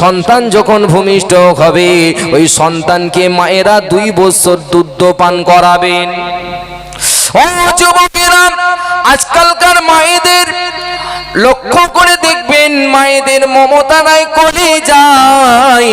সন্তান যখন ভূমিষ্ঠ হবে ওই সন্তানকে মায়েরা 2 বছর দুধ পান করাবেন। ও যুবকেরা, আজকালকার মায়েদের লক্ষ্য করে দেখবেন, মায়েদের মমতা নাই, কোলে যায়,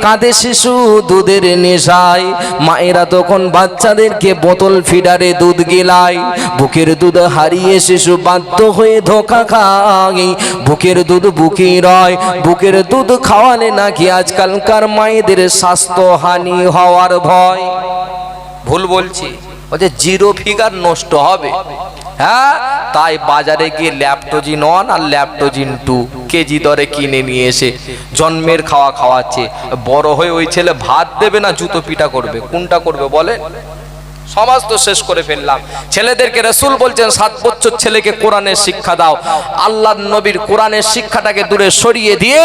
কাঁদে শিশু দুধের নেশায়। মায়েরা তখন বাচ্চাদেরকে বোতল ফিডারে দুধ গিলায়, বুকের দুধ হারিয়ে শিশু বাধ্য হয়ে ধোঁকা খায়। বুকের দুধ বুকেই রয়, বুকের দুধ খাওয়ালে নাকি আজকালকার মায়েদের স্বাস্থ্যহানি হওয়ার ভয়। ভুল বলছি? ওই যে 0 ফিগার নষ্ট হবে। হ্যাঁ, তাই বাজারে গিয়ে ল্যাপটোজিন 1 আর ল্যাপটোজিন 2 কেজি দরে কিনে নিয়ে এসে জন্মের খাওয়া খাওয়াচ্ছে। বড় হয়ে ওই ছেলে ভাত দেবে না জুতো পিটা করবে? কোনটা করবে বলে? সমাজ তো শেষ করে ফেললাম। ছেলেদেরকে রাসূল বলছেন 7 বছর ছেলেকে কোরআনের শিক্ষা দাও। আল্লাহর নবীর কোরআনের শিক্ষাটাকে দূরে সরিয়ে দিয়ে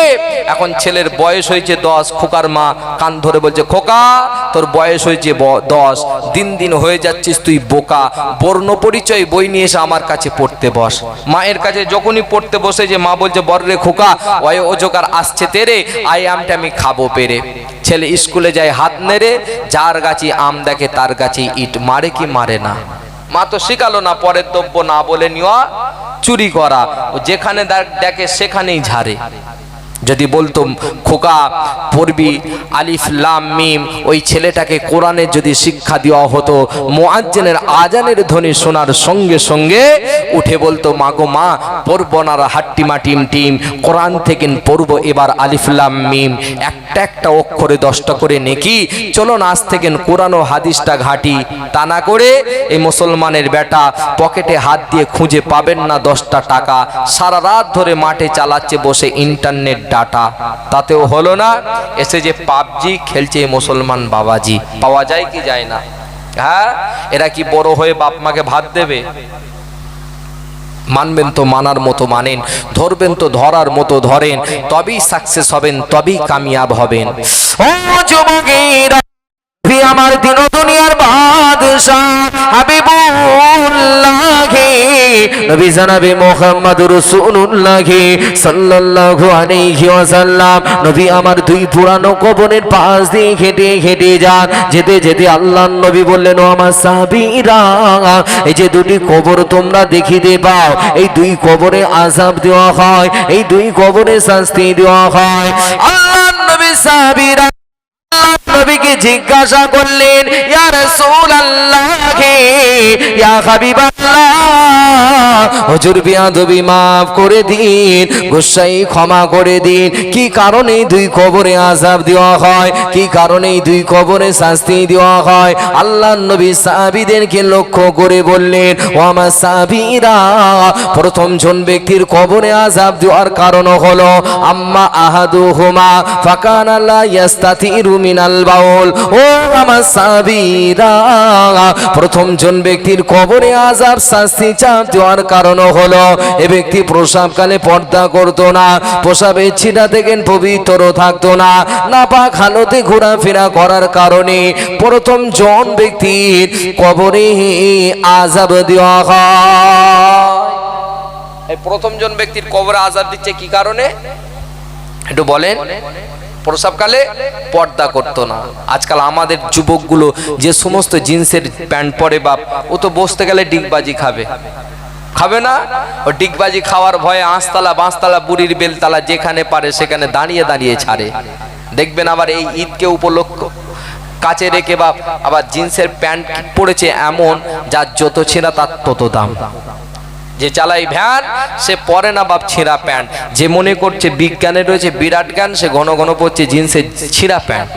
এখন ছেলের বয়স হয়েছে 10। খোকার মা কান ধরে বলছে, খোকা তোর বয়স হয়েছে 10, দিন দিন হয়ে যাচ্ছিস তুই বোকা। বর্ণ পরিচয় বই নিয়ে এসে আমার কাছে পড়তে বস। মায়ের কাছে যখনই পড়তে বসে যে মা বলছে, বর্রে খোকা ওই অজকার আসছে তেরে, আই আমটা আমি খাবো পেরে। ছেলে স্কুলে যায় হাত নেড়ে, যার গাছে আম দেখে তার গাছে ইট মারে কি মারে না? মা তো শিখালো না পরের দ্রব্য না বলে নেওয়া, চুরি করা। যেখানে দেখে সেখানেই ঝাড়ে। যদি বলতো খোকা পড়বি আলিফ লাম মিম, ওই ছেলেটাকে কোরআনের যদি শিক্ষা দেওয়া হতো, মুয়াজ্জিনের আজানের ধ্বনি শোনার সঙ্গে সঙ্গে উঠে বলতো, মাগো মা পড়বো না হাট্টিমা টিম টিম, কোরআন থেকে পড়বো এবার আলিফ লাম মিম, একটা একটা অক্ষরে 10টা করে নেকি। চলো না আজ থেকে কোরআন ও হাদিসটা ঘাটি। তা না করে এই মুসলমানের বেটা পকেটে হাত দিয়ে খুঁজে পাবেন না 10টা টাকা, সারা রাত ধরে মাঠে চালাচ্ছে বসে ইন্টারনেট ডাটা। তাতেও হলো না, এসে যে পাবজি খেলছে মুসলমান বাবাজি। পাওয়া যায় কি যায় না? হ্যাঁ, এরা কি বড় হয়ে বাপ মাকে ভাত দেবে? মানবেন তো মানার মতো মানেন, ধরবেন তো ধরার মতো ধরেন, তবেই সাকসেস হবেন, তবেই কামিয়াব হবেন। ও যুবকেরা, আমার দিন দুনিয়ার বাদশাহ হাবিবুল্লাহ নবী জনাবে মুহাম্মদুর রাসূলুল্লাহ সাল্লাল্লাহু আলাইহি ওয়াসাল্লাম, নবী আমার 2 পুরানো কবরের পাশ দিয়ে হেঁটে হেঁটে যান। যেতে যেতে আল্লাহর নবী বললেন, ও আমার সাহাবীরা, এই যে 2টি কবর তোমরা দেখিতে পাও, এই 2 কবরে আযাব দেওয়া হয়, এই 2 কবরে শাস্তি দেওয়া হয়। আল্লাহর নবী সাহাবীরা নবীকে জিজ্ঞাসা করলেন, ইয়া রাসূলুল্লাহ, ইয়া হাবিবাল্লাহ, হুজুর বিয়াদবি মাফ করে দিন, গোসাই ক্ষমা করে দিন, কি কারণে 2 কবরে আযাব দেওয়া হয়, কি কারণে 2 কবরে শাস্তি দেওয়া হয়? আল্লাহর নবী সাহাবীদেরকে লক্ষ্য করে বললেন, ও আমার সাহাবীরা, প্রথম জন ব্যক্তির কবরে আযাব দেওয়ার কারণ হলো আম্মা আহাদুহুমা ফাকানা লা ইস্তাতিরু মিনাল বাউল। ও আমার সাহাবীরা, প্রথম জন ব্যক্তির কবরে আযাব শাস্তি চাপ দেওয়ার কারণ হলো এ ব্যক্তি প্রসাবকালে পর্দা করতো না, প্রসাবের ছিটা থেকে পবিত্র থাকতো না, নাপাক হালতে ঘোরাফেরা করার কারণে প্রথম জন ব্যক্তির কবরে আযাব দেওয়া হয়। এই প্রথম জন ব্যক্তির কবরে আযাব দিচ্ছে কি কারণে একটু বলেন? প্রসাবকালে পর্দা করতো না। আজকাল আমাদের যুবকগুলো যে সমস্ত জিন্সের প্যান্ট পরে, বাপ ও তো বসতে গেলে ডিগবাজি খাবে, খাবে না? ও ডিগবাজি খাওয়ার ভয়ে আঁশতলা বাঁশতলা বুড়ির বেলতলা যেখানে পারে সেখানে দাঁড়িয়ে দাঁড়িয়ে ছাড়ে। দেখবেন আবার এই ঈদকে উপলক্ষ কাছে রেখে বাপ আবার জিন্সের প্যান্ট পরেছে এমন, যার যত ছেঁড়া তার তত দাম। যে চালাই ভ্যান সে পরে না বাপ ছেঁড়া প্যান্ট, যে মনে করছে বিজ্ঞানে রয়েছে বিরাট জ্ঞান সে ঘন ঘন পড়ছে জিন্সের ছিঁড়া প্যান্ট।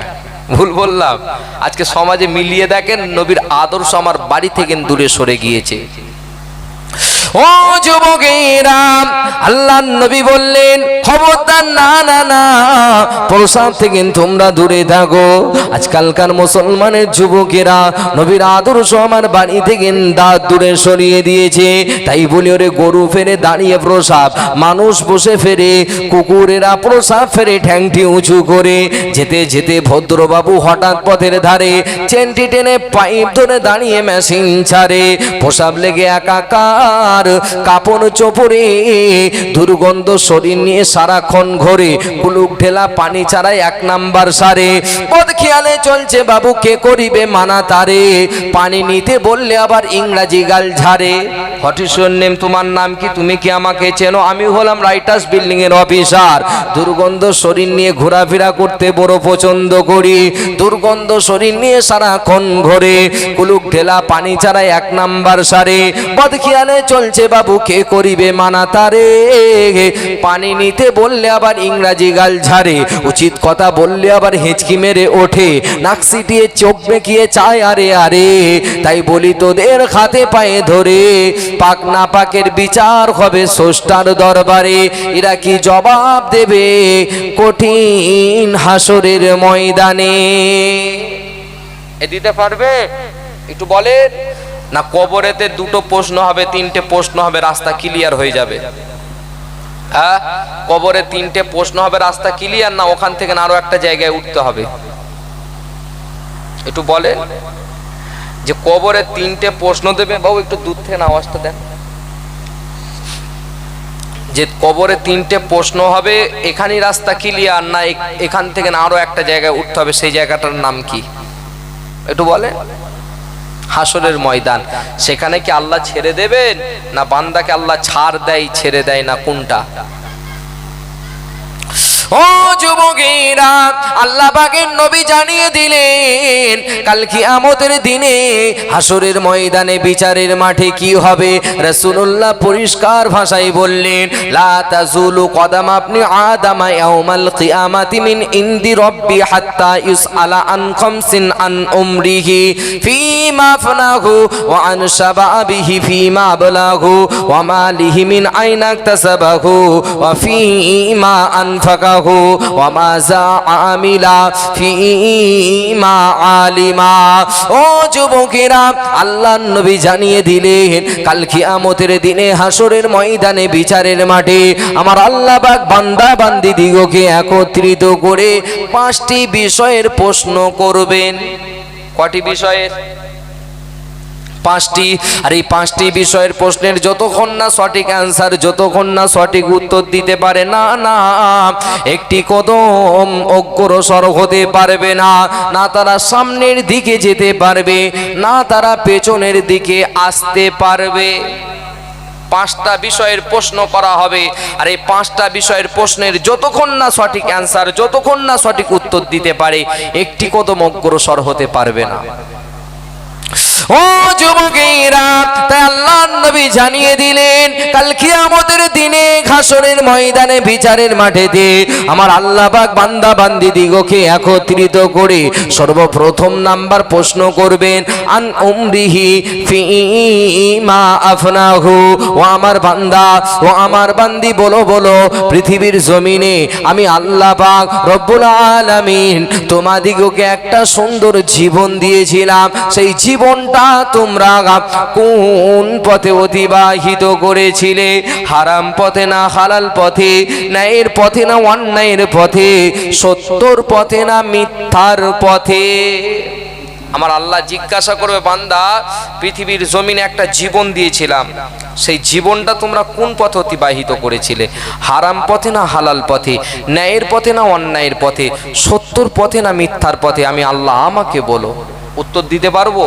ভুল বললাম? আজকে সমাজে মিলিয়ে দেখেন, নবীর আদর্শ আমার বাড়ি থেকে দূরে সরে গিয়েছে। ও যুবকেরা, আল্লাহর নবী বললেন, খবরদার, না না না, প্রসাব থেকে তোমরা দূরে থাকো। আজকালকার মুসলমানের যুবকেরা নবীর আদর্শ আমার বাড়ি থেকে দাঁত দূরে সরিয়ে দিয়েছে। তাই বলি, ওরে গরু ফেরে দাঁড়িয়ে প্রসাব, মানুষ বসে ফেরে, কুকুরেরা প্রসাব ফেরে ঠ্যাংটি উঁচু করে। যেতে যেতে ভদ্রবাবু হঠাৎ পথের ধারে চেনটি টেনে পাইপ ধরে দাঁড়িয়ে মেশিন ছাড়ে, প্রসাব লেগে একাকার আমার কাপড় চোপড়ে দুর্গন্ধ শরীর নিয়ে সারাক্ষণ ঘোরে, কুলুক ঢেলা পানি ছাড়াই 1 নাম্বার সারে। পদ খেয়ালে চলছে বাবু কে করিবে মানা তারে, পানি নিতে বললে আবার ইংরাজি গাল ঝাড়ে। হোয়াট ইজ ইওর নেম, তোমার নাম কি, তুমি কি আমাকে চেনো? আমি হলাম রাইটার্স বিল্ডিং এর অফিসার। দুর্গন্ধ শরীর নিয়ে ঘোরাফেরা করতে বড় পছন্দ করি, দুর্গন্ধ শরীর নিয়ে সারাক্ষণ ঘোরে, কুলুক ঢেলা পানি ছাড়াই 1 নাম্বার সারে। পদ খেয়ালে চলছে বাবু কে করিবে মানা তারে, পানি নিতে বললে আবার ইংরাজি গাল ঝাড়ে, উচিত কথা বললে আবার হেঁচকি মেরে ওঠে, নাক সিটিয়ে চোখ বেঁকিয়ে চায় আরে আরে। তাই বলি তোদের হাতে পায়ে ধরে, পাক না পাকের বিচার হবে স্রষ্টার দরবারে। এরা কি জবাব দেবে কঠিন হাসরের ময়দানে? এ দিতে পারবে? একটু বলেন না। কবরেতে 2টো প্রশ্ন হবে, 3টে প্রশ্ন হবে, রাস্তা ক্লিয়ার হয়ে যাবে। হ্যাঁ, কবরে 3টে প্রশ্ন হবে, রাস্তা ক্লিয়ার না ওখান থেকে আরো একটা জায়গায় উঠতে হবে? একটু বলেন যে কবরে 3টে প্রশ্ন দেবে। বাবু একটু দূর থেকে আওয়াজটা দেন। যে কবরে 3টে প্রশ্ন হবে, এখানেই রাস্তা ক্লিয়ার না এখান থেকে আরো একটা জায়গায় উঠতে হবে, সেই জায়গাটার নাম কি একটু বলেন? হাসরের ময়দান। সেখানে কি আল্লাহ ছেড়ে দেবেন, না বান্দাকে আল্লাহ ছাড় দেয় ছেড়ে দেয়, না কোনটা? ও যুবকেরা, আল্লাহ পাকের নবী জানিয়ে দিলেন কাল কিয়ামতের দিনে হাসরের ময়দানে বিচারের মাঠে কি হবে। রাসূলুল্লাহ পরিষ্কার ভাষায় বললেন, লা তাজুলু কদাম আপনি আদম ইয়াউমাল কিয়ামাতি মিন ইনদি রাব্বি হাত্তা ইউসআলা আন খামসিন আন উমরিহি ফীমা ফানাহু ওয়া আন শাবাবিহি ফীমা বালাহু ওয়া মালিহি মিন আইনা ইকতাসাবাহু ওয়া ফীমা আনফাকা ওয়া মাযা আমিলা ফীমা আলিমা। ও যুবকেরা, আল্লাহর নবী জানিয়ে দিলেন কাল কিয়ামতের দিনে হাসরের ময়দানে বিচারের মাঠে আমার আল্লাহ পাক বান্দা বান্দি দিগকে একত্রিত করে 5টি বিষয়ের প্রশ্ন করবেন। কয়টি বিষয়ের? 5টি। আর এই 5টি বিষয়ের প্রশ্নের যতক্ষণ না সঠিক অ্যান্সার, যতক্ষণ না সঠিক উত্তর দিতে পারে না না একটি কদম অগ্রসর হতে পারবে না, না তারা সামনের দিকে যেতে পারবে, না তারা পেছনের দিকে আসতে পারবে। 5টা বিষয়ের প্রশ্ন করা হবে। আর এই 5টা বিষয়ের প্রশ্নের যতক্ষণ না সঠিক অ্যান্সার, যতক্ষণ না সঠিক উত্তর দিতে পারে, একটি কদম অগ্রসর হতে পারবে না। ও যুবকেরা, তাই আল্লাহর নবী জানিয়ে দিলেন কাল কিয়ামতের দিনে হাসরের ময়দানে বিচারের মাঠেতে আমার আল্লাহ পাক বান্দা বান্দি দিগকে একত্রিত করে সর্বপ্রথম নাম্বার প্রশ্ন করবেন, আন উমরিহি ফীমা আফনাহু। ও আমার বান্দা, ও আমার বান্দি, বলো বলো পৃথিবীর জমিনে আমি আল্লাহ পাক রব্বুল আলামিন তোমাদিগকে একটা সুন্দর জীবন দিয়েছিলাম, সেই জীবনটা তোমরা কোন পথে অতিবাহিত করেছিলে? হারাম পথে না হালাল পথে, ন্যায়ের পথে না অন্যায়ের পথে, সত্যর পথে না মিথ্যার পথে? আমার আল্লাহ জিজ্ঞাসা করবে, বান্দা পৃথিবীর জমিনে একটা জীবন দিয়েছিলাম, সেই জীবনটা তোমরা কোন পথে অতিবাহিত করেছিলে? হারাম পথে না হালাল পথে, ন্যায়ের পথে না অন্যায়ের পথে, সত্যর পথে না মিথ্যার পথে? আমি আল্লাহ, আমাকে বলো। উত্তর দিতে পারবো?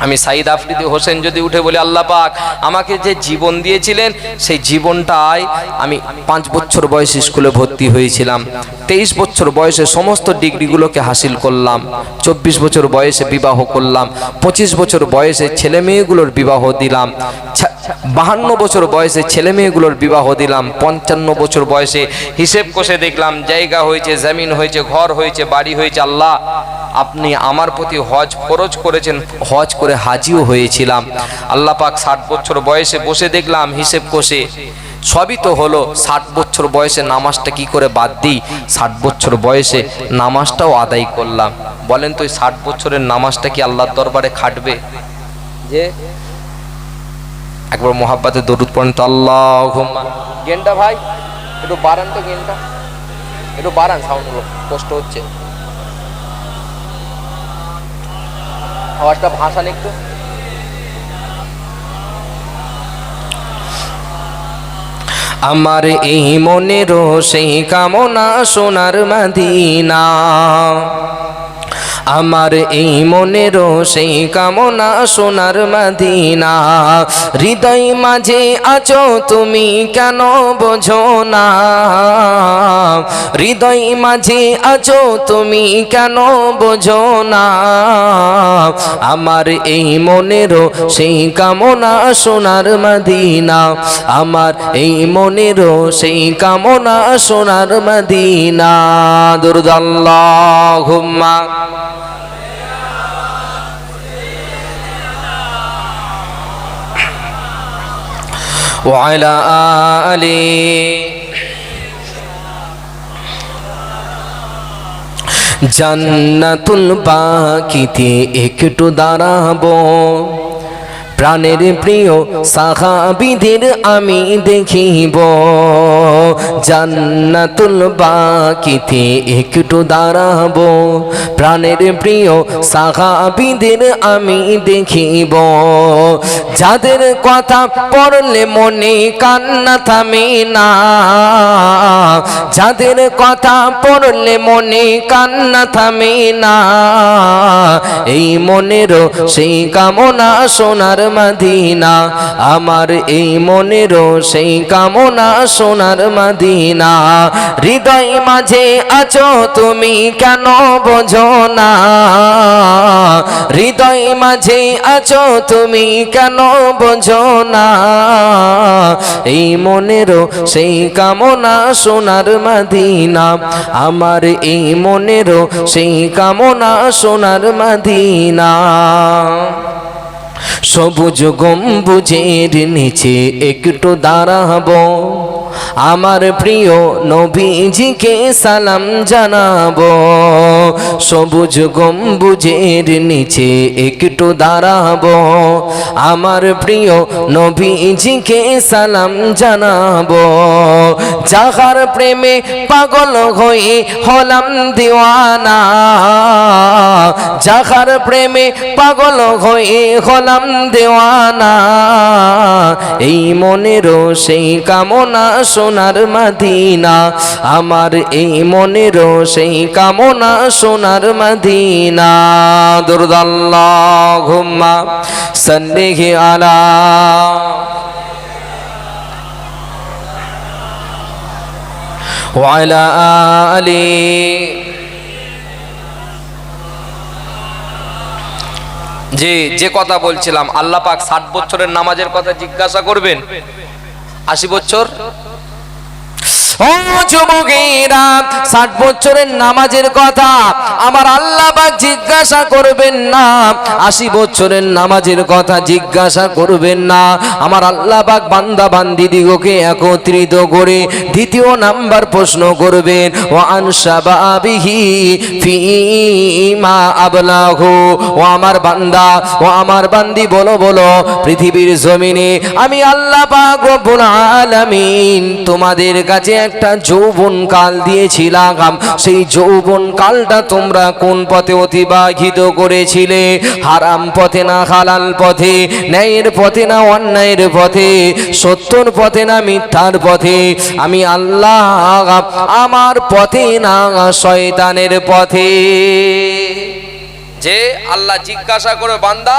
আমি সাইদ আফ্রিদি হোসেন যদি উঠে বলি, আল্লাহ পাক আমাকে যে জীবন দিয়েছিলেন সেই জীবনটায় আমি 5 বছর বয়সে স্কুলে ভর্তি হয়েছিলাম, 23 বছর বয়সে সমস্ত ডিগ্রিগুলোকে হাসিল করলাম, 24 বছর বয়সে বিবাহ করলাম, 25 বছর বয়সে ছেলে মেয়েগুলোর বিবাহ দিলাম, 52 বছর বয়সে ছেলে মেয়েগুলোর বিবাহ দিলাম, 55 বছর বয়সে হিসেব কষে দেখলাম জায়গা হয়েছে, জমিন হয়েছে, ঘর হয়েছে, বাড়ি হয়েছে। আল্লাহ, আপনি আমার প্রতি হজ ফরজ করেছেন, হজ করে হাজিও হয়েছিলাম। আল্লাহ পাক 60 বছর বয়সে বসে দেখলাম হিসেব কষে সবই তো হলো, 60 বছর বয়সে নামাজটা কি করে বাদ দিই? 60 বছর বয়সে নামাজটাও আদায় করলাম। বলেন তো, 60 বছরের নামাজটা কি আল্লাহর দরবারে খাটবে? যে একবার মোহাব্বতে দরুদ পড়েন তো, আল্লাহুম্মা। গেনটা ভাই একটু বাড়ান তো, গেনটা একটু বাড়ান, সাউন্ড হলো, কষ্ট হচ্ছে, আওয়াজটা ভাষান একটু। আমার এই মনেরও সেই কামনা সোনার মদিনা, আমার এই মনেরও সেই কামনা সোনার মদিনা। হৃদয় মাঝে আছো তুমি কেন বোঝো না, হৃদয় মাঝে আছো তুমি কেন বোঝো না। আমার এই মনেরও সেই কামনা সোনার মদিনা, আমার এই মনেরও সেই কামনা সোনার মদিনা। দুরূদ আল্লাহুম্মা ওয়ালা আলি। জান্নাতুল বাকিতে একটু দাঁড়াবো, প্রাণের প্রিয় সাহাবীদের আমি দেখিব। জান্নাতুল বাকিতে একটু দাঁড়াবো, প্রাণের প্রিয় সাহাবীদের আমি দেখিব। যাদের কথা পড়লে মনে কান্না থামে না, যাদের কথা পড়লে মনে কান্না থামে না। এই মনেরও সেই কামনা সোনার মদিনা, আমার এই মনেরও সেই কামনা সোনার মদিনা। হৃদয় মাঝে আছো তুমি কেন বোঝো না, হৃদয় মাঝে আছো তুমি কেন বোঝো না। এই মনেরও সেই কামনা সোনার মদিনা, আমার এই মনেরও সেই কামনা সোনার মদিনা। সবুজ গম্বুজের নিচে একটু দাঁড়াবো, আমার প্রিয় নবীজিকে সালাম জানাবো। সবুজ গম্বুজের নিচে একটু দাঁড়াবো, আমার প্রিয় নবীজিকে সালাম জানাবো। যাহার প্রেমে পাগল হয়ে হলাম দিওয়ানা, যাহার প্রেমে পাগল হয়ে হলাম দেওয়ানা। এই মনেরও সেই কামনা সোনার মদিনা, আমার এই মনেরও সেই কামনা সোনার মদিনা। দুরূদ আল্লাহুম্মা সাল্লি আলা ওয়া আলা আলি। যে কথা বলছিলাম, আল্লাহ পাক 60 বছরের নামাজের কথা জিজ্ঞাসা করবেন, 80 বছর। ও যুবকেরা, 60 বছরের নামাজের কথা আমার আল্লাহ পাক জিজ্ঞাসা করবেন না, 80 বছরের নামাজের কথা জিজ্ঞাসা করবেন না। আমার আল্লাহ পাক বান্দা বান্দিদিগকে একত্রিত করে দ্বিতীয় নাম্বার প্রশ্ন করবেন, ওয়া আন শাবাবিহি ফিমা আবলাহু। ও আমার বান্দা, ও আমার বান্দি, বলো বলো, পৃথিবীর জমিনে আমি আল্লাহ পাক রব্বুল আলামিন তোমাদের কাছে একটা যৌবন কাল দিয়েছিলাম, সেই যৌবন কালটা তোমরা কোন পথে অতিবাহিত করেছিলে? হারাম পথে না হালাল পথে, ন্যায়ের পথে না অন্যায়ের পথে, সত্যর পথে না মিথ্যার পথে? আমি আল্লাহ আমার পথে না শয়তানের পথে? যে আল্লাহ জিজ্ঞাসা করে, বান্দা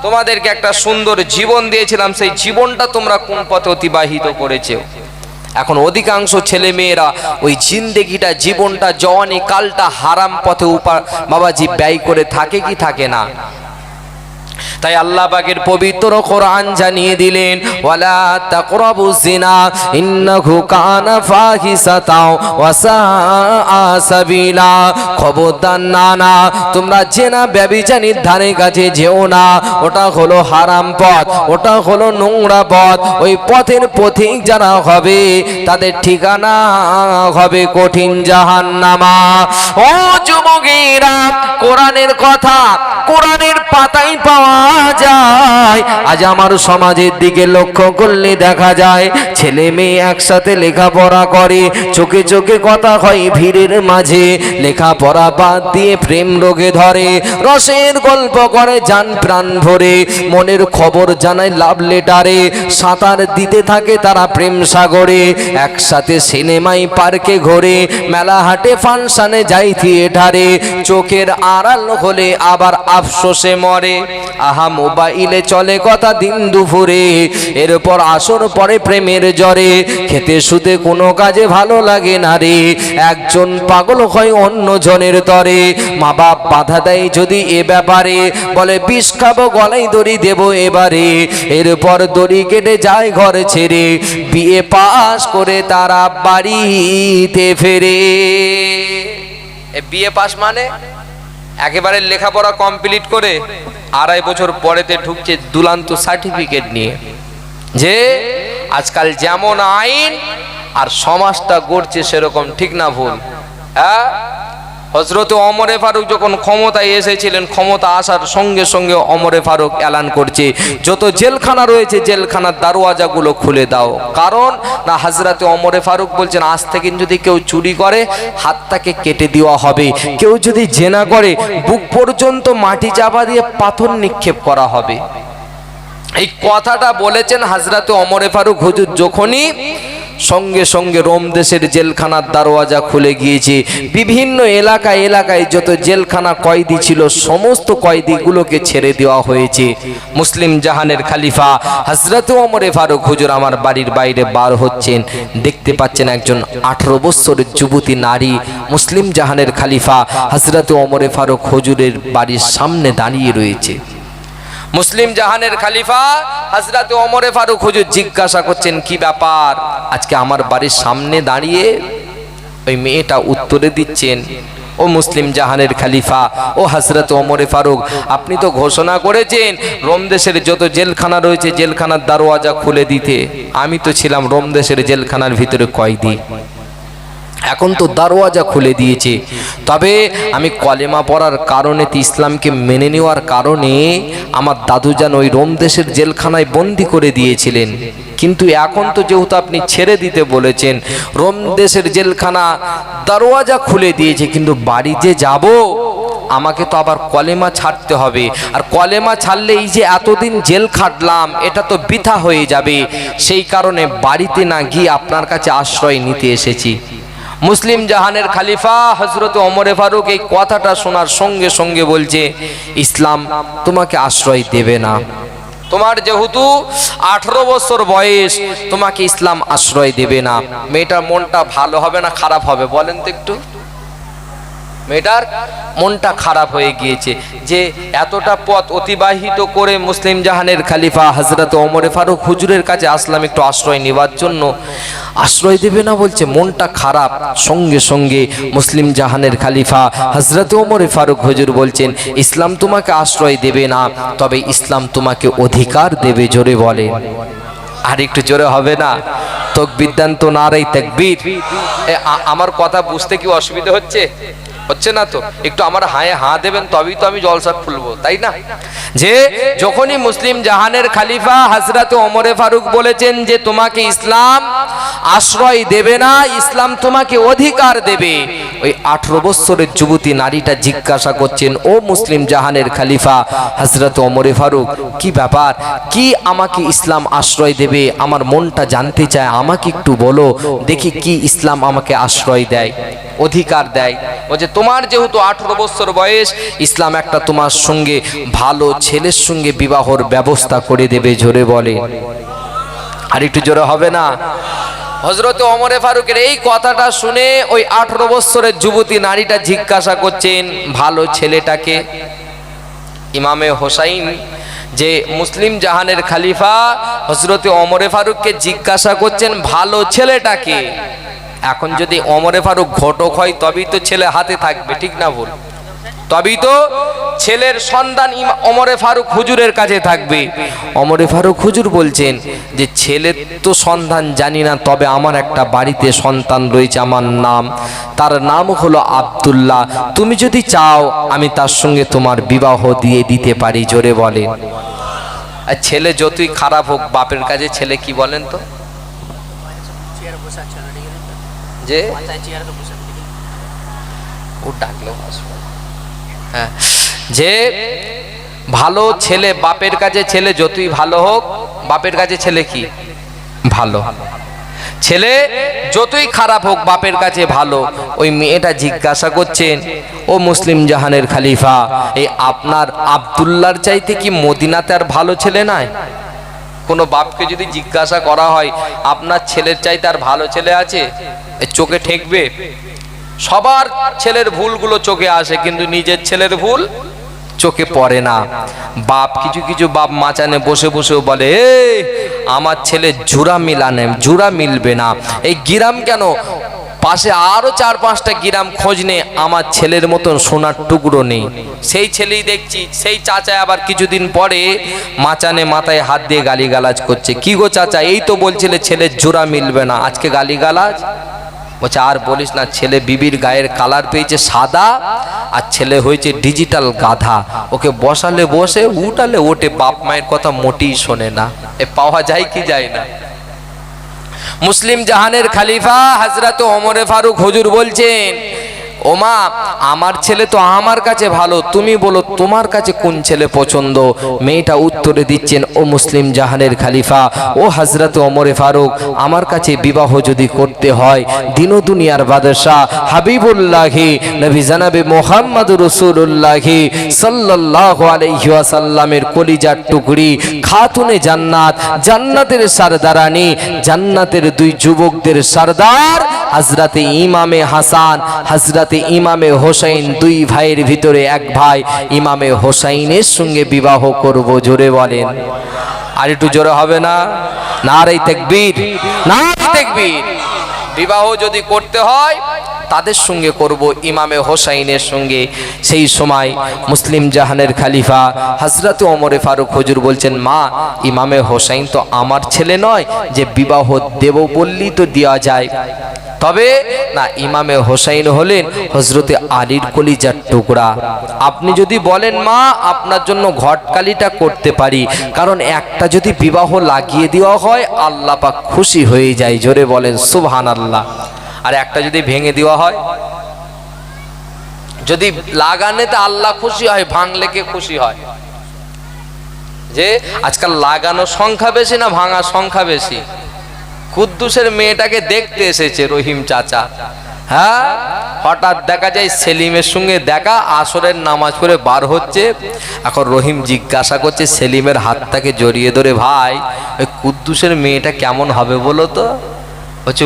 তোমাদেরকে একটা সুন্দর জীবন দিয়েছিলাম, সেই জীবনটা তোমরা কোন পথে অতিবাহিত করেছো? এখন অধিকাংশ ছেলে মেয়েরা ওই জিন্দেগিটা, জীবনটা, জওয়ানি কালটা হারাম পথে বাবাজি ব্যয় করে থাকে কি থাকে না? তাই আল্লাহ পাকের পবিত্র কোরআন জানিয়ে দিলেন, ওয়ালা তাকরাবুজ জিনা ইন্নাহু কানা ফাহিশাতাও ওয়া সাআ সাবিলা। খবরদার না না, তোমরা জেনা ব্যভিচারীর ধারে কাছে যেও না, ওটা হলো হারাম পথ, ওটা হলো নোংরা পথ। ওই পথের পথিক যারা হবে তাদের ঠিকানা হবে কঠিন জাহান্নামা। ও যুবকেরা, কোরআনের কথা কোরআনের পাতায় পাওয়া যায়। আজ আমার সমাজের দিকে লক্ষ্য করলে দেখা যায় ছেলে মেয়ে একসাথে লেখাপড়া করে, চোখে চোখে কথা হয় ভিড়ের মাঝে, লেখাপড়া বাদ দিয়ে প্রেম রোগে ধরে, রসের গল্প করে জান প্রাণ ভরে, মনের খবর জানায় লাভ লেটারে, সাঁতার দিতে থাকে তারা প্রেম সাগরে, একসাথে সিনেমায় পার্কে ঘোরে, মেলা হাটে ফাংশনে যাই থিয়েটারে, চোখের আড়াল হলে আবার আফসোসে মরে। আহা মোবাইলে চলে কথা দিন দুপুরে, এরপর আসর পরে প্রেমের জ্বরে, খেতে শুতে কোনো কাজে ভালো লাগে না রে, একজন পাগল হয় অন্য জনের তরে, মা বাপ বাধা দেয় যদি এ ব্যাপারে, বলে বিষ খাবো গলায় দড়ি দেব এবারে, এরপর দড়ি কেটে যায় ঘর ছেড়ে, বিয়ে পাস করে তারা বাড়িতে ফেরে। বিয়ে পাস মানে একেবারে লেখাপড়া কমপ্লিট করে 2.5 বছর পরেতে ঢুকছে দুলান্ত সার্টিফিকেট নিয়ে। যে আজকাল যেমন আইন আর সমাজটা গড়ছে সেরকম, ঠিক না ভুল? হ্যাঁ, হযরত ওমর ফারুক যখন ক্ষমতায় এসেছিলেন, ক্ষমতা আসার সঙ্গে সঙ্গে ওমর ফারুক এলান করছে যত জেলখানা রয়েছে জেলখানার দরওয়াজাগুলো খুলে দাও। কারণ না, হযরত ওমর ফারুক বলছেন আজ থেকে যদি কেউ চুরি করে হাতটাকে কেটে দেওয়া হবে, কেউ যদি জেনা করে বুক পর্যন্ত মাটি চাপা দিয়ে পাথর নিক্ষেপ করা হবে। এই কথাটা বলেছেন হযরত ওমর ফারুক হুজুর যখনই সঙ্গে সঙ্গে রোম দেশের জেলখানার দরওয়াজা খুলে গিয়েছে, বিভিন্ন এলাকায় এলাকায় যত জেলখানা কয়েদি ছিল সমস্ত কয়েদিগুলোকে ছেড়ে দেওয়া হয়েছে। মুসলিম জাহানের খলিফা হযরত ওমর ফারুক হুজুর আমার বাড়ির বাইরে বার হচ্ছেন, দেখতে পাচ্ছেন একজন 18 বছরের যুবতী নারী মুসলিম জাহানের খলিফা হযরত ওমর ফারুক হুজুরের বাড়ির সামনে দাঁড়িয়ে রয়েছে। মুসলিম জাহানের খলিফা হযরত ওমর ফারুক হুজুর জিজ্ঞাসা করছেন কি ব্যাপার আজকে আমার বাড়ির সামনে দাঁড়িয়ে? ওই মেয়েটা উত্তরে দিচ্ছেন, ও মুসলিম জাহানের খলিফা, ও হযরত ওমর ফারুক, আপনি তো ঘোষণা করেছেন রোম দেশের যত জেলখানা রয়েছে জেলখানার দরওয়াজা খুলে দিতে। আমি তো ছিলাম রোম দেশের জেলখানার ভিতরে কয়েদি, এখন তো দরওয়াজা খুলে দিয়েছে, তবে আমি কলেমা পড়ার কারণে, ইসলামকে মেনে নেওয়ার কারণে আমার দাদুজান ওই রোম দেশের জেলখানায় বন্দি করে দিয়েছিলেন, কিন্তু এখন তো যেহেতু আপনি ছেড়ে দিতে বলেছেন, রোম দেশের জেলখানা দরওয়াজা খুলে দিয়েছে, কিন্তু বাড়ি যে যাব আমাকে তো আবার কলেমা ছাড়তে হবে, আর কলেমা ছাড়লে এই যে এতদিন জেল খাটলাম এটা তো বৃথা হয়ে যাবে, সেই কারণে বাড়িতে না গিয়ে আপনার কাছে আশ্রয় নিতে এসেছি। মুসলিম জাহানের খলিফা হযরত ওমর ফারুক এই কথাটা শোনার সঙ্গে সঙ্গে বলছে, ইসলাম তোমাকে আশ্রয় দেবে না, তোমার যেহেতু 18 বছর বয়স, তোমাকে ইসলাম আশ্রয় দেবে না। মেয়েটার মনটা ভালো হবে না খারাপ হবে বলেন তো একটু? মেয়েটার মনটা খারাপ হয়ে গিয়েছে যে এতটা পথ অতিবাহিত করে মুসলিম জাহানের খলিফা হযরত ওমর ফারুক হুজুরের কাছে আসলাম একটু আশ্রয় নেওয়ার জন্য, আশ্রয় দেবে না বলছে, মনটা খারাপ। সঙ্গে সঙ্গে মুসলিম জাহানের খলিফা হযরত ওমর ফারুক হুজুর বলছেন, ইসলাম তোমাকে আশ্রয় দেবে না, তবে ইসলাম তোমাকে অধিকার দেবে। জোরে বলে, আর একটু জোরে হবে না? তাকবীর দেন তো, নারে তাকবীর। আমার কথা বুঝতে কি অসুবিধা হচ্ছে? হচ্ছে না তো? একটু আমার হায়ে হাঁ দেবেন, তবেই তো আমি জলসা খুলবো, তাই না? যে যখনই মুসলিম জাহানের খলিফা হযরত ওমর ফারুক বলেছেন যে তোমাকে ইসলাম আশ্রয় দেবে না, ইসলাম তোমাকে অধিকার দেবে, ওই 18 বছরের যুবতী নারীটা জিজ্ঞাসা করছেন, ও মুসলিম জাহানের খলিফা হযরত ওমর ফারুক, কি ব্যাপার, কি আমাকে ইসলাম আশ্রয় দেবে? আমার মনটা জানতে চায়, আমাকে একটু বলো দেখি কি ইসলাম আমাকে আশ্রয় দেয়, অধিকার দেয়। বলছে তোমার যেহেতু 18 বছর বয়স, ইসলাম একটা তোমার সঙ্গে ভালো ছেলের সঙ্গে বিবাহর ব্যবস্থা করে দেবে। জোরে বলে, আর একটু জোরে হবে না? হযরত ওমর ফারুকের এই কথাটা শুনে ওই 18 বছরের যুবতী নারীটা জিজ্ঞাসা করছেন ভালো ছেলেটাকে। ইমামে হোসাইন যে মুসলিম জাহানের খলিফা হযরত ওমর ফারুককে জিজ্ঞাসা করছেন ভালো ছেলেটাকে। এখন যদি ওমর ফারুক ঘটক হয় তবেই তো ছেলে হাতে থাকবে, ঠিক না ভুল? তবেই তো ছেলের সন্তান ওমরে ফারুক হুজুরের কাছে থাকবে। ওমরে ফারুক হুজুর বলছেন যে ছেলের তো সন্তান জানি না, তবে আমার একটা বাড়িতে সন্তান রয়েছে, আমার নাম, তার নাম হলো আব্দুল্লাহ। তুমি যদি চাও আমি তার সঙ্গে তোমার বিবাহ দিয়ে দিতে পারি। জোরে বলেন। আর ছেলে যতই খারাপ হোক বাপের কাছে ছেলে কি বলেন তো, যে ও ডাকলেও আসবে। হ্যাঁ, যে ভালো ছেলে বাপের কাছে, ছেলে যতই ভালো হোক বাপের কাছে ছেলে কি ভালো, ছেলে যতই খারাপ হোক বাপের কাছে ভালো। ওই মেয়েটা জিজ্ঞাসা করছেন, ও মুসলিম জাহানের খলিফা, এই আপনার আব্দুল্লাহর চাইতে কি মদিনাতে আর ভালো ছেলে নাই? কোনো বাপকে যদি জিজ্ঞাসা করা হয় আপনার ছেলের চাইতে আর ভালো ছেলে আছে, চোখে ঠেকবে? সবার ছেলের ভুলগুলো চোখে আসে, কিন্তু নিজের ছেলের ভুল চোখে পড়ে না। বাপ কিছু কিছু বাপ মাচানে বসে বসেও বলে, আমার ছেলে জোড়া মিলানে, জোড়া মিলবে না। এই গিরাম কেন, পাশে আরো 4-5টা গিরাম খোঁজ নে, আমার ছেলের মতন সোনার টুকরো নেই। সেই ছেলেই দেখছি, সেই চাচায় আবার কিছুদিন পরে মাচানে মাথায় হাত দিয়ে গালিগালাজ করছে। কি গো চাচা, এই তো বলছিলে ছেলের জোড়া মিলবে না, আজকে গালিগালাজ? বলছে আর বলিস না, ছেলে বিবির গায়ের কালার পেয়েছে সাদা, আর ছেলে হয়েছে ডিজিটাল গাধা। ওকে বসালে বসে, উঠালে ওঠে, বাপ মায়ের কথা মোটেই শোনে না। এ পাওয়া যায় কি যায় না? মুসলিম জাহানের খলিফা হযরত ওমরে ফারুক হুজুর বলছেন, ওমা আমার ছেলে তো আমার কাছে ভালো, তুমি বলো তোমার কাছে কোন ছেলে পছন্দ? মেয়েটা উত্তরে দিচ্ছেন, ও মুসলিম জাহানের খলিফা, ও হযরত ওমরে ফারুক, আমার কাছে বিবাহ যদি করতে হয় দিন ও দুনিয়ার বাদশা হাবিবুল্লাহি নবী জনাবে মুহাম্মদুর রাসূলুল্লাহি সাল্লাল্লাহু আলাইহি ওয়াসাল্লামের কলিজার টুকরি খাতুনে জান্নাত, জান্নাতের সরদারানি, জান্নাতের দুই যুবকদের সরদার হযরতে ইমামে হাসান, হযরতে ইমামে হোসেন, দুই ভাইয়ের ভিতরে এক ভাই ইমামে হোসেনের সঙ্গে বিবাহ করব। জোরে বলেন। আর একটু জোরে হবে না? নারে তাকবীর, নারে তাকবীর। বিবাহ যদি করতে হয় তাদের সঙ্গে করব, ইমামে হোসেনের সঙ্গে। সেই সময় মুসলিম জাহানের খলিফা হযরত ওমরে ফারুক হুজুর বলছেন, মা ইমামে হোসেন তো আমার ছেলে নয় যে বিবাহ দেব বললেই তো দেওয়া যায়। তবে না, ইমামে হোসেন হলেন হযরতে আলীর কলিজার টুকরা। আপনি যদি বলেন মা আপনার জন্য ঘটকালিটা করতে পারি, কারণ একটা যদি বিবাহ লাগিয়ে দেওয়া হয় আল্লাহ পাক খুশি হয়ে যায়। জোরে বলেন সুবহানাল্লাহ। আর একটা যদি ভেঙে দেওয়া হয়, যদি লাগানেতে আল্লাহ খুশি হয়, ভাঙলে কে খুশি হয়? যে আজকাল লাগানোর সংখ্যা বেশি না ভাঙার সংখ্যা বেশি? কুদ্দুসের মেয়েটাকে দেখতে এসেছে রহিম চাচা, হ্যাঁ, হঠাৎ দেখা যায় সেলিমের সঙ্গে দেখা, আসরের নামাজ পড়ে বার হচ্ছে। এখন রহিম জিজ্ঞাসা করছে সেলিমের হাতটাকে জড়িয়ে ধরে, ভাই ওই কুদ্দুসের মেয়েটা কেমন হবে বলো তো? বলছে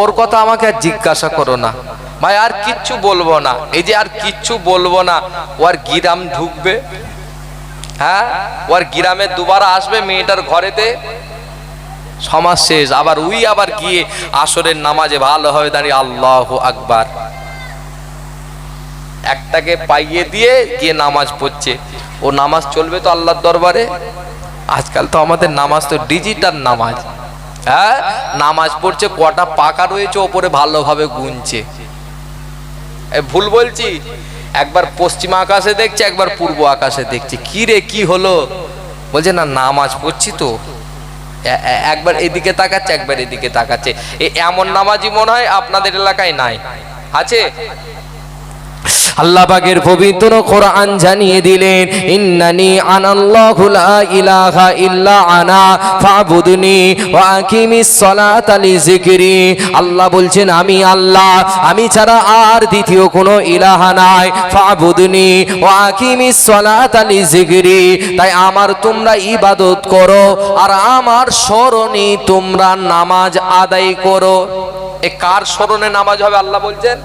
ওর কথা আমাকে আর জিজ্ঞাসা করো না ভাই, আর কিচ্ছু বলবো না। এই যে আর কিচ্ছু বলবো না, ও আর গিরাম ঢুকবে, হ্যাঁ, ও আর গ্রামে দুবার আসবে মেয়েটার ঘরেতে, সমাজ শেষ। আবার উই আবার গিয়ে আসরের নামাজে ভালোভাবে দাঁড়িয়ে আল্লাহু আকবার একটাকে পাইয়ে দিয়ে গিয়ে নামাজ পড়ছে। ও নামাজ চলবে তো আল্লাহর দরবারে? আজকাল তো আমাদের নামাজ তো ডিজিটাল নামাজ, হ্যাঁ, নামাজ পড়ছে, কটা পাকা রয়েছে ওপরে ভালোভাবে গুনছে। ভুল বলছি? একবার পশ্চিম আকাশে দেখছে, একবার পূর্ব আকাশে দেখছে। কি রে কি হলো? বলছে না নামাজ পড়ছি তো। একবার এদিকে তাকাচ্ছে, একবার এদিকে তাকাচ্ছে। এমন নামাজি মনে হয় আপনাদের এলাকায় নাই, আছে? আল্লাহ পাকের পবিত্র কোরআন জানিয়ে দিলেন, ইন্নানি আনাল্লাহু লা ইলাহা ইল্লা আনা ফাবুদনি ওয়া আকিমিস সালাতা লিযিকরি। আল্লাহ বলছেন আমি আল্লাহ, আমি ছাড়া আর দ্বিতীয় কোনো ইলাহা নাই। ফাবুদনি ওয়া আকিমিস সালাতা লিযিকরি, তাই আমার তোমরা ইবাদত করো আর আমার স্মরণে তোমরা নামাজ আদায় করো। এ কার স্মরণে নামাজ হবে আল্লাহ বলছেন?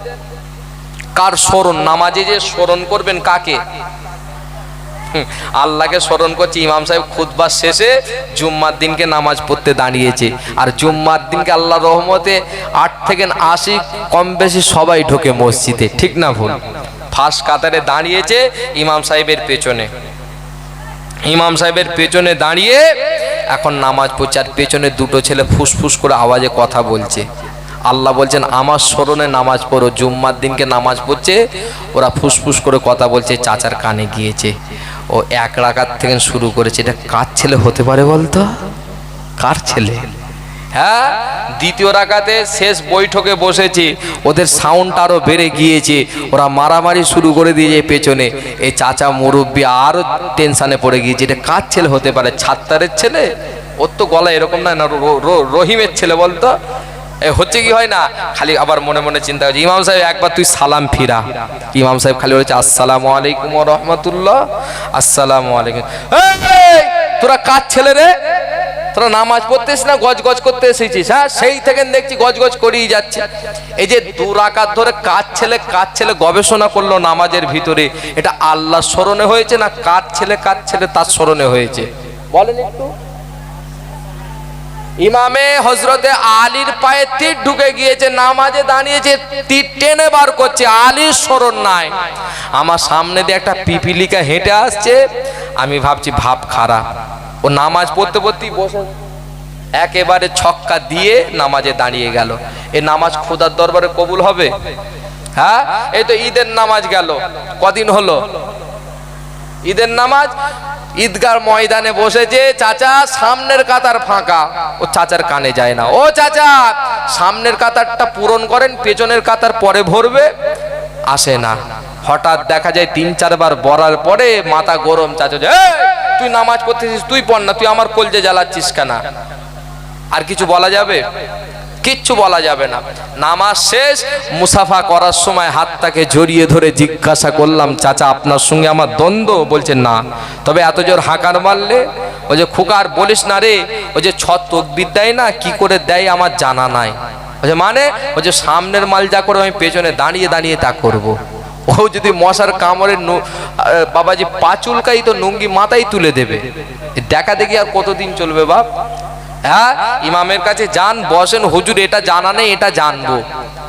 কার স্মরণ? নামাজে যে স্মরণ করবেন কাকে? আল্লাহকে স্মরণ করছে। ইমাম সাহেব খুতবার শেষে জুম্মার দিনকে নামাজ পড়তে দাঁড়িয়েছে, আর জুম্মার দিনকে আল্লাহর রহমতে 8 থেকে 80 কম বেশি সবাই ঢোকে মসজিদে, ঠিক না ভুল? ফার্স্ট কাতারে দাঁড়িয়েছে ইমাম সাহেবের পেছনে। ইমাম সাহেবের পেছনে দাঁড়িয়ে এখন নামাজ পড়ছে, আর পেছনে দুটো ছেলে ফুসফুস করে আওয়াজে কথা বলছে। আল্লাহ বলছেন আমার স্মরণে নামাজ পড়ো। জুম্মার দিনকে নামাজ পড়ছে, ওরা ফুসফুস করে কথা বলছে, চাচার কানে গিয়েছে। ও এক রাকাত থেকে শুরু করেছে। এটা কার ছেলে হতে পারে বলতো? কার ছেলে? হ্যাঁ, দ্বিতীয় রাকাতে শেষ বৈঠকে বসেছি, ওদের সাউন্ড আরো বেড়ে গিয়েছে, ওরা মারামারি শুরু করে দিয়েছে পেছনে। এই চাচা মুরব্বী আরো টেনশনে পড়ে গিয়েছে। এটা কার ছেলে হতে পারে? ছাত্তারের ছেলে? ওর তো গলা এরকম না, রহিমের ছেলে বলতো। হচ্ছে কি হয় না, খালি আবার মনে মনে চিন্তা করছে, ইমাম সাহেব একবার তুই সালাম ফিরা। ইমাম সাহেব খালি বলেছে আসসালামু আলাইকুম ওয়া রাহমাতুল্লাহ, আসসালামু আলাইকুম। তোরা কার ছেলে রে? তোরা নামাজ পড়তেছিস না গজ গজ করতে এসেছিস? হ্যাঁ, সেই থেকে দেখছি গজ গজ করেই যাচ্ছে। এই যে 2 রাকাত ধরে কার ছেলে গবেষণা করলো নামাজের ভিতরে, এটা আল্লাহর স্মরণে হয়েছে না কার ছেলে তার স্মরণে হয়েছে? বলেন একটু। ইমামে হযরতে আলীর পায়ে তীর ঢুকে গিয়েছে, নামাজে দাঁড়িয়েছে, তীর টেনে বার করছে, আলীর স্মরণ নাই। আমার সামনে দিয়ে একটা পিপিলিকা হেঁটে আসছে, আমি ভাবছি ভাব খারাপ। ও নামাজ পড়তে পড়তেই বসে একেবারে ছক্কা দিয়ে নামাজে দাঁড়িয়ে গেল। এই নামাজ খোদার দরবারে কবুল হবে? হ্যাঁ, এই তো ঈদের নামাজ গেল, কদিন হলো ঈদের নামাজ। ঈদগার ময়দানে বসেছে, চাচা সামনের কাতার ফাঁকা। ও চাচার কানে যায় না, ও চাচা সামনের কাতারটা পূরণ করেন, পেছনের কাতার পরে ভরবে। আসে না। হঠাৎ দেখা যায় 3-4 বার বলার পরে মাথা গরম, চাচা তুই নামাজ পড়তেছিস, তুই পড় না, তুই আমার কলজে জ্বালাচ্ছিস কেন? আর কিছু বলা যাবে? কিচ্ছু বলা যাবে না। নামাজ শেষ, মুসাফা করার সময় হাতটাকে জড়িয়ে ধরে জিজ্ঞাসা করলাম, চাচা আপনার সঙ্গে আমার দ্বন্দ্ব? বলছে না। তবে এত জোর হাঁকার মারলে? ওই যে খোকার বলিস না রে, ওই যে 6 তাকবীর দেয় না, কি করে দেয় আমার জানা নাই। মানে ওই যে সামনের মাল যা করে আমি পেছনে দাঁড়িয়ে দাঁড়িয়ে তা করব। ও যদি মশার কামড়ে বাবাজি পা চুলকাই তো নুঙ্গি মাথায় তুলে দেবে। দেখা দেখি আর কতদিন চলবে বাপ? হ্যাঁ, ইমামের কাছে যান, বসেন, হুজুর এটা জানা নেই, এটা জানবো।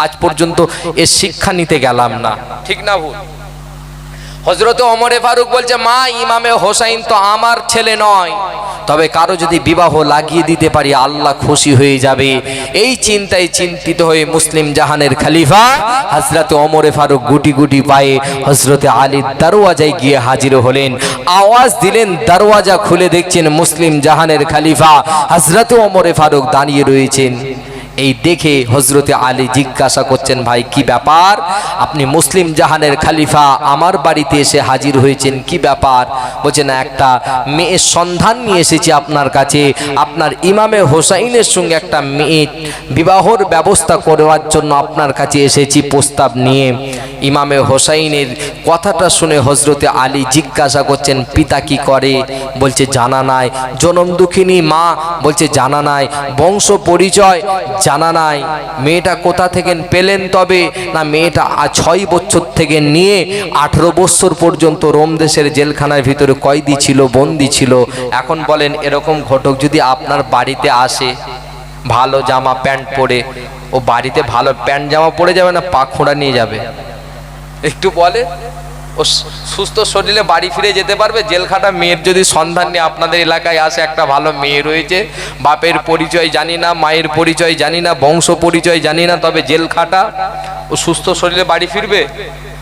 আজ পর্যন্ত এর শিক্ষা নিতে গেলাম না, ঠিক না ভুল? হযরতে ওমরে ফারুক বলছে, মা ইমামে হোসাইন তো আমার ছেলে নয়, তবে কারো যদি বিবাহ লাগিয়ে দিতে পারি আল্লাহ খুশি হয়ে যাবে। এই চিন্তায় চিন্তিত হয়ে মুসলিম জাহানের খলিফা হযরতে ওমরে ফারুক গুটি গুটি পায়ে হযরতে আলীর দরওয়াজায় গিয়ে হাজির হলেন। আওয়াজ দিলেন, দরওয়াজা খুলে দেখছেন মুসলিম জাহানের খলিফা হযরতে ওমরে ফারুক দাঁড়িয়ে রয়েছেন। এই দেখে হযরতে আলী জিজ্ঞাসা করছেন, ভাই কি ব্যাপার? আপনি মুসলিম জাহানের খলিফা আমার বাড়িতে এসে হাজির হয়েছেন, কি ব্যাপার? বলছেন, একটা মেয়ের সন্ধান নিয়ে এসেছি আপনার কাছে। আপনার ইমামে হোসাইনের সঙ্গে একটা মেয়ে বিবাহর ব্যবস্থা করার জন্য আপনার কাছে এসেছি প্রস্তাব নিয়ে। ইমামে হোসাইনের কথাটা শুনে হযরতে আলী জিজ্ঞাসা করছেন, পিতা কি করে? বলছে জানা নাই। জনম দুঃখিনী মা? বলছে জানা নাই। বংশ পরিচয় জানা নাই। মেয়েটা কোথা থেকে পেলেন? তবে না, মেয়েটা 6 বছর থেকে নিয়ে 18 বছর পর্যন্ত রোম দেশের জেলখানার ভিতরে কয়েদি ছিল, বন্দি ছিল। এখন বলেন, এরকম ঘটক যদি আপনার বাড়িতে আসে ভালো জামা প্যান্ট পরে, ও বাড়িতে ভালো প্যান্ট জামা পরে যাবে না পা খোঁড়া নিয়ে যাবে? একটু বলে, ও সুস্থ শরীরে বাড়ি ফিরে যেতে পারবে? জেলখাটা মেয়ের যদি সন্ধান নিয়ে আপনাদের এলাকায় আসে, একটা ভালো মেয়ে রয়েছে, বাপের পরিচয় জানি না, মায়ের পরিচয় জানি না, বংশ পরিচয় জানি না, তবে জেলখাটা, ও সুস্থ শরীরে বাড়ি ফিরবে?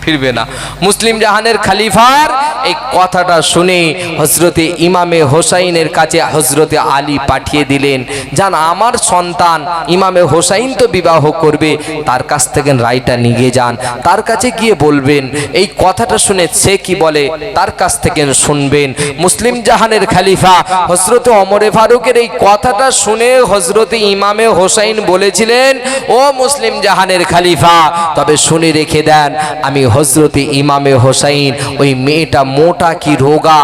ফিরবে না। মুসলিম জাহানের খলিফার এই কথাটা শুনে হযরতে ইমামে হোসাইনের কাছে হযরতে আলী পাঠিয়ে দিলেন, যান আমার সন্তান ইমামে হোসাইন তো বিবাহ করবে, তার কাছ থেকে রায়টা নিয়ে যান, তার কাছে গিয়ে বলবেন। এই কথাটা শুনে সে কি বলে তার কাছ থেকে শুনবেন। মুসলিম জাহানের খলিফা হযরতে ওমরে ফারুকের এই কথাটা শুনে হযরতে ইমামে হোসাইন বলেছিলেন, ও মুসলিম জাহানের খলিফা, তবে শুনে রেখে দেন, আমি হযরতে ইমামে হোসাইন ওই মেয়েটা মোটা কি রোগা,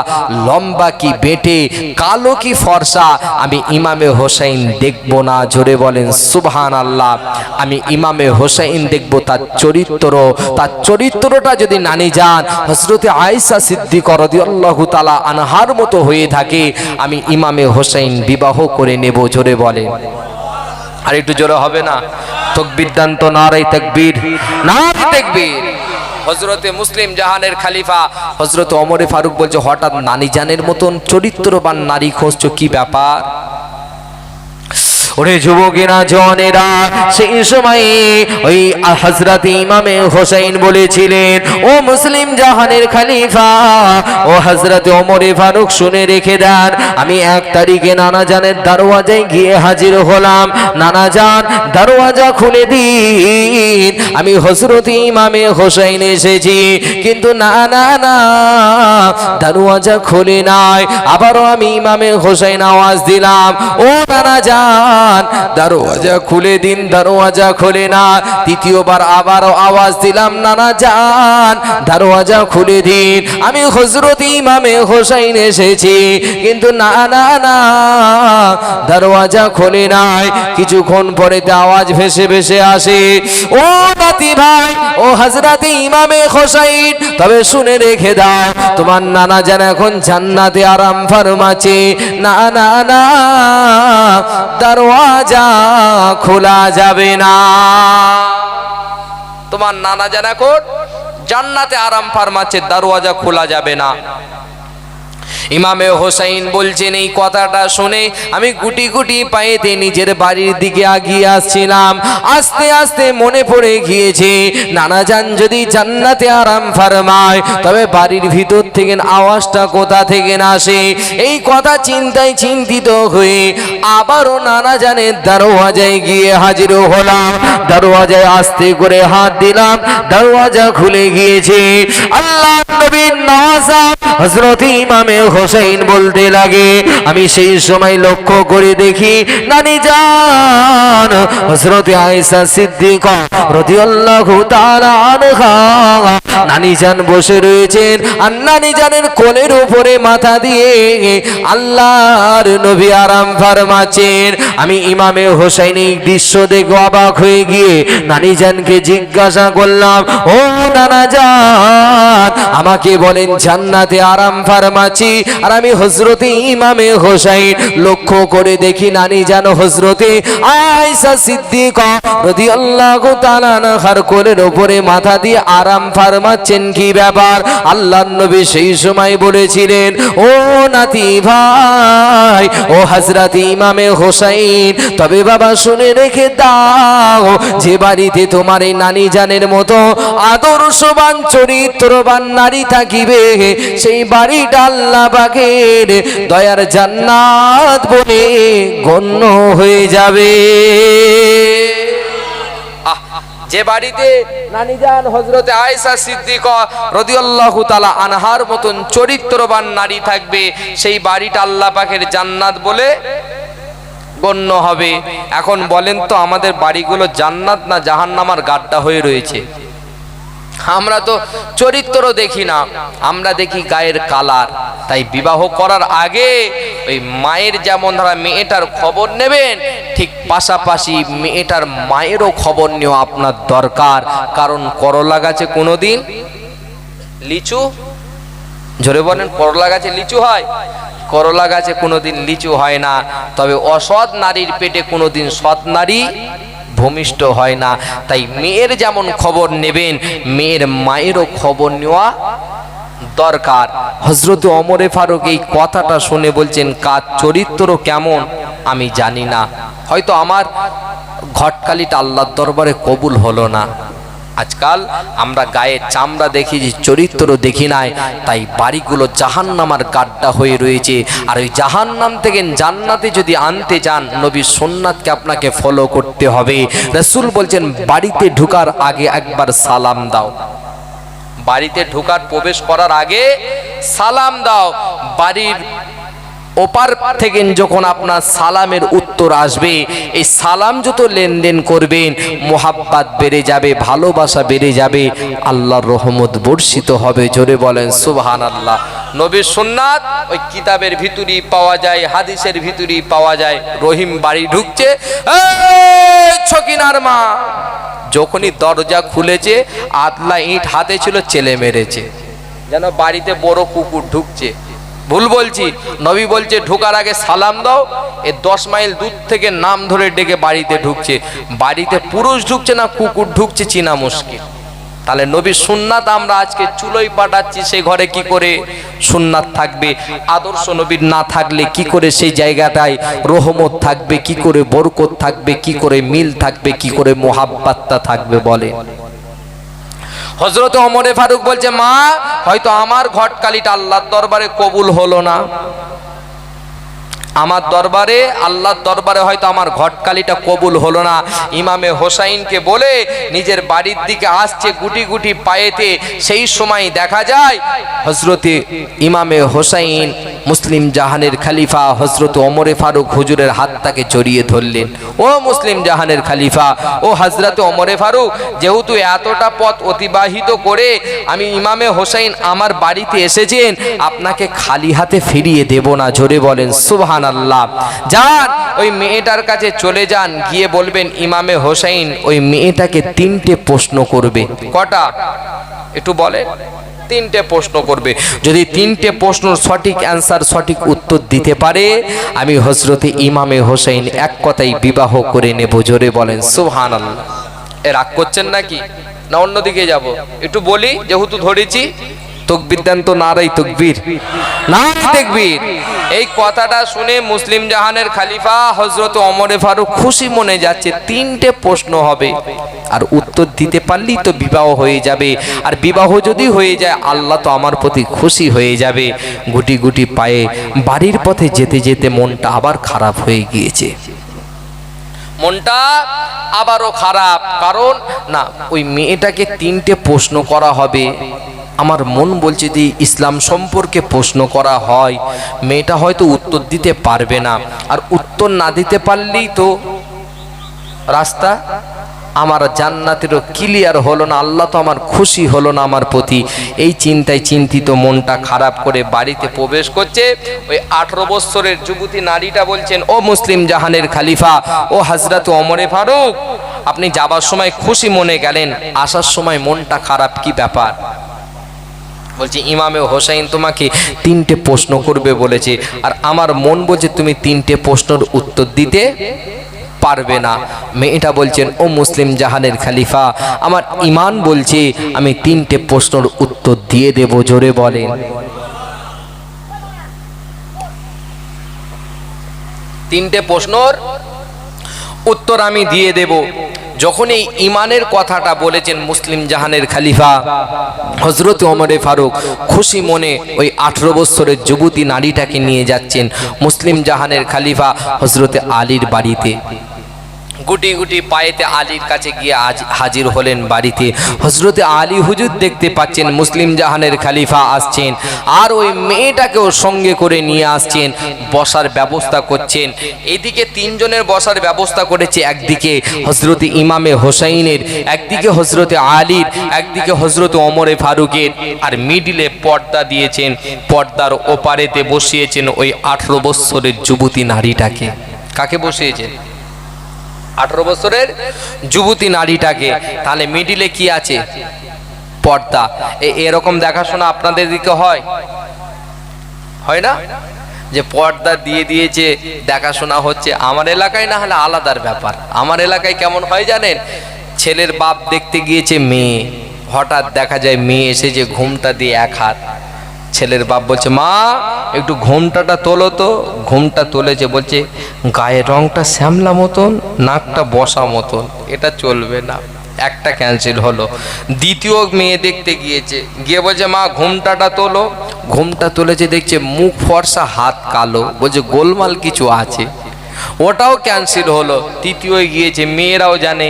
লম্বা কি বেটে, কালো কি ফর্সা, আমি ইমামে হোসাইন দেখব না। জোরে বলেন সুবহানাল্লাহ। আমি ইমামে হোসাইন দেখব তার চরিত্রটা যদি নানি যান হযরতে আয়েশা সিদ্দিকা রাদিয়াল্লাহু তাআলা আনহার মতো হয়ে থাকে, আমি ইমামে হোসাইন বিবাহ করে নেব। জোরে বলেন, আর একটু জোরে হবে না? তাকবীর দান তো, নারে তাকবীর, নারে তাকবীর। হযরতে মুসলিম জাহানের খলিফা হযরত ওমরে ফারুক বলছে, হঠাৎ নানি জানের মতন চরিত্রবান নারী খুঁজছো, কি ব্যাপার? ওরে যুবকেরা জনেরা, সেই সময়ে ওই হযরত ইমামে হোসেন বলেছিলেন, ও মুসলিম জাহানের খলিফা, ও হযরত ওমরে ফারুক শুনে রেখে দেন, আমি 1 তারিখে নানা জানের দরওয়াজায় গিয়ে হাজির হলাম। নানা জান দরওয়াজা খুলে দিন, আমি হযরত ইমামে হোসেন এসেছি। কিন্তু না না না, দরওয়াজা খুলে নাই। আবারও আমি ইমামে হোসেন আওয়াজ দিলাম, ও নানা জান দরওয়াজা খুলে দিন, দরওয়াজা খুলে না। তৃতীয়বার আবারও আওয়াজ দিলাম, নানা জান দরওয়াজা খুলে দিন, আমি হযরত ইমামে হোসেন এসেছি। কিন্তু না না না, দরওয়াজা খুলে নাই। কিছুক্ষণ পরে আওয়াজ ভেসে ভেসে আসে, ও নাতি ভাই, ও হযরত ইমামে হোসেন, তবে শুনে রেখে দাও, তোমার নানা জান এখন জান্নাতে আরাম ফরমাচ্ছে। না না না, দরওয়াজা খোলা যাবে না। তোমার নানা জান এখন জান্নাতে আরাম ফরমাচ্ছে, দরওয়াজা খোলা যাবে না। ইমামে হোসেন বলছেন, এই কথাটা শুনে আমি গুটি গুটি পায়েতে নিজের বাড়ির দিকে এগিয়ে আসছিলাম। আস্তে আস্তে মনে পড়ে গিয়েছে, নানা জান যদি জান্নাতে আরাম ফরমায়, তবে বাড়ির ভিতর থেকে আওয়াজটা কোথা থেকে আসে। এই কথা চিন্তায় চিন্তিত হয়ে আবারও নানা জানের দরওয়াজায় গিয়ে হাজির হলাম। দরওয়াজায় আস্তে করে হাত দিলাম, দরওয়াজা খুলে গিয়েছে। আল্লাহ নবীর নওয়াজা হযরত ইমামে হোসেন বলতে লাগে, আমি সেই সময় লক্ষ্য করে দেখি নানি জান হযরত আয়েশা সিদ্দিকা রাদিয়াল্লাহু তাআলা আনহা, নানি জান বসে রয়েছেন, আর নানি জানের কোলের উপরে মাথা দিয়ে আল্লাহর নবী আরাম ফরমাচ্ছেন। আমি ইমামে হোসেন এই দৃশ্য দেখে অবাক হয়ে গিয়ে নানি জানকে জিজ্ঞাসা করলাম, ও নানা জান, আমাকে বলেন জান্নাতে আরাম ফরমাচ্ছি, আর আমি হযরতে ইমামে হোসেন লক্ষ্য করে দেখি নানি জান হযরতে আয়েশা সিদ্দিকা রাদিয়াল্লাহু তাআলা আনহার কোলের উপরে মাথা দিয়ে আরাম ফরমাচ্ছেন, কি ব্যাপার? আল্লাহর নবী সেই সময় বলেছিলেন, ও নাতি ভাই, ও হযরত ইমামে হোসেন, তবে বাবা শুনে রেখে দাও, যে বাড়িতে তোমার এই নানি জানের মতো আদর্শবান চরিত্রবান নারী থাকিবে, সেই বাড়িটা আল্লাহ পাকের দয়ার জান্নাত বলে গণ্য হয়ে যাবে। যে বাড়িতে নানি জান হযরতে আয়েশা সিদ্দিকা রাদিয়াল্লাহু তাআলা আনহার মতন চরিত্রবান নারী থাকবে, সেই বাড়িটা আল্লাহ পাকের জান্নাত বলে গণ্য হবে। এখন বলেন তো, আমাদের বাড়িগুলো জান্নাত না জাহান্নামের গাড্ডা হয়ে রয়েছে? আমরা তো চরিত্র দেখি না, আমরা দেখি গায়ের কালার। তাই বিবাহ করার আগে ওই মায়ের যেমন ধরা মেয়েটার খবর নেবেন, ঠিক পাশাপাশি মেয়েটার মায়েরও খবর নেওয়া আপনার দরকার। কারণ করলা গাছে কোনোদিন লিচু, জোরে বলেন, করলা গাছে লিচু হয়? করলা গাছে কোনোদিন লিচু হয় না। তবে অসৎ নারীর পেটে কোনোদিন সৎ নারী ভূমিষ্ঠ হয় না। তাই মেয়ের যেমন খবর নেবেন, মেয়ের মায়েরও খবর নেওয়া দরকার। হযরত ওমরে ফারুক এই কথাটা শুনে বলছেন, কার চরিত্র কেমন আমি জানি না, হয়তো আমার ঘটকালিটা আল্লাহর দরবারে কবুল হলো না। আজকাল আমরা গায়ে চামড়া দেখি, চরিত্র দেখি নাই, তাই বাড়িগুলো জাহান্নামের গাড্ডা হয়ে রয়েছে। আর ওই জাহান্নাম থেকে জান্নাতে যদি আনতে চান, নবীর সুন্নাতকে আপনাকে ফলো করতে হবে। রাসূল বলছেন, বাড়িতে ঢোকার আগে একবার সালাম দাও। বাড়িতে ঢোকার প্রবেশ করার আগে সালাম দাও। বাড়ির ওপার থেকে যখন আপনার সালামের উত্তর আসবে, এই সালাম যত লেনদেন করবেন, মোহাব্বত বেড়ে যাবে, ভালোবাসা বেড়ে যাবে, আল্লাহর রহমত বর্ষিত হবে। জোরে বলেন সুবহানাল্লাহ। নবীর সুন্নাত ওই কিতাবের ভিতরেই পাওয়া যায়, হাদিসের ভিতরেই পাওয়া যায়। রহিম বাড়ি ঢুকছে, এই ছকিনার মা, যখনই দরজা খুলেছে, আতলা ইট হাতে ছিল, চেলে মেরেছে, যেন বাড়িতে বড় কুকুর ঢুকছে। ভুল বলছি? নবী বলছে ঢোকার আগে সালাম দাও। এ 10 মাইল দূর থেকে নাম ধরে ডেকে বাড়িতে ঢুকছে। বাড়িতে পুরুষ ঢুকছে না কুকুর ঢুকছে চিনা মুশকিল। তাহলে নবীর সুন্নাত আমরা আজকে চুলোই পাঠাচ্ছি, সেই ঘরে কি করে সুন্নাত থাকবে? আদর্শ নবীর না থাকলে কি করে সেই জায়গাটায় রহমত থাকবে, কি করে বরকত থাকবে, কি করে মিল থাকবে, কি করে মোহাব্বতটা থাকবে? বলে হযরত ওমর ফারুক বলছে, মা হয়তো আমার ঘটকালিটা আল্লাহর দরবারে কবুল হলো না, আমার দরবারে, আল্লাহর দরবারে হয়তো আমার ঘটকালিটা কবুল হলো না। ইমামে হোসাইনকে বলে নিজের বাড়ির দিকে আসছে গুটি গুটি পায়েতে। সেই সময় দেখা যায় হযরতে ইমামে হোসাইন মুসলিম জাহানের খলিফা হযরত ওমর ফারুক হুজুরের হাতটাকে জড়িয়ে ধরলেন। ও মুসলিম জাহানের খলিফা, ও হযরত ওমর ফারুক, যেহেতু এতটা পথ অতিবাহিত করে আমি ইমামে হোসাইন আমার বাড়িতে এসেছেন, আপনাকে খালি হাতে ফিরিয়ে দেব না। জোরে বলেন সুবহানাল্লাহ। যান ওই মেয়েটার কাছে চলে যান, গিয়ে বলবেন ইমামে হোসাইন ওই মেয়েটাকে 3টে প্রশ্ন করবে। কটা একটু বলে? 3টে প্রশ্ন করবে। যদি 3টে প্রশ্নের সঠিক অ্যান্সার, সঠিক উত্তর দিতে পারে, আমি হযরতে ইমামে হোসাইন এক কথাই বিবাহ করে নেব। জোরে বলেন সুবহানাল্লাহ। এ রাগ করছেন নাকি না অন্যদিকে যাব? একটু বলি যেহেতু ধরেছি। তকবীর দেন তো, নারাই তকবীর, নারাই তাকবীর। এই কথাটা শুনে মুসলিম জাহানের খলিফা হযরত ওমর ফারুক খুশি মনে যাচ্ছে। 3টে প্রশ্ন হবে আর উত্তর দিতে পারলেই তো বিবাহ হয়ে যাবে। আর বিবাহ যদি হয়ে যায় আল্লাহ তো আমার প্রতি খুশি হয়ে যাবে। গুটি গুটি পায়ে বাড়ির পথে যেতে যেতে মনটা আবার খারাপ হয়ে গিয়েছে। মনটা আবারও খারাপ, কারণ না ওই মেয়েটাকে 3টে প্রশ্ন করা হবে। আমার মন বলছে যে ইসলাম সম্পর্কে প্রশ্ন করা হয়, মেয়েটা হয়তো উত্তর দিতে পারবে না। আর উত্তর না দিতে পারলেই তো রাস্তা আমার জান্নাতেরও ক্লিয়ার হলো না, আল্লাহ তো আমার খুশি হলো না আমার প্রতি। এই চিন্তায় চিন্তিত মনটা খারাপ করে বাড়িতে প্রবেশ করছে। ওই 18 বছরের যুবতী নারীটা বলছেন, ও মুসলিম জাহানের খলিফা, ও হযরত ওমর ফারুক, আপনি যাবার সময় খুশি মনে গেলেন, আসার সময় মনটা খারাপ, কি ব্যাপার? বলছি ইমামে হোসাইন তোমাকে 3টে প্রশ্ন করবে বলেছে, আর আমার মন বলছে তুমি 3টে প্রশ্নের উত্তর দিতে পারবে না। মেয়েটা বলছেন, ও মুসলিম জাহানের খলিফা, আমার ঈমান বলছে আমি 3টে প্রশ্নের উত্তর দিয়ে দেব। জোরে বলেন 3টে প্রশ্নের উত্তর আমি দিয়ে দেব। যখন এই ঈমানের কথাটা বলেছেন মুসলিম জাহানের খলিফা হযরত ওমর ফারুক খুশি মনে ওই 18 বছরের যুবতী নারীটাকে নিয়ে যাচ্ছেন মুসলিম জাহানের খলিফা হযরতে আলীর বাড়িতে। গুটি গুটি পায়েতে আলীর কাছে গিয়ে হাজির হলেন বাড়িতে। হযরতে আলী হুজুর দেখতে পাচ্ছেন মুসলিম জাহানের খলিফা আসছেন, আর ওই মেয়েটাকেও সঙ্গে করে নিয়ে আসছেন, বসার ব্যবস্থা করছেন। এইদিকে 3 জনের বসার ব্যবস্থা করেছে, একদিকে হযরতে ইমামে হোসাইনের, একদিকে হযরতে আলীর, একদিকে হযরতে ওমর ফারুকের, আর মিডিলে পর্দা দিয়েছেন। পর্দার ওপারেতে বসিয়েছেন ওই 18 বছরের যুবতী নারীটাকে। কাকে বসিয়েছেন? 18 বছরের যুবতী নারীটাকে। তাহলে মিডিলে কি আছে? পর্দা। এরকম দেখাশোনা আপনাদের দিকে হয়? হয় না যে পর্দা দিয়ে দিয়েছে, দেখাশোনা হচ্ছে? আমার এলাকায় না হলে আলাদার ব্যাপার। আমার এলাকায় কেমন হয় জানেন? ছেলের বাপ দেখতে গিয়েছে মেয়ে, হঠাৎ দেখা যায় মেয়ে এসে যে ঘুমটা দিয়ে এক হাত। ছেলের বাপ বলছে, মা একটু ঘুমটাটা তোলো তো। ঘুমটা তুলেছে, বলছে গায়ের রংটা শ্যামলা মতন, নাকটা বসা মতন, এটা চলবে না। একটা ক্যান্সেল হলো। দ্বিতীয় মেয়ে দেখতে গিয়েছে, গিয়ে বলছে মা ঘুমটাটা তোলো। ঘুমটা তুলেছে, দেখছে মুখ ফর্সা হাত কালো, বলছে গোলমাল কিছু আছে, ওটাও ক্যান্সেল হলো। তৃতীয় গিয়েছে, মেয়েরাও জানে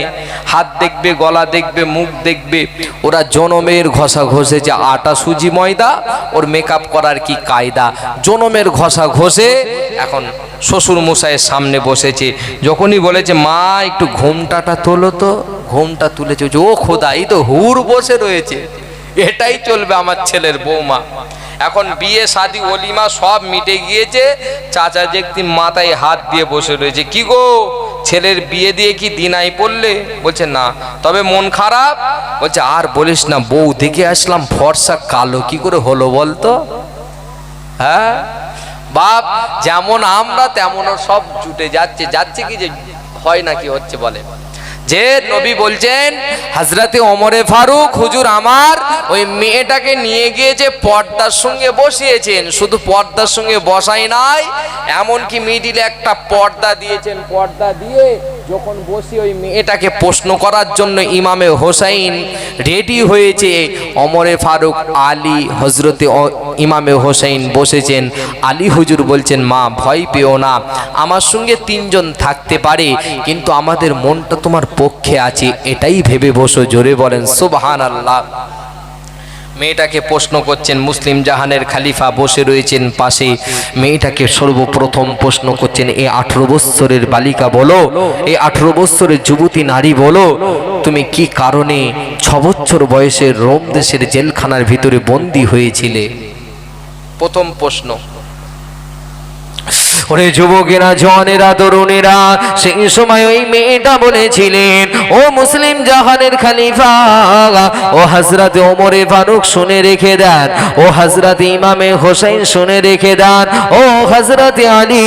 হাত দেখবে, গলা দেখবে, মুখ দেখবে। ওরা জনমের ঘষা ঘষেছে আটা সুজি ময়দা, ওর মেকআপ করার কি কায়দা। জনমের ঘষা ঘষে এখন শ্বশুর মশাইয়ের সামনে বসেছে। যখনই বলেছে মা একটু ঘুমটাটা তোলো তো, ঘুমটা তুলেছে, ও খোদা এই তো হুর বসে রয়েছে, এটাই চলবে আমার ছেলের বৌমা। এখন বিয়ে শাদী ওলিমা সব মিটে গিয়েছে, চাচা দেখতি মাথায় হাত দিয়ে বসে রয়েছে। কি গো ছেলের বিয়ে দিয়ে কি দিনাই পড়লে? বলছে না। তবে মন খারাপ? বলছে আর বলিস না, বউ দেখে আসলাম ফর্সা কালো, কি করে হলো বলতো? হ্যাঁ বাপ, যেমন আমরা তেমনও সব জুটে যাচ্ছে। যাচ্ছে কি যে হয় নাকি হচ্ছে বলে। যে নবী বলছেন হযরতে ওমরে ফারুক হুজুর আমার ওই মেয়েটাকে নিয়ে গিয়ে যে পর্দার সঙ্গে বসিয়েছেন, শুধু পর্দার সঙ্গে বসাই নাই, এমনকি মিডিলে একটা পর্দা দিয়েছেন। পর্দা দিয়ে যখন বসি ওই মেয়েটাকে প্রশ্ন করার জন্য ইমামে হোসাইন রেডি হয়েছে, ওমরে ফারুক আলী হজরতে ইমামে হোসাইন বসেছেন। আলী হুজুর বলছেন মা ভয় পেও না, আমার সঙ্গে তিনজন থাকতে পারে, কিন্তু আমাদের মনটা তোমার পক্ষে আছে, এটাই ভেবে বসো। জোরে বলেন সুবহানাল্লাহ। মেয়েটাকে প্রশ্ন করছেন, মুসলিম জাহানের খলিফা বসে রয়েছেন পাশে। মেয়েটাকে সর্বপ্রথম প্রশ্ন করছেন, এই 18 বৎসরের বালিকা বলো, এই 18 বৎসরের যুবতী নারী বলো, তুমি কি কারণে 6 বছর বয়সে রোম দেশের জেলখানার ভিতরে বন্দী হয়েছিলে? প্রথম প্রশ্ন। ওরে যুবকেরা, জওয়ানেরা, তরুণেরা, সেই সময় ওই মেয়েটা বলেছিলেন, ও মুসলিম জাহানের খলিফা, ও হযরতে ওমরে ফারুক শুনে রেখে দেন, ও হযরতে ইমামে হোসেন শুনে রেখে দেন, ও হযরতে আলী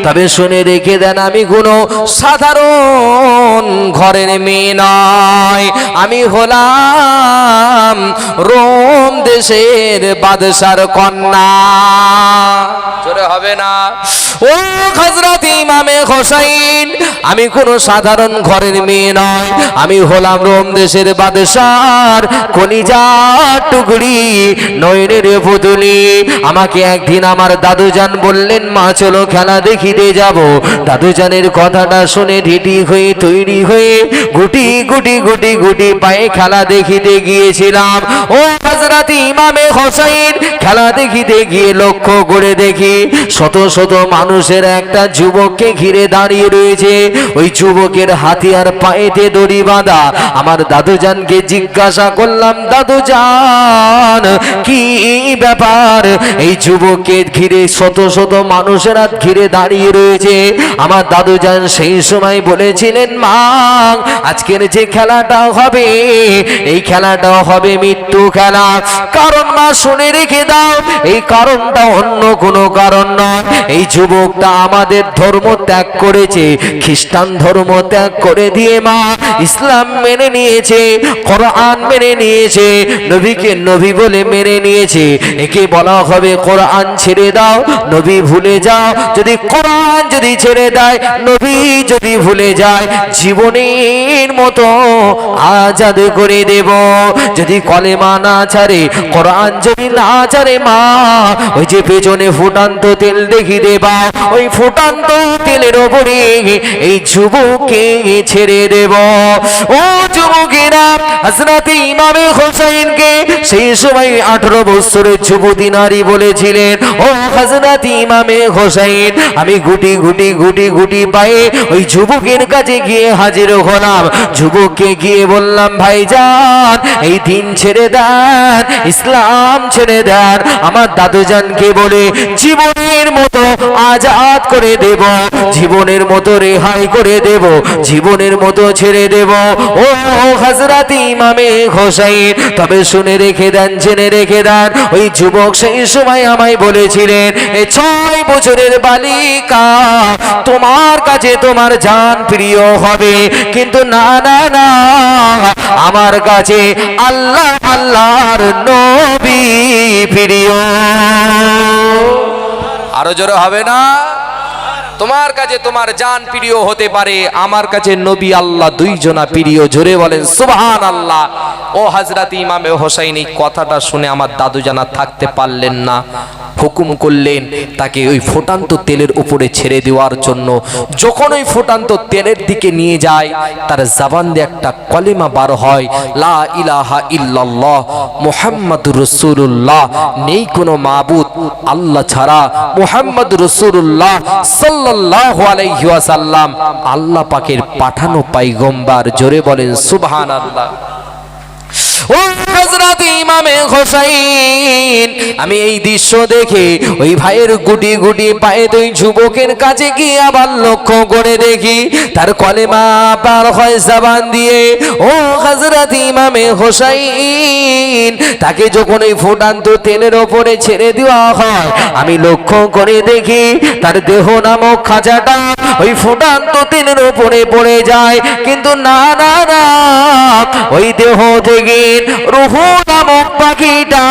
তবে শুনে রেখে দেন, আমি কোনো সাধারণ ঘরের মেয়ে নয়, আমি হলাম রোম দেশের বাদশার কন্যা। জোরে হবে না? ও হযরত ইমামে হোসেন, আমি কোনো সাধারণ ঘরের মেয়ে নয়, আমি হলাম রোম দেশের বাদশার কলিজার টুকরি, নয়নের পুতুলি। আমাকে একদিন আমার দাদুজান বললেন, মা চলো খেলা দেখিতে যাব। দাদুজানের কথাটা শুনে ঢিটি হয়ে তৈরি হয়ে গুটি গুটি গুটি গুটি পায়ে খেলা দেখিতে গিয়েছিলাম। ও হযরত ইমামে হোসেন, খেলা দেখিতে গিয়ে লক্ষ্য করে দেখি শত শত মানুষের একটা যুবককে ঘিরে দাঁড়িয়ে রয়েছে। ওই যুবকের হাতিয়ার পায়েতে দড়ি বাঁধা। আমার দাদুজানকে জিজ্ঞাসা করলাম, দাদুজান কি ব্যাপার? এই যুবককে ঘিরে শত শত মানুষেরা ঘিরে দাঁড়িয়ে রয়েছে। আমার দাদুজান সেই সময় বলেছিলেন, মা আজকের যে খেলাটা হবে, এই খেলাটা হবে মৃত্যু খেলা। কারণ মা শুনে রেখে দাও, এই কারণটা অন্য কোনো কারণ নয়। এই যুবকটা আমাদের ধর্ম ত্যাগ করেছে, খ্রিস্টান ধর্ম ত্যাগ করে দিয়ে মা ইসলাম মেনে নিয়েছে, কোরআন মেনে নিয়েছে, নবীকে নবী বলে মেনে নিয়েছে। একে বলা হবে কোরআন ছেড়ে দাও, নবী ভুলে যাও। যদি কোরআন যদি ছেড়ে দেয়, নবী যদি ভুলে যায়, জীবনের মতো আজাদ করে দেব। যদি কলেমা না ছাড়ে, কোরআন যদি না ছাড়ে, মা ওই যে পেছনে ফুটান্ত তেল দেখি দেবা, ওই ফুটান্ত তেলের ওপরে এই যুবককে ছেড়ে দেব। ও যুবকেরা, হযরত ইমামে হোসেনকে সেই সময় 18 বছরের যুবতী নারী বলেছিলেন, ও হযরত ইমামে হোসেন, আমি গুটি গুটি গুটি গুটি পায়ে ওই যুবকের কাছে গিয়ে হাজির হলাম। যুবককে গিয়ে বললাম, ভাইজান এই দিন ছেড়ে দেন, ইসলাম ছেড়ে দেন, আমার দাদুজানকে বলে জীবনের মতো আজাদ করে দেব, জীবনের মতো রেহাই করে দেব, জীবনের মতো ছেড়ে দেব। ও হযরত ইমামে হোসেন, তবে শুনে রেখে দেন, জেনে রেখে দেন, ওই যুবক সেই সময় আমায় বলেছিলেন, এই 6 বছরের বালিকা তোমার কাছে তোমার জান প্রিয় হবে, কিন্তু না না না, আমার কাছে আল্লাহ আল্লাহর নবী প্রিয়। আরো জোরে হবে না? তোমার কাছে তোমার জান প্রিয় হতে পারে, আমার কাছে নবী আল্লাহ দুইজনা প্রিয়। জোরে বলেন সুবহানাল্লাহ। ও হযরত ইমামে হোসেন এই কথাটা শুনে আমার দাদু জানা থাকতে পারলেন না, হুকুম করলেন তাকে ওই ফোটান্ত তেলের উপরে ছেড়ে দেওয়ার জন্য। যখন ওই ফোটান্ত তেলের দিকে নিয়ে যায়, তার জবান দিয়ে একটা কলিমা বার হয়, লা ইলাহা ইল্লাল্লাহ মুহাম্মাদুর রাসূলুল্লাহ, নেই কোনো মাবুদ আল্লাহ ছাড়া, মুহাম্মাদুর রাসূলুল্লাহ সাল্লাল্লাহু আলাইহি ওয়াসাল্লাম আল্লাহ পাকের পাঠানো পয়গম্বর। জোরে বলেন সুবহানাল্লাহ। ও হযরত হযরত ইমামে হোসেন, আমি এই দৃশ্য দেখে ওই ভাইয়ের গুটি গুটি পায়ে দুই যুবকের কাছে গিয়ে আবার লক্ষ্য করে দেখি তার কলেমা পার হয় জবান দিয়ে। ও হযরত ইমামে হোসেন, তাকে যখন ওই ফুটান্ত তেলের ওপরে ছেড়ে দেওয়া হয়, আমি লক্ষ্য করে দেখি তার দেহ নামক খাঁচাটা ওই ফুটান্ত তেলের ওপরে পড়ে যায়, কিন্তু না না না, ওই দেহ থেকে রূহ নামক পাখিটা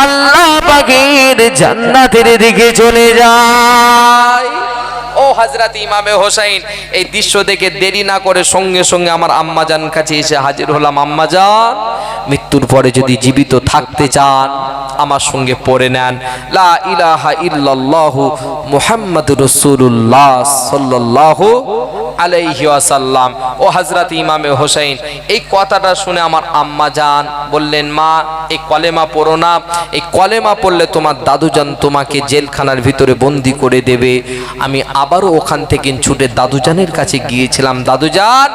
আল্লাহ পাখির জান্নাতের দিকে চলে যায়। ও হযরত ইমামে হোসেন, এই দৃশ্য দেখে দেরি না করে সঙ্গে সঙ্গে আমার আম্মাজান কাছে এসে হাজির হলাম। আম্মাজান, মৃত্যুর পরে যদি জীবিত থাকতে চান আমার সঙ্গে পড়ে নেন লা ইলাহা ইল্লাল্লাহু মুহাম্মাদুর রাসূলুল্লাহ সাল্লাল্লাহু আলাইহি ওয়াসাল্লাম। ও হযরত ইমামে হোসেন, এই কথাটা শুনে আমার আম্মাজান বললেন, মা এই কলেমা পড়ো না, এই কলেমা পড়লে তোমার দাদুজান তোমাকে জেলখানার ভিতরে বন্দি করে দেবে। আমি আবারও ওখান থেকে ছুটে দাদুজানের কাছে গিয়েছিলাম, দাদুজান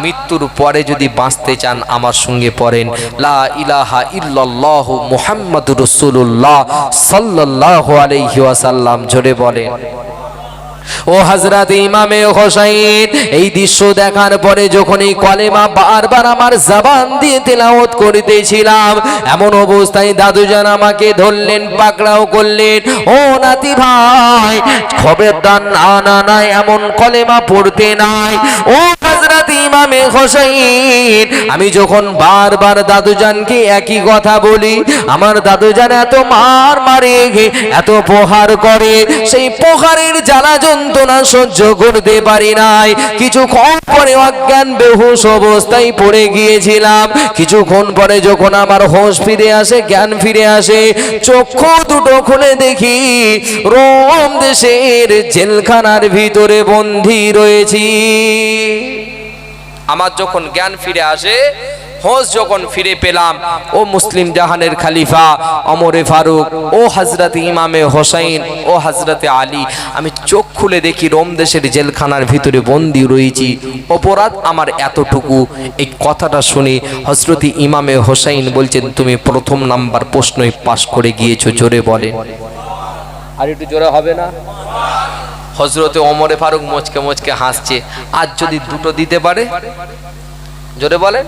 মৃত্যুর পরে যদি বাঁচতে চান আমার সঙ্গে পড়েন লা ইলাহা ইল্লাল্লাহু মুহাম্মাদুর রাসূলুল্লাহ সাল্লাল্লাহু আলাইহি ওয়াসাল্লাম। জোরে বলেন। ও হযরত ইমামে হোসেন, এই দৃশ্য দেখার পরে যখন এই কলেমা বারবার আমার জবান দিয়ে তেলাওয়াত করিতেছিলাম, এমন অবস্থায় দাদুজান আমাকে ধরলেন, পাকড়াও করলেন। ও নাতি ভাই, খবরদার, না না না, এমন কলেমা পড়তে নাই। ও হযরত ইমামে হোসেন, আমি যখন বারবার দাদুজানকে একই কথা বলি, আমার দাদুজান এত মার মারে, এত প্রহার করে, সেই প্রহারের জ্বালা যন্ত্রণা সহ্য করতে পারি নাই। কিছুক্ষণ পরে অজ্ঞান বেহুশ অবস্থায় পড়ে গিয়েছিলাম। কিছুক্ষণ পরে যখন আমার হোশ ফিরে আসে, জ্ঞান ফিরে আসে, চক্ষু দুটো খুলে দেখি রোম দেশের জেলখানার ভিতরে বন্দী রয়েছি। আমার যখন জ্ঞান ফিরে আসে, হোশ যখন ফিরে পেলাম, ও মুসলিম জাহানের খলিফা ওমরে ফারুক, ও হযরত ইমামে হোসেন, ও হযরত আলী, আমি চোখ খুলে দেখি রোম দেশের জেলখানার ভিতরে বন্দী রয়েছি। অপরাধ আমার এতটুকু। এই কথাটা শুনে হযরত ইমামে হোসেন বলছেন, তুমি প্রথম নাম্বার প্রশ্নই পাশ করে গিয়েছো। জোরে বলেন। আর একটু জোরে হবে না? হযরতে ওমরে ফারুক মুচকে মুচকে হাসছে। আজ যদি দুটো দিতে পারে, জোরে বলেন,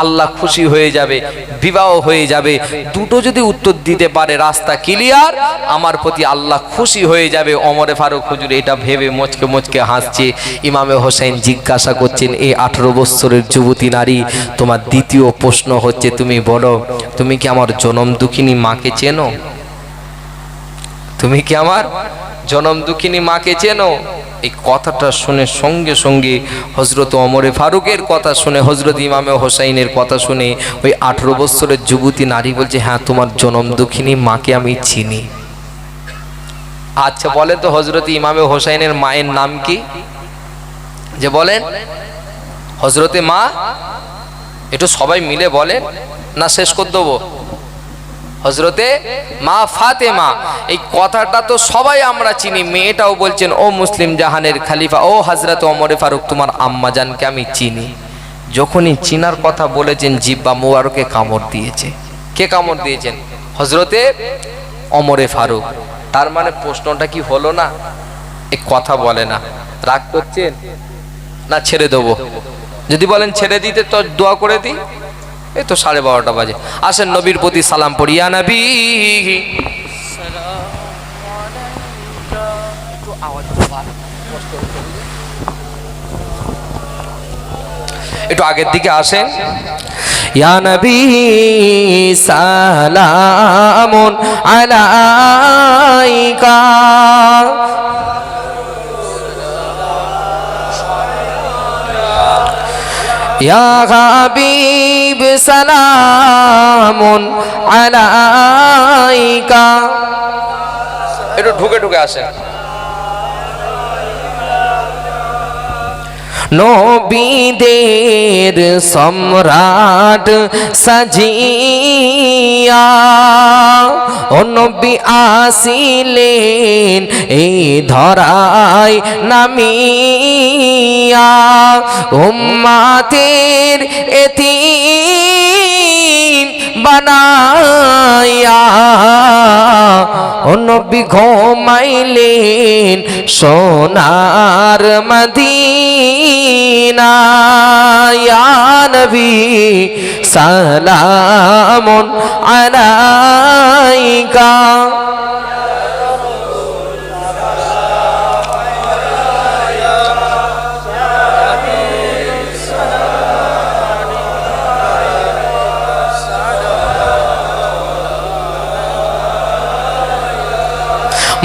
আল্লাহ খুশি হয়ে যাবে, বিবাহ হয়ে যাবে। দুটো যদি উত্তর দিতে পারে, রাস্তা ক্লিয়ার, আমার প্রতি আল্লাহ খুশি হয়ে যাবে। ওমরে ফারুক হুজুর এটা ভেবে মুচকে মুচকে হাসছে। ইমামে হোসেন জিজ্ঞাসা করছেন, এই 18 বছরের যুবতী নারী, তোমার দ্বিতীয় প্রশ্ন হচ্ছে, তুমি বলো, তুমি কি আমার জনম দুঃখিনী মাকে চেনো? তুমি কি আমার জনম দুঃখিনী মাকে চেনো? এই কথাটা শুনে সঙ্গে সঙ্গে হযরত ওমরে ফারুকের কথা শুনে, হযরত ইমামে হোসেনের কথা শুনে ওই 18 বছরের যুবতী নারী বলছে, হ্যাঁ তোমার জনম দুঃখিনী মাকে আমি চিনি। আচ্ছা বলেন তো, হযরত ইমামে হোসেনের মায়ের নাম কি? যে বলেন, হযরতে মা, একটু সবাই মিলে বলেন, না শেষ করে দেবো? হযরতে মা ফাতেমা। এই কথাটা তো সবাই আমরা চিনি। মেয়েটাও বলছেন, ও মুসলিম জাহানের খলিফা, ও হযরত ওমরে ফারুক, তোমার আম্মা জানকে আমি চিনি। যখনই চিনার কথা বলেছেন, জিব্বা মুবারকে কামড় দিয়েছে। কে কামড় দিয়েছেন? হযরতে ওমরে ফারুক। তার মানে প্রশ্নটা কি হলো না? এই কথা বলে না, রাগ করছেন না? ছেড়ে দেবো? যদি বলেন ছেড়ে দিতে তো দোয়া করে দিই। এই তো 12:30 বাজে। আসেন নবীর প্রতি সালাম পড়ি। ইয়া নবী, একটু আগের দিকে আসেন। ইয়া নবী সালামুন আলাইকা, ইয়া হাবিব সালামুন আলাইকা। একটু ঢুকে ঢুকে আসেন। নবীদের সম্রাট সাজিয়া, ও নবী আসিলেন এই ধরায় নামিয়া, উম্মাতের এতিম বানাইয়া ও নবী ঘুমাইলেন সোনার মদিনা ইয়া নবী সালামুন আলাইকা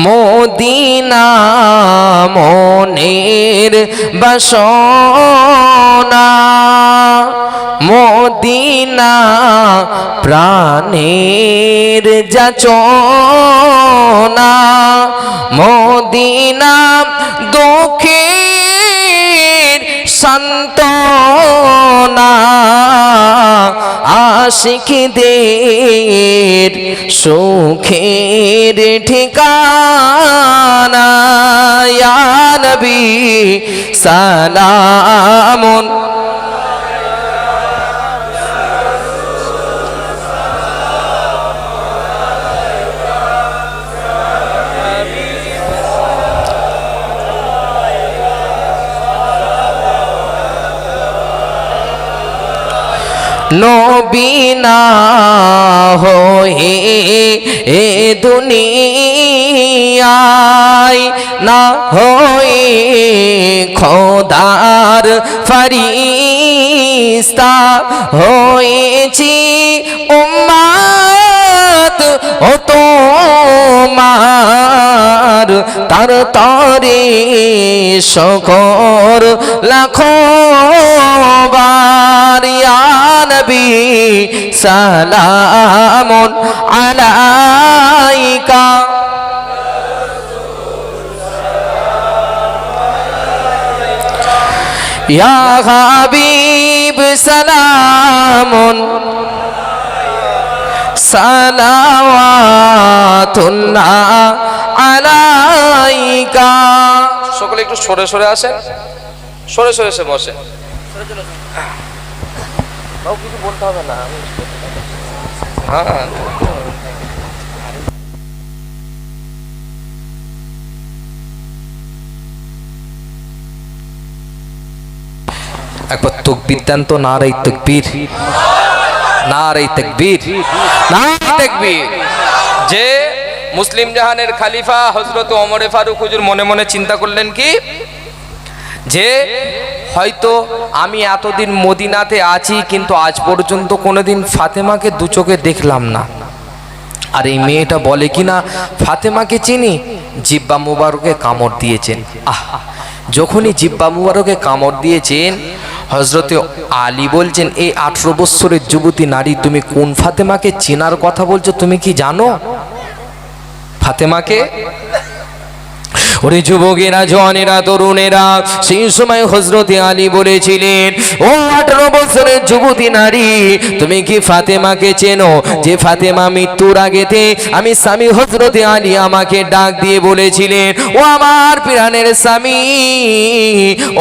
মদিনা মনের বাসনা মদিনা প্রাণের যাচনা মদিনা দুঃখের সান্ত্বনা আশিকদের সুখের ঠিকানা ইয়া নবী সালামুন নবী না হয়ে এ দুনিয়ায় না হয়ে খোদার ফরিস্তা হয়েছি উম্মত ও তোমার তার তরে শকর লাখো বার ইয়া নবী সালামুন আলাইকা ইয়া হাবিব সালামুন সালাওয়াতুল্লাহ আলাইকা সকলে একটু সরে সরে আসেন, সরে সরে এসে বসেন। কিছু বলতে হবে না, হ্যাঁ একবার তাকবীর দেন তো, নারায়ে তাকবীর, নারায়ে তাকবীর, নারায়ে তাকবীর। যে মুসলিম জাহানের খলিফা হযরত ওমর ফারুক হুজুর মনে মনে চিন্তা করলেন কি, যে হয়তো আমি এতদিন মদিনাতে আছি কিন্তু আজ পর্যন্ত কোনোদিন ফাতেমাকে দু চোখে দেখলাম না। আর এই মেয়েটা বলে কিনা ফাতেমাকে চিনি, জিব্বা মুবারকে কামড় দিয়েছেন। যখনই জিব্বা মুবারকে কামড় দিয়েছেন হযরতে আলী বলছেন, এই 18 বছরের যুবতী নারী, তুমি কোন ফাতেমাকে চেনার কথা বলছো? তুমি কি জানো ফাতেমাকে? ওরে যুবকেরা, জওয়ানেরা, তরুণেরা, সেই সময় হযরতে আলী বলেছিলেন, ও 18 বছরের যুবতী নারী, তুমি কি ফাতেমাকে চেনো? যে ফাতেমা মৃত্যুর আগেতে আমি স্বামী হযরতে আলী আমাকে ডাক দিয়ে বলেছিলেন, ও আমার প্রাণের স্বামী,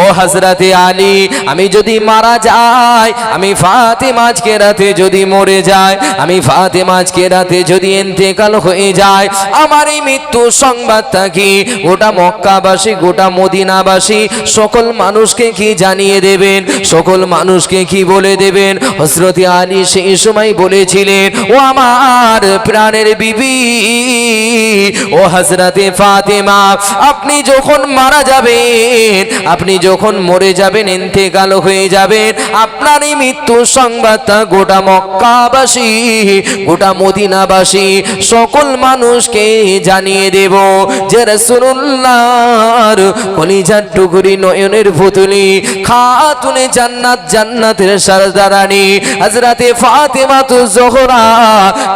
ও হযরতে আলী, আমি যদি মারা যাই, আমি ফাতেমা আজকে রাতে যদি মরে যায়, আমি ফাতেমা আজকে রাতে যদি ইন্তেকাল হয়ে যায়, আমার এই মৃত্যু সংবাদটা কি গোটা মক্কাবাসী, গোটা মদিনাবাসী সকল মানুষকে কি জানিয়ে দেবেন? সকল মানুষকে কি বলে দেবেন? হযরতে আলী সেই সময় বলেছিলেন, ও আমার প্রাণের বিবি, ও হযরতে ফাতেমা, আপনি যখন মারা যাবেন, আপনি যখন মরে যাবেন, ইন্তেকাল হয়ে যাবেন, আপনার এই মৃত্যু সংবাদটা গোটা মক্কাবাসী, গোটা মদিনাবাসী সকল মানুষকে জানিয়ে দেব যে রাসূলুল্লাহর কলিজার টুকরি, নয়নের পুতুলি, খাতুনে জান্নাত, জান্নাতের সরদারানী হযরতে ফাতেমা জোহরা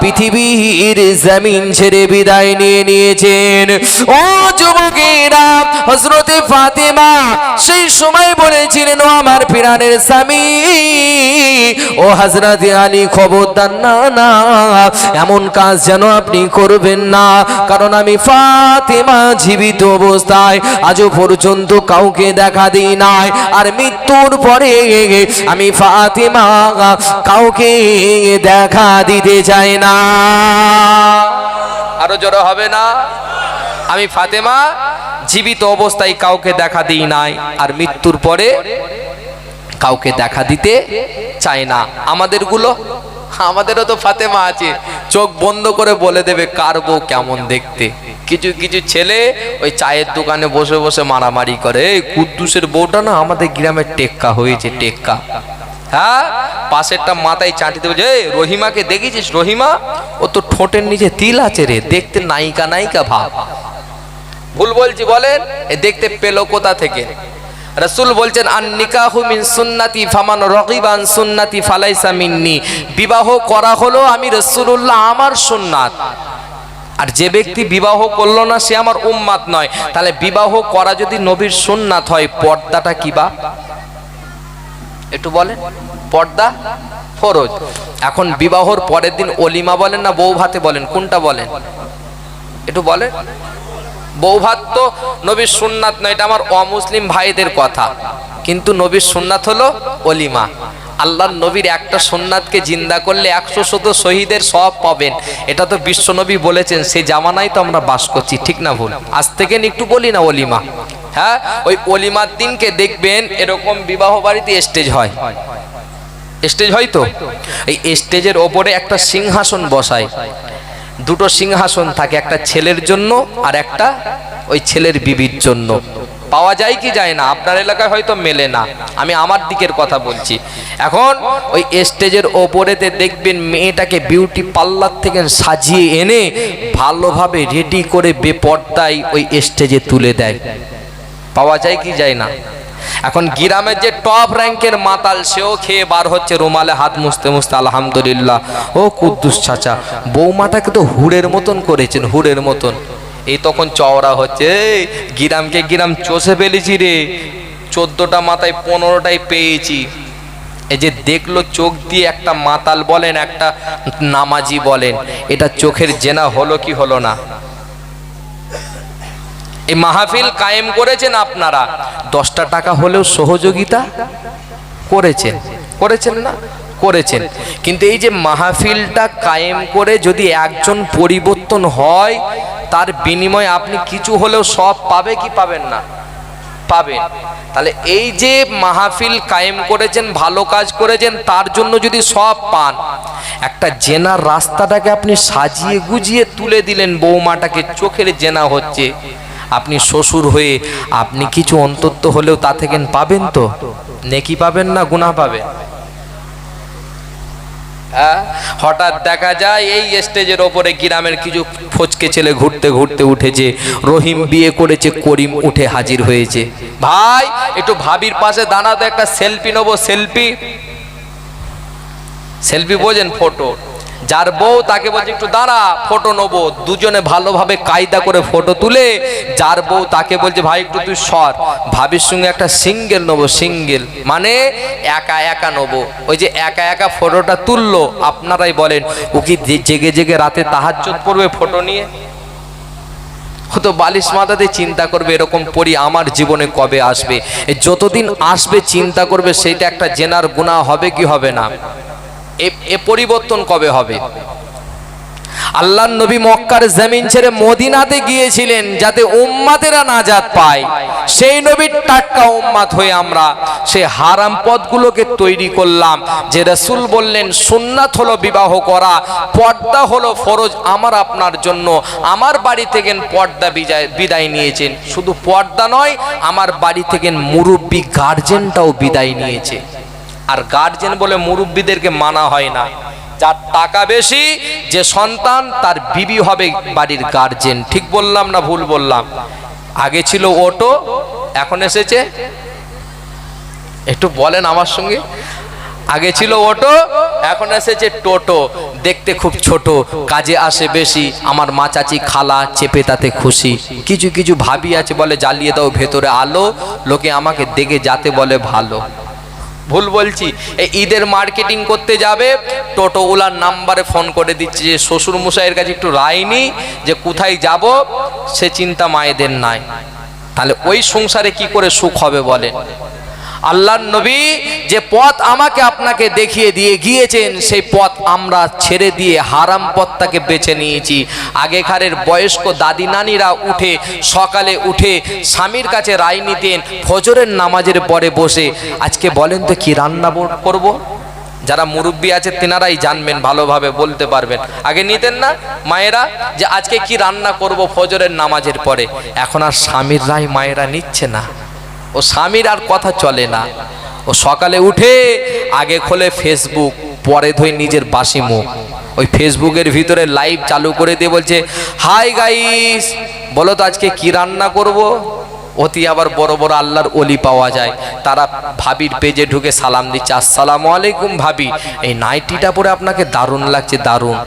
পৃথিবীর জমিন ছেড়ে বিদায় নিয়ে নিয়েছেন। ও যুবকেরা, হযরতে ফাতেমা সেই সময় বলেছিলেন, ও আমার প্রাণের স্বামী, ও হযরতে আলী, খবরদার, না না, এমন কাজ যেন আপনি করবেন না, কারণ আমি ফাতেমা জীবিত অবস্থায় আজও পর্যন্ত কাউকে দেখা দিই নাই, আর মৃত্যুর পরে আমি ফাতেমা কাউকে দেখা দিতে চাই না। আরো জোরে হবে না? আমি ফাতেমা জীবিত অবস্থায় কাউকে দেখা দিই নাই, আর মৃত্যুর পরে কাউকে দেখা দিতে চাই না। আমাদেরও তো ফাতেমা আছে, চোখ বন্ধ করে বলে দেবে কার বউ কেমন দেখতে। কিছু কিছু ছেলে ওই চায়ের দোকানে বসে বসে মারামারি করে, এই কুদ্দুসের বউটা না আমাদের গ্রামের টেক্কা হয়েছে, টেক্কা। হ্যাঁ, পাশেরটা মাথায় চাটিতে বলছে, এই রহিমাকে দেখেছিস? রহিমা, ও তো ঠোঁটের নিচে তিল আছে রে, দেখতে নায়িকা নায়িকা ভাব। ভুল বলছি বলেন? এ দেখতে পেলো কোথা থেকে? রাসূল বলছেন, আন নিকাহু মিন সুন্নতি ফামান রাগিবা আন সুন্নতি ফালাইসা মিন্নি। বিবাহ করা হলো আমি রাসূলুল্লাহ, আমার সুন্নাত। আর যে ব্যক্তি বিবাহ করলো না সে আমার উম্মাত নয়। তাহলে বিবাহ করা যদি নবীর সুন্নাত হয়, পর্দাটা কি বা? একটু বলেন। পর্দা ফরজ। এখন বিবাহর পরের দিন ওলিমা বলেন না বউ ভাতে বলেন, কোনটা বলেন? একটু বলেন। বউ ভাত তো নবীর সুন্নাত নয়, এটা আমার অমুসলিম ভাইদের কথা। কিন্তু নবীর সুন্নাত হলো ওলিমা। আল্লাহর নবীর একটা সুন্নাতকে জিন্দা করলে 100 শহীদের সওয়াব পাবেন, এটা তো বিশ্ব নবী বলেছেন। সেই জামানায় তো আমরা বাস করছি, ঠিক না ভুল? আজ থেকে একটু বলি না ওলিমা। হ্যাঁ, ওই ওলিমার দিনকে দেখবেন এরকম বিবাহ বাড়িতে স্টেজ হয়। স্টেজ হয় তো, এই স্টেজের ওপরে একটা সিংহাসন বসায়। দুটো সিংহাসন থাকে, একটা ছেলের জন্য আর একটা ওই ছেলের বিবির জন্য। পাওয়া যায় কি যায় না? আপনার এলাকায় হয়তো মেলে না, আমি আমার দিকের কথা বলছি। এখন ওই স্টেজের ওপরেতে দেখবেন মেয়েটাকে বিউটি পার্লার থেকে সাজিয়ে এনে ভালোভাবে রেডি করে বেপর্দায় ওই স্টেজে তুলে দেয়। পাওয়া যায় কি যায় না? এখন গ্রামের যে টপ র্যাঙ্কের মাতাল, সেও খেয়ে বার হচ্ছে রুমালে হাত মুছতে মুছতে, আলহামদুলিল্লাহ। ও কুদ্দুস চাচা, বৌমাটাকে তো হুড়ের মতন করেছেন, হুড়ের মতন। এই তখন চওড়া হচ্ছে, গ্রামকে গ্রাম চষে ফেলেছি রে, 14টা মাথায় 15টাই পেয়েছি। এই যে দেখলো চোখ দিয়ে, একটা মাতাল বলেন একটা নামাজি বলেন, এটা চোখের জেনা হলো কি হলো না? এই মাহফিল কায়েম করেছেন আপনারা, 10টা টাকা হলেও সহযোগিতা করেছেন না? করেছেন। কিন্তু এই যে মাহফিলটা কায়েম করে যদি একজন পরিবর্তন হয়, তার বিনিময়ে আপনি কিছু হলেও সব পাবে কি পাবেন না? পাবেন। তাহলে এই যে মাহফিল কায়েম করেছেন, ভালো কাজ করেছেন, তার জন্য যদি সব পান, একটা জেনার রাস্তাটাকে আপনি সাজিয়ে গুজিয়ে তুলে দিলেন, বৌমাটাকে চোখের জেনা হচ্ছে, আপনি শ্বশুর হয়ে আপনি কিছু অন্তত হলেও তা থেকে পাবেন তো? নেকি পাবেন না গুনাহ পাবেন? হঠাৎ দেখা যায় এই স্টেজের ওপরে গ্রামের কিছু ফচকে ছেলে ঘুরতে ঘুরতে উঠেছে, রহিম বিয়ে করেছে, করিম উঠে হাজির হয়েছে। ভাই একটু ভাবির পাশে দাঁড়াতে, একটা সেলফি নেবো। সেলফি বোঝেন? ফটো। যার বউ তাকে বলছে একটু দাঁড়া, ফটো নেবো। দুজনে ভালোভাবে কায়দা করে ফটো তুলে, যার বউ তাকে বলছে ভাই একটু তুই সর, ভাবির সঙ্গে একটা সিঙ্গেল নেবো। সিঙ্গেল মানে একা একা নেবো। ওই যে একা একা ফটোটা তুললো, আপনারাই বলেন ও কি জেগে জেগে রাতে তাহাজ্জুদ পড়বে ফটো নিয়ে? ও তো বালিশ মাথাতে চিন্তা করবে এরকম পরি আমার জীবনে কবে আসবে। যতদিন আসবে চিন্তা করবে সেইটা একটা জেনার গুনাহ হবে কি হবে না? এ পরিবর্তন কবে হবে? আল্লাহর নবী মক্কার জমিন ছেড়ে মদিনাতে গিয়েছিলেন যাতে উম্মাতেরা নাজাত পায়। সেই নবীর টাটকা উম্মাত হয়ে আমরা সেই হারাম পথগুলোকে তৈরি করলাম। যে রাসূল বললেন সুন্নাত হলো বিবাহ করা, পর্দা হলো ফরজ আমার আপনার জন্য। আমার বাড়ি থেকে পর্দা বিদায় নিয়েছেন। শুধু পর্দা নয়, আমার বাড়ি থেকে মুরব্বী গার্জেনটাও বিদায় নিয়েছে। আর গার্জেন বলে মুরব্বীদেরকে মানা হয় না। যার টাকা বেশি, যে সন্তান, তার বিবি হবে বাড়ির গার্জেন। ঠিক বললাম না ভুল বললাম? আগে ছিল অটো, এখন এসেছে, একটু বলেন আমার সঙ্গে, আগে ছিল অটো, এখন এসেছে টোটো। দেখতে খুব ছোট, কাজে আসে বেশি। আমার মা চাচি খালা চেপে তাতে খুশি। কিছু কিছু ভাবি আছে বলে জ্বালিয়ে দাও ভেতরে আলো, লোকে আমাকে দেখে যাতে বলে ভালো। ভুল বলছি? এই ঈদের মার্কেটিং করতে যাবে, টোটোওয়ালার নাম্বারে ফোন করে দিচ্ছে যে শ্বশুর মশাইয়ের কাছে একটু রায় নি, যে কোথায় যাব সে চিন্তা মায়েদের নাই। তাহলে ওই সংসারে কি করে সুখ হবে বলেন? আল্লাহর নবী যে পথ আমাকে আপনাকে দেখিয়ে দিয়ে গিয়েছেন, সেই পথ আমরা ছেড়ে দিয়ে হারাম পথটাকে বেছে নিয়েছি। আগেকারের বয়স্ক দাদি নানিরা উঠে সকালে উঠে স্বামীর কাছে রায় নিতেন ফজরের নামাজের পরে বসে। আজকে বলেন তো কি রান্না করব? যারা মুরব্বী আছে তেনারাই জানবেন, ভালোভাবে বলতে পারবেন। আগে নিতেন না মায়েরা যে আজকে কি রান্না করব ফজরের নামাজের পরে? এখন আর স্বামীর রায় মায়েরা নিচ্ছে না, ও স্বামীর আর কথা চলে না। ও সকালে উঠে আগে খোলে ফেসবুক, পরে ধরে নিজের বাসি মুখ ওই ফেসবুকের ভিতরে লাইভ চালু করে দিয়ে বলছে, হাই গাইস, বলো তো আজকে কি রান্না করব। অতি আবার বড় বড় আল্লাহর ওলি পাওয়া যায়, তারা ভাবির পেজে ঢুকে সালাম দিচ্ছে, আসসালামু আলাইকুম ভাবি, এই নাইটিটা পরে আপনাকে দারুণ লাগছে, দারুণ।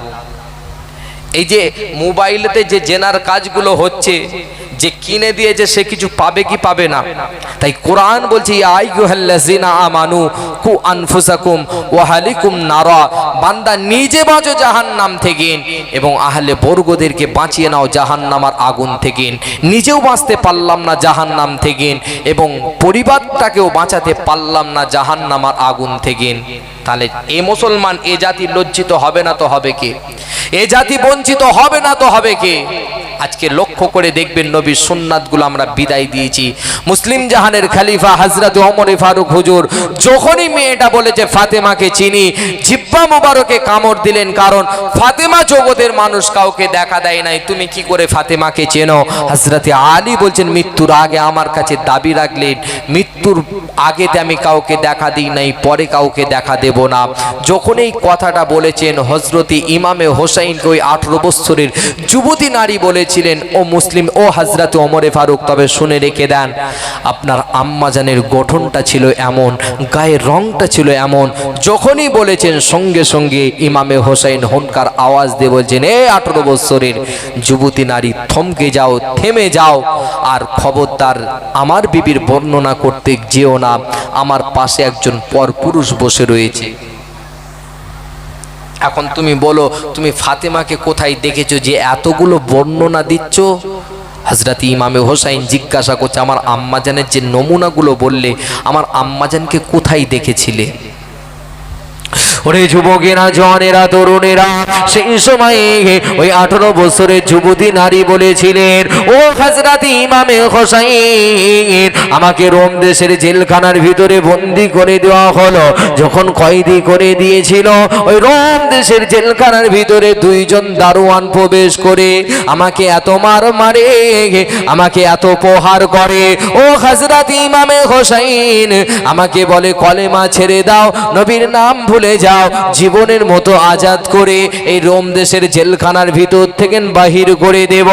এই যে মোবাইলেতে যে জেনার কাজগুলো হচ্ছে, যে কিনে দিয়েছে সে কিছু পাবে কি পাবে না? তাই কোরআন বলছে, ইয়া আইয়ুহাল্লাযিনা আমানু কু আনফুসাকুম ওয়া আহলিকুম নারা, বান্দা নিজে বাঁচো জাহান্নাম থেকে এবং আহলে বর্গদেরকে বাঁচিয়ে নাও জাহান্নামের আগুন থেকে। নিজেও বাঁচতে পারলাম না জাহান্নাম থেকে এবং পরিবারটাকেও বাঁচাতে পারলাম না জাহান্নামের আগুন থেকে। তাহলে এ মুসলমান, এ জাতি লজ্জিত হবে না তো হবে কে? এ জাতি বঞ্চিত হবে না তো হবে কে? আজকে লক্ষ্য করে দেখবেন নবীর সুন্নাতগুলো আমরা বিদায় দিয়েছি। মুসলিম জাহানের খলিফা হযরত ওমর ফারুক হুজুর যখনই মেয়েটা বলেছে ফাতেমাকে চিনি, জিহ্বা মুবারকে কামড় দিলেন, কারণ ফাতেমা জগতের মানুষ কাউকে দেখা দেয় নাই, তুমি কি করে ফাতেমাকে চেনো? হযরত আলী বলছেন, মৃত্যুর আগে আমার কাছে দাবি রাখলেন, মৃত্যুর আগেতে আমি কাউকে দেখা দিই নাই, পরে কাউকে দেখা দেব না। যখন এই কথাটা বলেছেন, হযরত ইমামে হোসাইনকে ওই 18 বছরের যুবতী নারী বলেছিলেন, ও মুসলিম, ও হযরত ওমরে ফারুক, তবে শুনে রেখে দেন, আপনার আম্মাজানের গঠনটা ছিল এমন, গায়ের রংটা ছিল এমন। যখনই বলেছেন সঙ্গে সঙ্গে ইমামে হোসাইন হুনকার আওয়াজ দিয়ে বলছেন, এ 18 বছরের যুবতী নারী, থমকে যাও, থেমে যাও, আর খবরদার আমার বিবির বর্ণনা করতে যেও না, আমার পাশে একজন পরপুরুষ বসে রয়েছে। এখন তুমি বলো, তুমি ফাতেমাকে কোথায় দেখেছো যে এতগুলো বর্ণনা দিচ্ছ? হযরত ইমামে হোসাইন জিজ্ঞাসা করছে, আমার আম্মাজানের যে নমুনাগুলো বললে, আমার আম্মাজানকে কোথায় দেখেছিলে? ওরে যুবকেরা, জওয়ানেরা, তরুণেরা, সেই সময়ে ওই 18 বছরের যুবতী নারী বলেছিলেন, ও হযরত ইমামে হোসাইন, আমাকে রোম দেশের জেলখানার ভিতরে বন্দি করে দেওয়া হলো। যখন কয়েদি করে দিয়েছিল, ওই রোম দেশের জেলখানার ভিতরে 2 জন দারোয়ান প্রবেশ করে আমাকে এত মার মারে, আমাকে এত প্রহার করে। ও হযরত ইমামে হোসাইন, আমাকে বলে কলেমা ছেড়ে দাও, নবীর নাম ভুলে যাও, জীবনের মতো আজাদ করে এই রোম দেশের জেলখানার ভিতর থেকে বাহির করে দেব।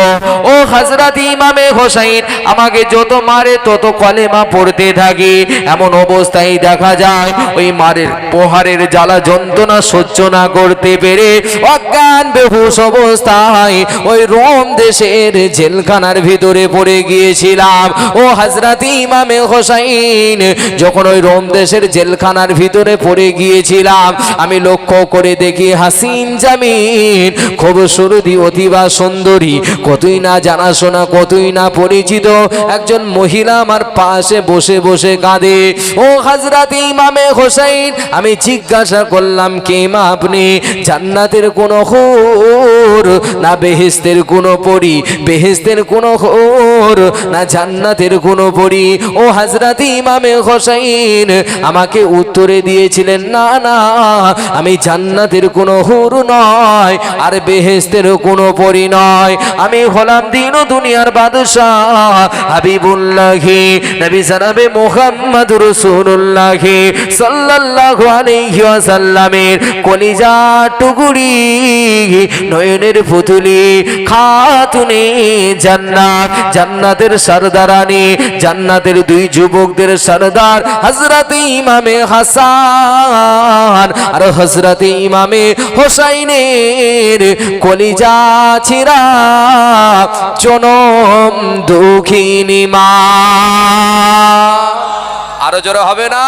ও হযরত ইমামে হোসাইন, আমাকে যত মারে তত কলেমা পড়তে থাকে। এমন অবস্থায় দেখা যায় ওই মারের প্রহারের জ্বালা যন্ত্রণা সহ্য না করতে পেরে অজ্ঞান বেহুশ অবস্থায় ওই রোম দেশের জেলখানার ভিতরে পড়ে গিয়েছিলাম। ও হযরত ইমামে হোসাইন, যখন ওই রোম দেশের জেলখানার ভিতরে পড়ে গিয়েছিলাম, আমি লক্ষ্য করে দেখি হাসিন জামিন, খুব সুরধি, অতিবা সুন্দরী, কতই না জানাশোনা, কতই না পরিচিত একজন মহিলা আমার পাশে বসে বসে কাঁদে। ও হযরত ইমামে হোসাইন, আমি জিজ্ঞাসা করলাম, কে মা আপনি? জান্নাতের কোন হুর না বেহেশতের কোন পরী? বেহেশতের কোন হুর না জান্নাতের কোন পরী? ও হযরত ইমামে হোসাইন আমাকে উত্তরে দিয়েছিলেন, না না, আমি জান্নাতের কোনো হুর নয় আর বেহেশতের কোনো পরী নয়, আমি হলাম দিন ও দুনিয়ার বাদশাহ হাবিবুল্লাহি নবী জনাবে মুহাম্মদুর রাসূলুল্লাহ সাল্লাল্লাহু আলাইহি ওয়াসাল্লামের কলিজা টুকরি, নয়নের পুতুলি, খাতুনে জান্নাত, জান্নাতের সরদারানি, জান্নাতের 2 যুবকদের সরদার হযরত ইমামে হাসান আর হযরত ইমামে হোসাইনের কলিজা ছিরা জনম দুঃখিনী মা। আরো জোরে হবে না?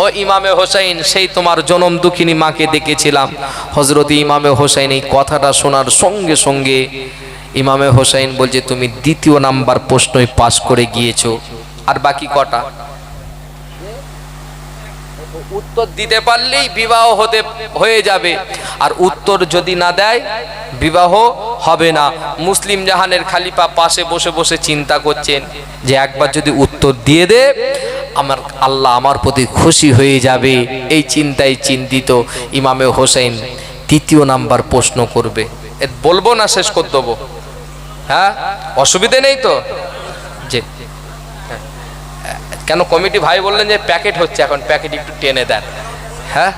ও ইমামে হোসাইন, সেই তোমার জনম দুঃখিনী মাকে দেখেছিলাম। হযরত ইমামে হোসাইন এই কথাটা শোনার সঙ্গে সঙ্গে ইমামে হোসাইন বলছে, তুমি দ্বিতীয় নাম্বার প্রশ্নই পাস করে গিয়েছো, আর বাকি কটা উত্তর দিতে পারলেই বিবাহ হয়ে যাবে, আর উত্তর যদি না দেয় বিবাহ হবে না। মুসলিম জাহানের খলিফা পাশে বসে বসে চিন্তা করছেন যে একবার যদি উত্তর দিয়ে দে আমার আল্লাহ আমার প্রতি খুশি হয়ে যাবে। এই চিন্তায় চিন্তিত ইমামে হোসেন তৃতীয় নাম্বার প্রশ্ন করবে। বলবো না শেষ করে দেবো? হ্যাঁ, অসুবিধে নেই তো? যে কেন কমিটি ভাই বললেন যে প্যাকেট হচ্ছে, এখন প্যাকেট একটু টেনে দেন। হ্যাঁ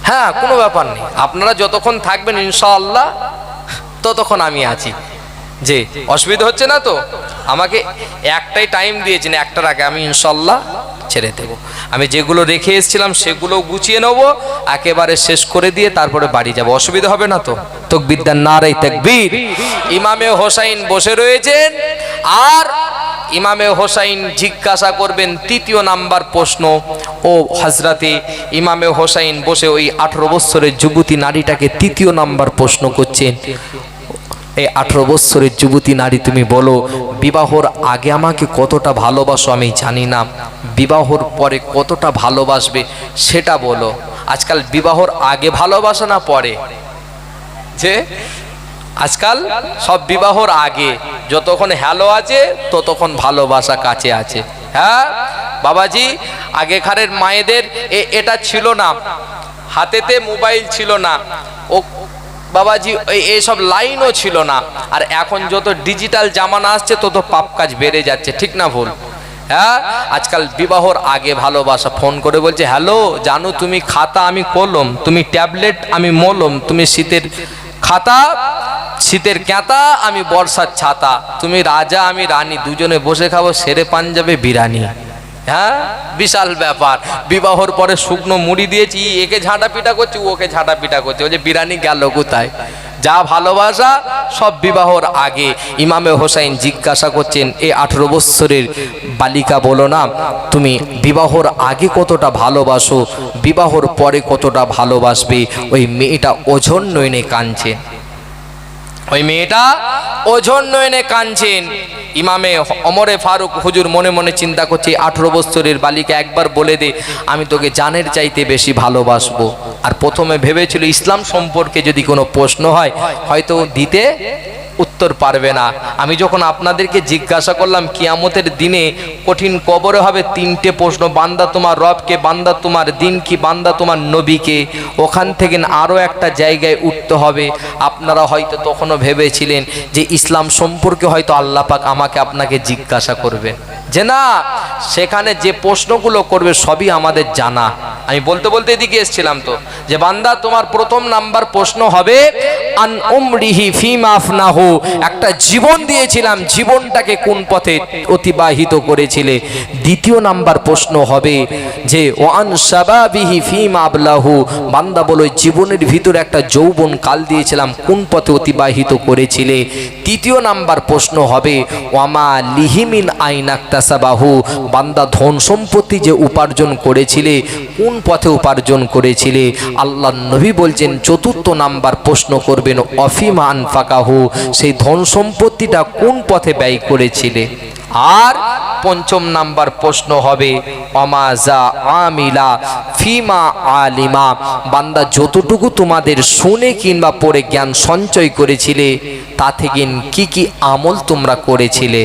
হ্যাঁ, কোনো ব্যাপার নেই, আপনারা যতক্ষণ থাকবেন ইনশাআল্লাহ ততক্ষণ আমি আছি। যে অসুবিধা হচ্ছে না তো? আমাকে একটাই টাইম দিয়েছেন, একটার আগে আমি ইনশাআল্লাহ ছেড়ে দেব। আমি যেগুলো রেখে এসেছিলাম সেগুলো গুছিয়ে নেব, একেবারে শেষ করে দিয়ে তারপরে বাড়ি যাব। অসুবিধা হবে না তো? তাকবীর, নারে তাকবীর। ইমামে হোসাইন বসে রয়েছেন, আর ইমামে হোসাইন জিজ্ঞাসা করবেন তৃতীয় নাম্বার প্রশ্ন। ও হযরতে ইমামে হোসাইন বসে ওই 18 বছরের যুবতী নারীটাকে তৃতীয় নাম্বার প্রশ্ন করছেন। এই 18 বছরের যুবতী নারী, তুমি বলো বিবাহর আগে আমাকে কতটা ভালোবাসো আমি জানি না, বিবাহর পরে কতটা ভালোবাসবে সেটা বলো। আজকাল বিবাহর আগে ভালোবাসা না পরে? যে আজকাল সব বিবাহর আগে, যতক্ষণ হ্যালো আছে ততক্ষণ ভালোবাসা কাছে আছে। হ্যাঁ বাবাজি, আগেকারের মায়েদের এটা ছিল না, হাতেতে মোবাইল ছিল না, ও বাবাজি এইসব লাইনও ছিল না। আর এখন যত ডিজিটাল জামানা আসছে তত পাপ কাজ বেড়ে যাচ্ছে, ঠিক না ভুল? হ্যাঁ, আজকাল বিবাহর আগে ভালোবাসা। ফোন করে বলছে, হ্যালো জানো তুমি খাতা আমি কলম, তুমি ট্যাবলেট আমি মলম, তুমি শীতের খাতা শীতের ক্যাতা আমি বর্ষার ছাতা, তুমি রাজা আমি রানী, দুজনে বসে খাবো সেরে পাঞ্জাবে বিরিয়ানি। হ্যাঁ, বিশাল ব্যাপার। বিবাহর পরে শুকনো মুড়ি দিয়েছি, একে ঝাঁটা পিটা করছি, ওকে ঝাঁটা পিটা করছে, ওই যে বিরিয়ানি গেল কোথায়? যা ভালোবাসা সব বিবাহর আগে। ইমামে হোসাইন জিজ্ঞাসা করছেন, এই 18 বছরের বালিকা বলো না তুমি বিবাহর আগে কতটা ভালোবাসো, বিবাহর পরে কতটা ভালোবাসবে? ওই মেয়েটা ওঝর নয়নে কাঁদছে, ওই মেয়েটা ওঝর নয়নে কাঁদছেন। ইমামে ওমরে ফারুক হুজুর মনে মনে চিন্তা করছে, 18 বছরের বালিকা একবার বলে দে আমি তোকে জানের চাইতে বেশি ভালোবাসবো। আর প্রথমে ভেবেছিল ইসলাম সম্পর্কে যদি কোনো প্রশ্ন হয় হয়তো দিতে উত্তর পারবে না। আমি যখন আপনাদেরকে জিজ্ঞাসা করলাম কিয়ামতের দিনে কঠিন কবরে হবে 3টে প্রশ্ন, বান্দা তোমার রবকে, বান্দা তোমার দিন কি, বান্দা তোমার নবীকে, ওখান থেকে আরও একটা জায়গায় উঠতে হবে। আপনারা হয়তো তখনও ভেবেছিলেন যে ইসলাম সম্পর্কে হয়তো আল্লাহ পাক আমাকে আপনাকে জিজ্ঞাসা করবেন, যে না সেখানে যে প্রশ্নগুলো করবে সবই আমাদের জানা। আমি বলতে বলতে এদিকে এসেছিলাম তো, যে বান্দা তোমার প্রথম নাম্বার প্রশ্ন হবে আন উমরিহি ফিমা আফনাহু, একটা জীবন দিয়েছিলাম, জীবনটাকে কোন পথে অতিবাহিত করেছিলে। দ্বিতীয় নাম্বার প্রশ্ন হবে যে ওয়ান শাবাবিহি ফিমা আবলাহু, বান্দা বলো জীবনের ভিতরে একটা যৌবন কাল দিয়েছিলাম, কোন পথে অতিবাহিত করেছিলে। তৃতীয় নাম্বার প্রশ্ন হবে ওয়ামা লিহিমিন আইনাক্তাসাবাহু, বান্দা ধন সম্পত্তি যে উপার্জন করেছিলে কোন পথে উপার্জন করেছিলে। আল্লাহ নবী বলছেন চতুর্থ নাম্বার প্রশ্ন করবেন অফিমা আনফাকাহু, সেই ধন সম্পত্তিটা কোন পথে ব্যয় করেছিলে। আর পঞ্চম নাম্বার প্রশ্ন হবে অমাজা আমিলা ফিমা আলিমা, বান্দা যতটুকু তোমাদের শুনে কিংবা পড়ে জ্ঞান সঞ্চয় করেছিলে তা থেকে কি কি আমল তোমরা করেছিলে।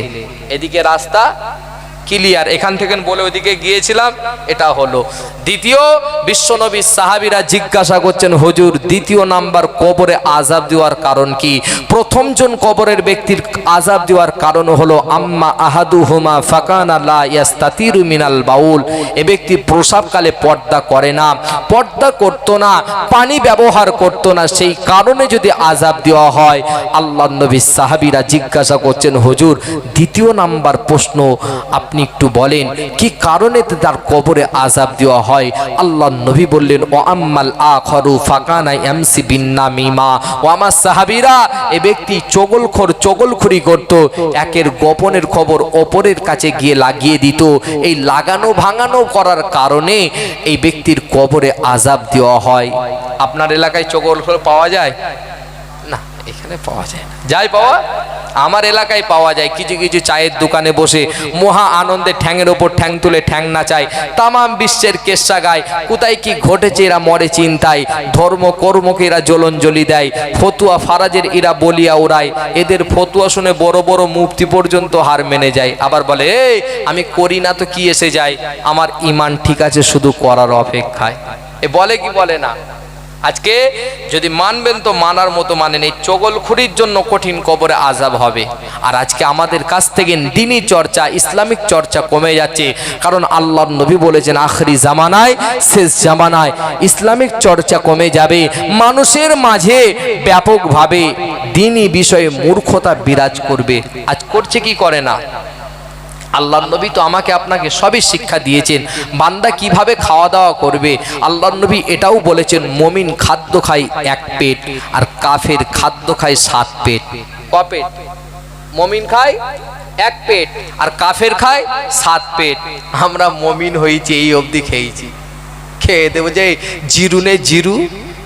এদিকে রাস্তা ক্লিয়ার, এখান থেকে বলে ওদিকে গিয়েছিলাম, এটা হলো দ্বিতীয়। বিশ্বনবী সাহাবীরা জিজ্ঞাসা করছেন হুজুর দ্বিতীয় নাম্বার কবরে আযাব দেওয়ার কারণ কি? প্রথম জন কবরের ব্যক্তির আযাব দেওয়ার কারণ হলো আম্মা আহাদুহুমা ফাকানা লা ইয়াস্তাতিরু মিনাল বাউল, এ ব্যক্তি প্রসাবকালে পর্দা করে না, পর্দা করতো না, পানি ব্যবহার করতো না, সেই কারণে যদি আযাব দেওয়া হয়। আল্লাহর নবী সাহাবীরা জিজ্ঞাসা করছেন হুজুর দ্বিতীয় নাম্বার প্রশ্ন আপনি আপনি একটু বলেন কি কারণে তার কবরে আযাব দেওয়া হয়? আল্লাহ নবী বললেন, ও আম্মাল আখারু ফাকানা ইয়ামসি বিন্নামিমা। ও আমার সাহাবীরা, এ ব্যক্তি চগলখড়ি করত, একের গোপনের খবর অপরের কাছে গিয়ে লাগিয়ে দিত। এই লাগানো ভাঙানো করার কারণে এই ব্যক্তির কবরে আযাব দেওয়া হয়। আপনার এলাকায় চগলখড় পাওয়া যায় না? এখানে পাওয়া যায় না। যাই পাওয়া, আমার এলাকায় পাওয়া যায়। কিছু কিছু চায়ের দোকানে বসে মহা আনন্দে ঠ্যাংয়ের ওপর ঠ্যাং তুলে ঠ্যাং নাচায়, তামাম বিশ্বের কেচ্ছা গায়। কোথায় কি ঘটেছে এরা মরে চিন্তায়, ধর্ম কর্মকে এরা জ্বলঞ্জলি দেয়, ফতুয়া ফারাজের এরা বলিয়া ওড়ায়। এদের ফতুয়া শুনে বড় বড় মুফতি পর্যন্ত হার মেনে যায়। আবার বলে, এই আমি করি না তো কি এসে যায়, আমার ঈমান ঠিক আছে, শুধু করার অপেক্ষায়। এ বলে কি বলে না? আজকে যদি মানবেন তো মানার মতো মানেন। এই চগলখড়ির জন্য কঠিন কবরে আযাব হবে। আর আজকে আমাদের কাছ থেকে দ্বীনি চর্চা, ইসলামিক চর্চা কমে যাচ্ছে। কারণ আল্লাহর নবী বলেছেন, আখরি জামানায়, শেষ জামানায় ইসলামিক চর্চা কমে যাবে। মানুষের মাঝে ব্যাপকভাবে দ্বীনি বিষয়ে মূর্খতা বিরাজ করবে। আজ করছে কি করে না? আল্লাহর নবী তো আমাকে আপনাকে সবই শিক্ষা দিয়েছেন, বান্দা কিভাবে খাওয়া দাওয়া করবে। আল্লাহর নবী এটাও বলেছেন, মুমিন খাদ্য খায় এক পেট, আর কাফের খাদ্য খায় 7 পেট। ক পেট? মুমিন খায় এক পেট, আর কাফের খায় 7 পেট। আমরা মুমিন হয়েছি, এই অবধি খেয়েছি। খেয়ে দেবো যে জিরুনে জিরু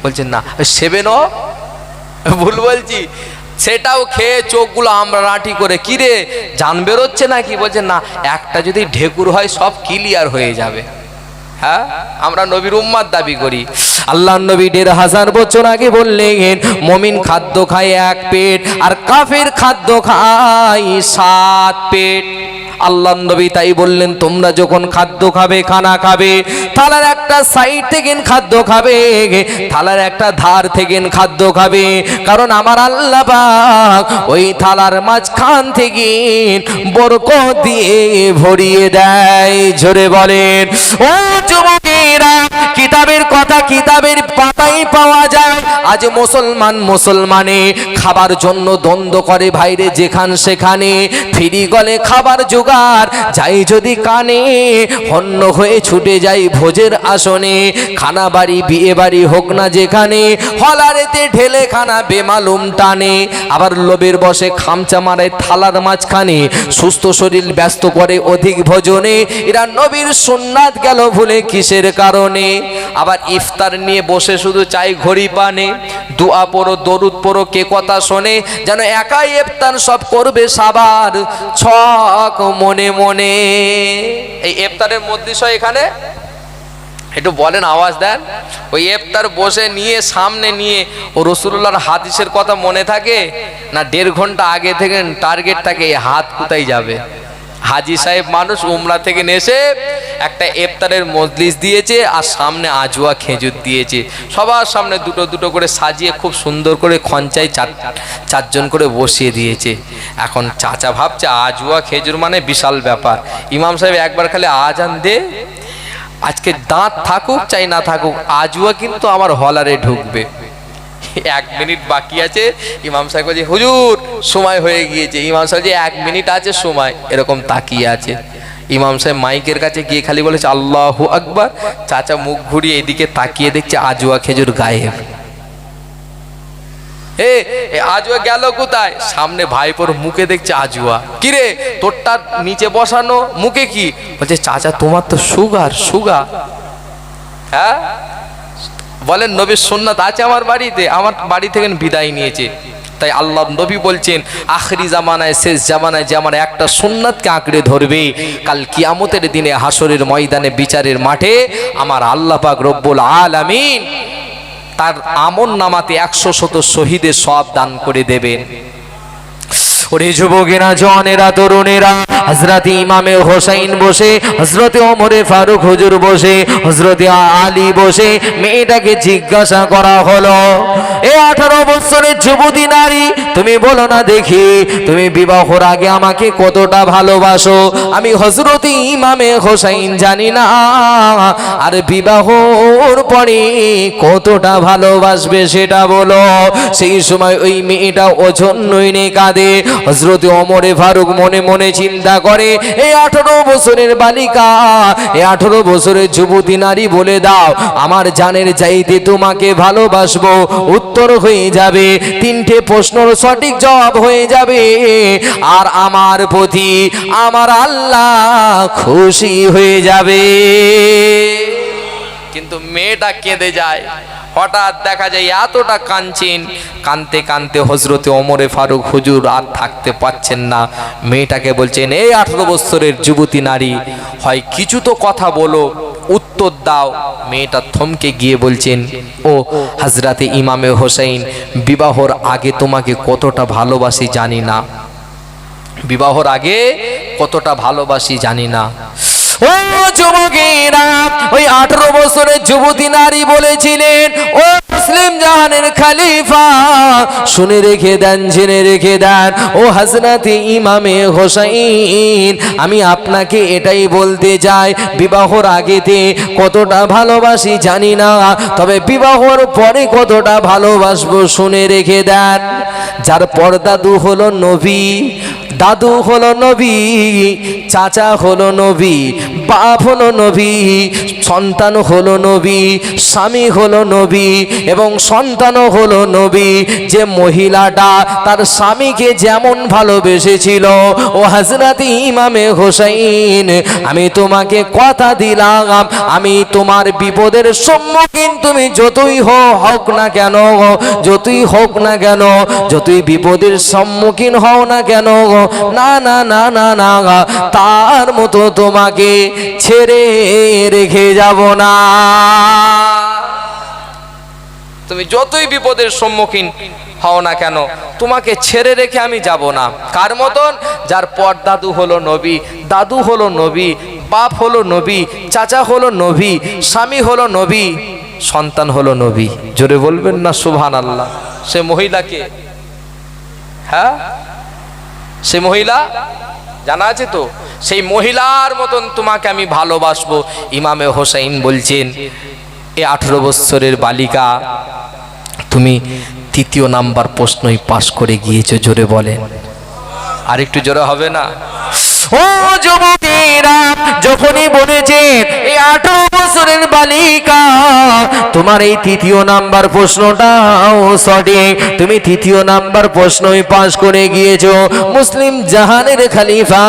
বলছেন না, 7 ভুল বলছি, সেটাও খেয়ে চোখগুলো আমরা রাটি করে, কিরে জান বেরোচ্ছে নাকি? বলছে না, একটা যদি ঢেকুর হয় সব ক্লিয়ার হয়ে যাবে। হ্যাঁ, আমরা নবীর উম্মাত দাবি করি। আল্লাহর নবী 1500 বছর আগে বললেন, মুমিন খাদ্য খায় 1 পেট, আর কাফের খাদ্য খায় 7 পেট। আল্লাহর নবী তাই বললেন, তোমরা যখন খাদ্য খাবে, খানা খাবে, থালার একটা সাইড থেকে খাদ্য খাবে, থালার একটা ধার থেকে খাদ্য খাবে। কারণ আমার আল্লাহ পাক ওই থালার মাঝখান থেকে বরকত দিয়ে ভরিয়ে দেয়। জোরে বলেন ও যুবকেরা, কিতাবের কথা কিতাবের পাতায় পাওয়া যায়। আজ মুসলমানে খাবার জন্য দ্বন্দ্ব করে ভাইরে, যেখান সেখানে ফিরি গলে খাবার জোগাড় যাই যদি কানে, হন্য হয়ে ছুটে যাই ভোজের আসনে। খানা বাড়ি বিয়ে বাড়ি হোক না যেখানে, হলারেতে ঢেলে খানা বেমালুম টানে। আবার লোভের বসে খামচা মারায় থালার মাঝখানে, সুস্থ শরীর ব্যস্ত করে অধিক ভোজনে। এরা নবীর সুন্নাত গেল ভুলে কিসের কারণে? আবার ইফতার নিয়ে বসে শুধু চাই ঘড়ি পানে, দোয়া পড়ো দরুদ পড়ো কে কথা শোনে, যেন একাই ইফতার সব করবে সাবার ছক মনে মনে। এই ইফতারের মধ্যে এখানে একটু বলেন, আওয়াজ দেন। ওই ইফতার বসে নিয়ে সামনে নিয়ে ও রাসূলুল্লাহর হাদিসের কথা মনে থাকে না? 1.5 ঘন্টা আগে থেকে টার্গেট থাকে, হাত কোথায় যাবে। হাজি সাহেব মানুষ উমরা থেকে এসে একটা ইফতারের মজলিস দিয়েছে, আর সামনে আজওয়া খেজুর দিয়েছে। সবার সামনে দুটো দুটো করে সাজিয়ে খুব সুন্দর করে খঞ্চায় 4জন করে বসিয়ে দিয়েছে। এখন চাচা ভাবছে আজওয়া খেজুর মানে বিশাল ব্যাপার। ইমাম সাহেব একবার খালি আজান দে, আজকে দাঁত থাকুক চাই না থাকুক, আজওয়া কিন্তু আমার হলারে ঢুকবে। 1 মিনিট বাকি আছে, ইমাম সাহেব বলছে হুজুর সময় হয়ে গিয়েছে। ইমাম সাহেব যে 1 মিনিট আছে সময়, এরকম তাকিয়ে আছে। ইমাম সাহেব মাইকের কাছে গিয়ে খালি বলেছে আল্লাহু আকবার। চাচা মুখ ঘুরিয়ে এদিকে তাকিয়ে দেখছে আজওয়া খেজুর গায়েব। আজওয়া গেল কোথায়? সামনে ভাইপোর মুখে দেখছে আজওয়া। কিরে তোরটা নিচে বসানো, মুখে কি? বলছে চাচা তোমার তো সুগার। হ্যাঁ, বলেন নবীর সুন্নাত আছে আমার বাড়িতে, আমার বাড়ি থেকে বিদায় নিয়েছে। তাই আল্লাহ নবী বলছেন, আখরি জামানায়, শেষ জামানায় যে আমার একটা সুন্নাতকে আঁকড়ে ধরবে, কাল কিয়ামতের দিনে হাসরের ময়দানে বিচারের মাঠে আমার আল্লাহ পাক রব্বুল আলামিন তার আমল নামাতে 100 শহীদের সওয়াব দান করে দেবেন। ওরে যুবকেরা, জওয়ানেরা, তরুণেরা, হযরত ইমামে হোসেন বসে, হযরত ওমরে ফারুক হুজুর বসে, হযরত আলী বসে, মেয়েটাকে জিজ্ঞাসা করা হলো, এ 18 বছরের যুবতী নারী তুমি বলো না দেখি, তুমি বিবাহর আগে আমাকে কতটা ভালোবাসো? আমি হযরত ইমামে হোসেন জানি না, আর বিবাহর পরে কতটা ভালোবাসবে সেটা বলো। সেই সময় ওই মেয়েটা ওজন্যই নে কাঁদে। হযরত ওমরে ফারুক মনে মনে চিন্তা করে, এই 18 বছরের বালিকা, এই 18 বছরের যুবতী নারী, বলে দাও আমার জানের চাইতে তোমাকে ভালোবাসবো, উত্তর হয়ে যাবে, 3টে প্রশ্নের সঠিক জবাব হয়ে যাবে, আর আমার প্রতি আমার আল্লাহ খুশি হয়ে যাবে। কিন্তু মেয়েটা কেঁদে যায়। হঠাৎ দেখা যায় এতটা কাঁদছেন, কাঁদতে কাঁদতে হযরতে ওমরে ফারুক হুজুর আর থাকতে পাচ্ছেন না। মেয়েটাকে বলছেন, এই 18 বছরের যুবতী নারী, হয় কিছু তো কথা বলো, উত্তর দাও। মেয়েটা থমকে গিয়ে বলছেন, ও হযরতে ইমামে হোসেন, বিবাহর আগে তোমাকে কতটা ভালোবাসি জানি না, বিবাহর আগে কতটা ভালোবাসি জানি না। ও যুবকেরা, ওই 18 বছরের যুবতী নারী বলেছিলেন, ও মুসলিম জাহানের খলিফা, শুনে রেখে দেন, জেনে রেখে দেন, ও হযরতে ইমামে হোসেন, আমি আপনাকে এটাই বলতে চাই, বিবাহর আগেতে কতটা ভালোবাসি জানি না, তবে বিবাহর পরে কতটা ভালোবাসবো শুনে রেখে দেন। যার পরদাদু হলো নবী, দাদু হলো নবী, চাচা হলো নবী, বাপ হলো নবী, সন্তান হলো নবী, স্বামী হলো নবী, এবং সন্তানও হলো নবী। যে মহিলাটা তার স্বামীকে যেমন ভালোবেসেছিল, ও হযরত ইমামে হোসেন, আমি তোমাকে কথা দিলাম, আমি তোমার বিপদের সম্মুখীন তুমি যতই হোক না কেন, যতই হোক না কেন, যতই বিপদের সম্মুখীন হও না কেন, না না না না না, তার মতো তোমাকে ছেড়ে রেখে যাব না। তুমি যতই বিপদের সম্মুখীন হও না কেন, তোমাকে ছেড়ে রেখে আমি যাব না। কার মতন? যার পরদাদু হলো নবী, দাদু হলো নবী, বাপ হলো নবী, চাচা হলো নবী, স্বামী হলো নবী, সন্তান হলো নবী। জোরে বলবেন না সুবহানাল্লাহ। সে মহিলাকে, হ্যাঁ সে মহিলা জানা আছে তো, সেই মহিলার মতন তোমাকে আমি ভালোবাসবো। ইমামে হোসেন বলছেন, এ 18 বছরের বালিকা, তুমি 3য় নাম্বার প্রশ্নই পাশ করে গিয়েছো। জোরে বলেন, আর একটু জোরে হবে না? ও যুবকেরা, যখনই বলেছেন এই 18 বছরের বালিকা, তোমার এই 3য় নাম্বার প্রশ্নটাও সঠিক, তুমি 3য় নাম্বার প্রশ্নই পাশ করে গিয়েছো। মুসলিম জাহানের খলিফা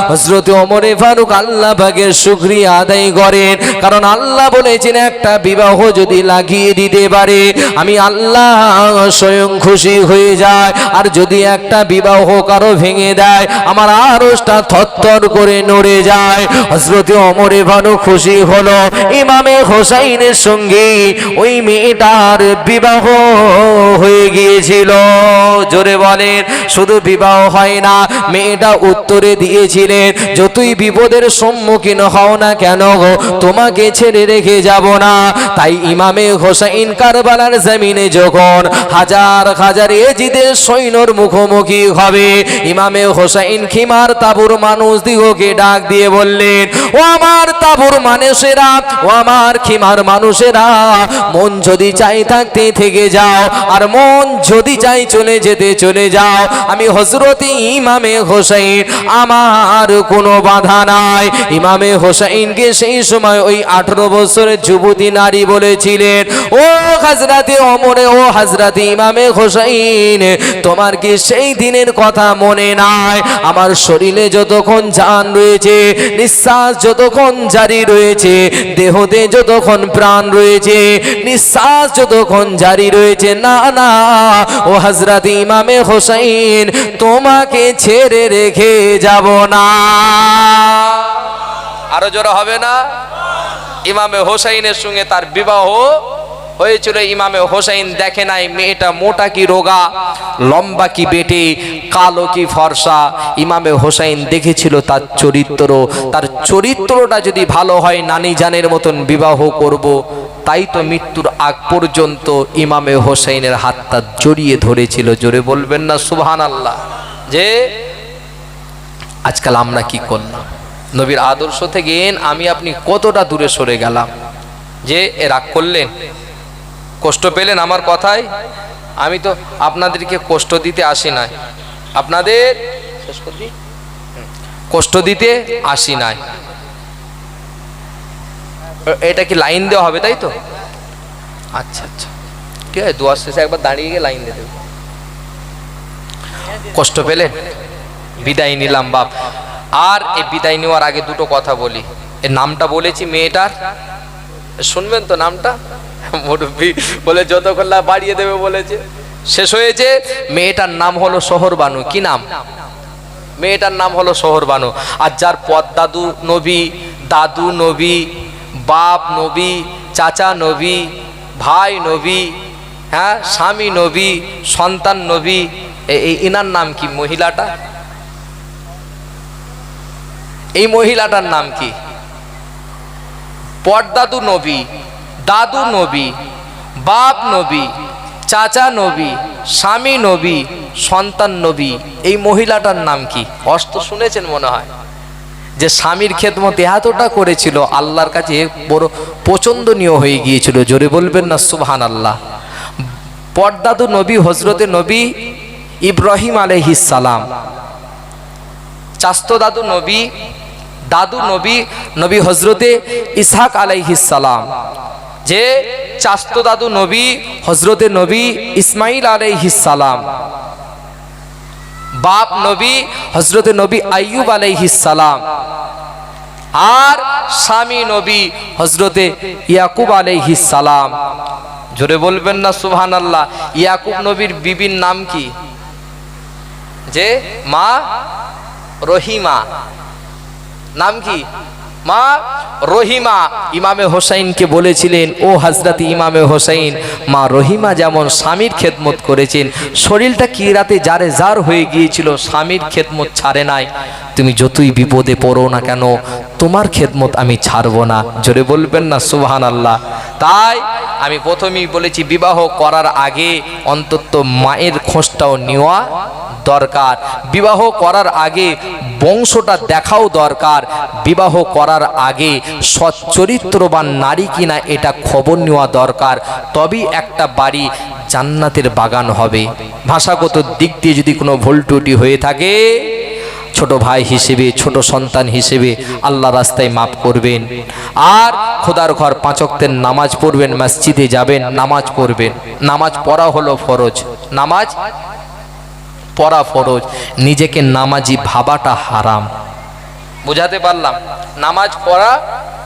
হযরত ওমরে ফারুক আল্লাহ পাকের শুকরিয়া আদায় করেন, কারণ আল্লাহ বলেছেন একটা বিবাহ যদি লাগিয়ে দিতে পারে আমি আল্লাহ স্বয়ং খুশি হয়ে যায়, আর যদি একটা বিবাহ কারো ভেঙে দেয় আমার আরশটা থরথর করে নড়ে যায়। হযরত ওমরে ফারুক খুশি হলো, ইমামে হোসেনের সঙ্গে ওই মেয়েটার বিবাহ হয়ে গিয়েছিল। জোরে বলেন, শুধু বিবাহ হয় না, মেয়েটা উত্তরে দিয়েছিলেন, যতই বিপদের সম্মুখীন হও না কেন তোমাকে ছেড়ে রেখে যাব না। তাই ইমামে হোসেন কারবালার জমিনে যখন হাজার হাজার এজিদের সৈন্যর মুখোমুখি হবে, ইমামে হোসেন খিমার তাবুর মানুষ দিগকে ডাক দিয়ে বললেন, ও আমার তাবুর মানুষেরা, ও আমার খিমার মানুষেরা, মন যদি চাই থাকতে থেকে যাও, আর মন যদি চাই চলে যেতে চলে যাও। আমি হযরত ইমামে হোসেন, আমার কোনো বাধা নাই। ইমামে হোসেনকে সেই সময় ওই 18 বছরের যুবতী নারী বলেছিলেন, ও হযরতে ওমরে, ও হযরতে ইমামে হোসেন, তোমার কি সেই দিনের কথা মনে নাই? আমার শরীরে যতক্ষণ জান রয়েছে, নিঃশ্বাস যতক্ষণ জারি রয়েছে, দেহতে যতক্ষণ প্রাণ রয়েছে, নিঃশ্বাস যতক্ষণ জারি রয়েছে, না না ও হযরত ইমামে হোসেন, তোমাকে ছেড়ে রেখে যাব না। আরো জোরে হবে না? ইমামে হোসেনের সঙ্গে তার বিবাহ হয়েছিল। ইমামে হোসেন দেখে নাই মেয়েটা মোটা কি রোগা, লম্বা কি বেটে, কালো কি ফর্সা। ইমামে হোসেন দেখেছিল তার চরিত্র, তার চরিত্রটা যদি ভালো হয় নানি জানের মতন বিবাহ করব, তাই তো মৃত্যুর আগ পর্যন্ত ইমামে হোসেনের হাতটা জড়িয়ে ধরেছিল। জোরে বলবেন না সুবহানাল্লাহ। যে আজকাল আমরা কি করলাম, নবীর আদর্শ থেকে আমি আপনি কতটা দূরে সরে গেলাম। যে রাগ করলেন, কষ্ট পেলেন আমার কথায়? আমি তো আপনাদেরকে কষ্ট দিতে আসি নাই, আপনাদের কষ্ট দিতে আসি নাই। এটা কি লাইন দেওয়া হবে তাই তো? আচ্ছা আচ্ছা, ঠিক আছে, দোয়ার শেষে একবার দাঁড়িয়ে গিয়ে লাইন দিয়ে দেব। কষ্ট পেলেন? বিদায় নিলাম বাপ। আর এই বিদায় নেওয়ার আগে দুটো কথা বলি। এর নামটা বলেছি মেয়েটার, শুনবেন তো নামটা? মুরব্বি বলে যতক্ষণ না বাড়িয়ে দেবে বলেছে। শেষ হয়েছে। মেয়েটার নাম হলো শহরবানু। কি নাম? মেয়েটার নাম হলো শহরবানু। আর যার পদ্দাদু নবী, দাদু নবী, বাপ নবী, চাচা নবী, ভাই নবী, হ্যাঁ, স্বামী নবী, সন্তান নবী, এনার নাম কি? মহিলাটা, এই মহিলাটার নাম কি? পদ্দাদু নবী, দাদু নবী, বাপ নবী, চাচা নবী, স্বামী নবী, সন্তান নবী। এই মহিলাটার নাম কি? অস্ত শুনেছেন মনে হয়। যে স্বামীর খেদমত এতটা করেছিল, আল্লাহর কাছে বড় পছন্দনীয় হয়ে গিয়েছিল। জোরে বলবেন না সুবহানাল্লাহ। পদ্দাদু নবী হযরতে নবী ইব্রাহিম আলাইহিস সালাম, চাস্তো দাদু নবী, দাদু নবী নবী হযরতে ইসহাক আলাইহিস সালাম, যে চাস্তো দাদু নবী হযরতে নবী ইসমাইল আলাইহিস সালাম, বাপ নবী হযরতে নবী আইয়ুব আলাইহিস সালাম, আর স্বামী নবী হযরতে ইয়াকুব আলাইহিস সালাম। জোরে বলবেন না সুবহানাল্লাহ। ইয়াকুব নবীর বিবির নাম কি? যে মা রহিমা। নাম কি? মা রহিমা। ইমামে হোসেনকে বলেছিলেন, ও হযরত ইমামে হোসেন, মা রহিমা যেমন স্বামীর খেদমত করেছেন, শরীরটা কি রাতে জারে জার হয়ে গিয়েছিল, স্বামীর খেদমত ছাড়ে নাই, তুমি যতই বিপদে পড়ো না কেন, তোমার খেদমত আমি ছাড়বো না। জোরে বলবেন না সুবহানাল্লাহ। তাই আমি প্রথমেই বলেছি, বিবাহ করার আগে অন্তত মায়ের খোঁজটাও নেওয়া দরকার। বিবাহ করার আগে বংশটা দেখাও দরকার। বিবাহ করার আগে সচ্চরিত্রবান নারী কিনা এটা খবর নেওয়া দরকার। তবেই একটা বাড়ি জান্নাতের বাগান হবে। ভাষাগত দিক দিয়ে যদি কোনো ভুল ত্রুটি হয়ে থাকে, ছোট ভাই হিসেবে, ছোট সন্তান হিসেবে আল্লাহ রাস্তায় মাফ করবেন। আর খোদার ঘর 5 ওয়াক্তের নামাজ পড়বেন, মসজিদে যাবেন, নামাজ পড়বেন। নামাজ পড়া হলো ফরজ, নামাজ পড়া ফরজ। নিজেকে নামাজি ভাবাটা হারাম। বুঝাতে পারলাম? নামাজ পড়া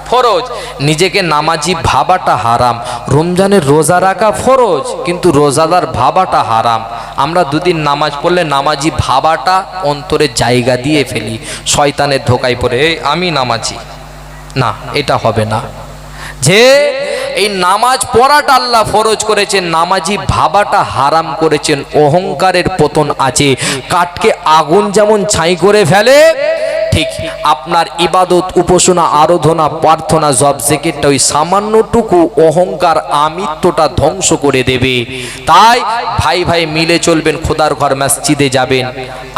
ফরজ, নিজেকে নামাজি ভাবাটা হারাম। রমজানের রোজা রাখা ফরজ, কিন্তু রোজাদার ভাবাটা হারাম। আমরা দুদিন নামাজ পড়লে নামাজি ভাবাটা অন্তরে জায়গা দিয়ে ফেলি, শয়তানের ধোকায় পড়ে আমি নামাজি। না, এটা হবে না। যে এই নামাজ পড়াটা আল্লাহ ফরজ করেছেন, নামাজি ভাবাটা হারাম করেছেন। অহংকারের পতন আছে। কাঠকে আগুন যেমন ছাই করে ফেলে, ঠিক আপনার ইবাদত, উপাসনা, আরাধনা, প্রার্থনা, জব, জিকিরটা ওই সামান্যটুকু অহংকার, আমিত্বটা ধ্বংস করে দেবে। তাই ভাই ভাই মিলে চলবেন, খোদার ঘর মসজিদে যাবেন,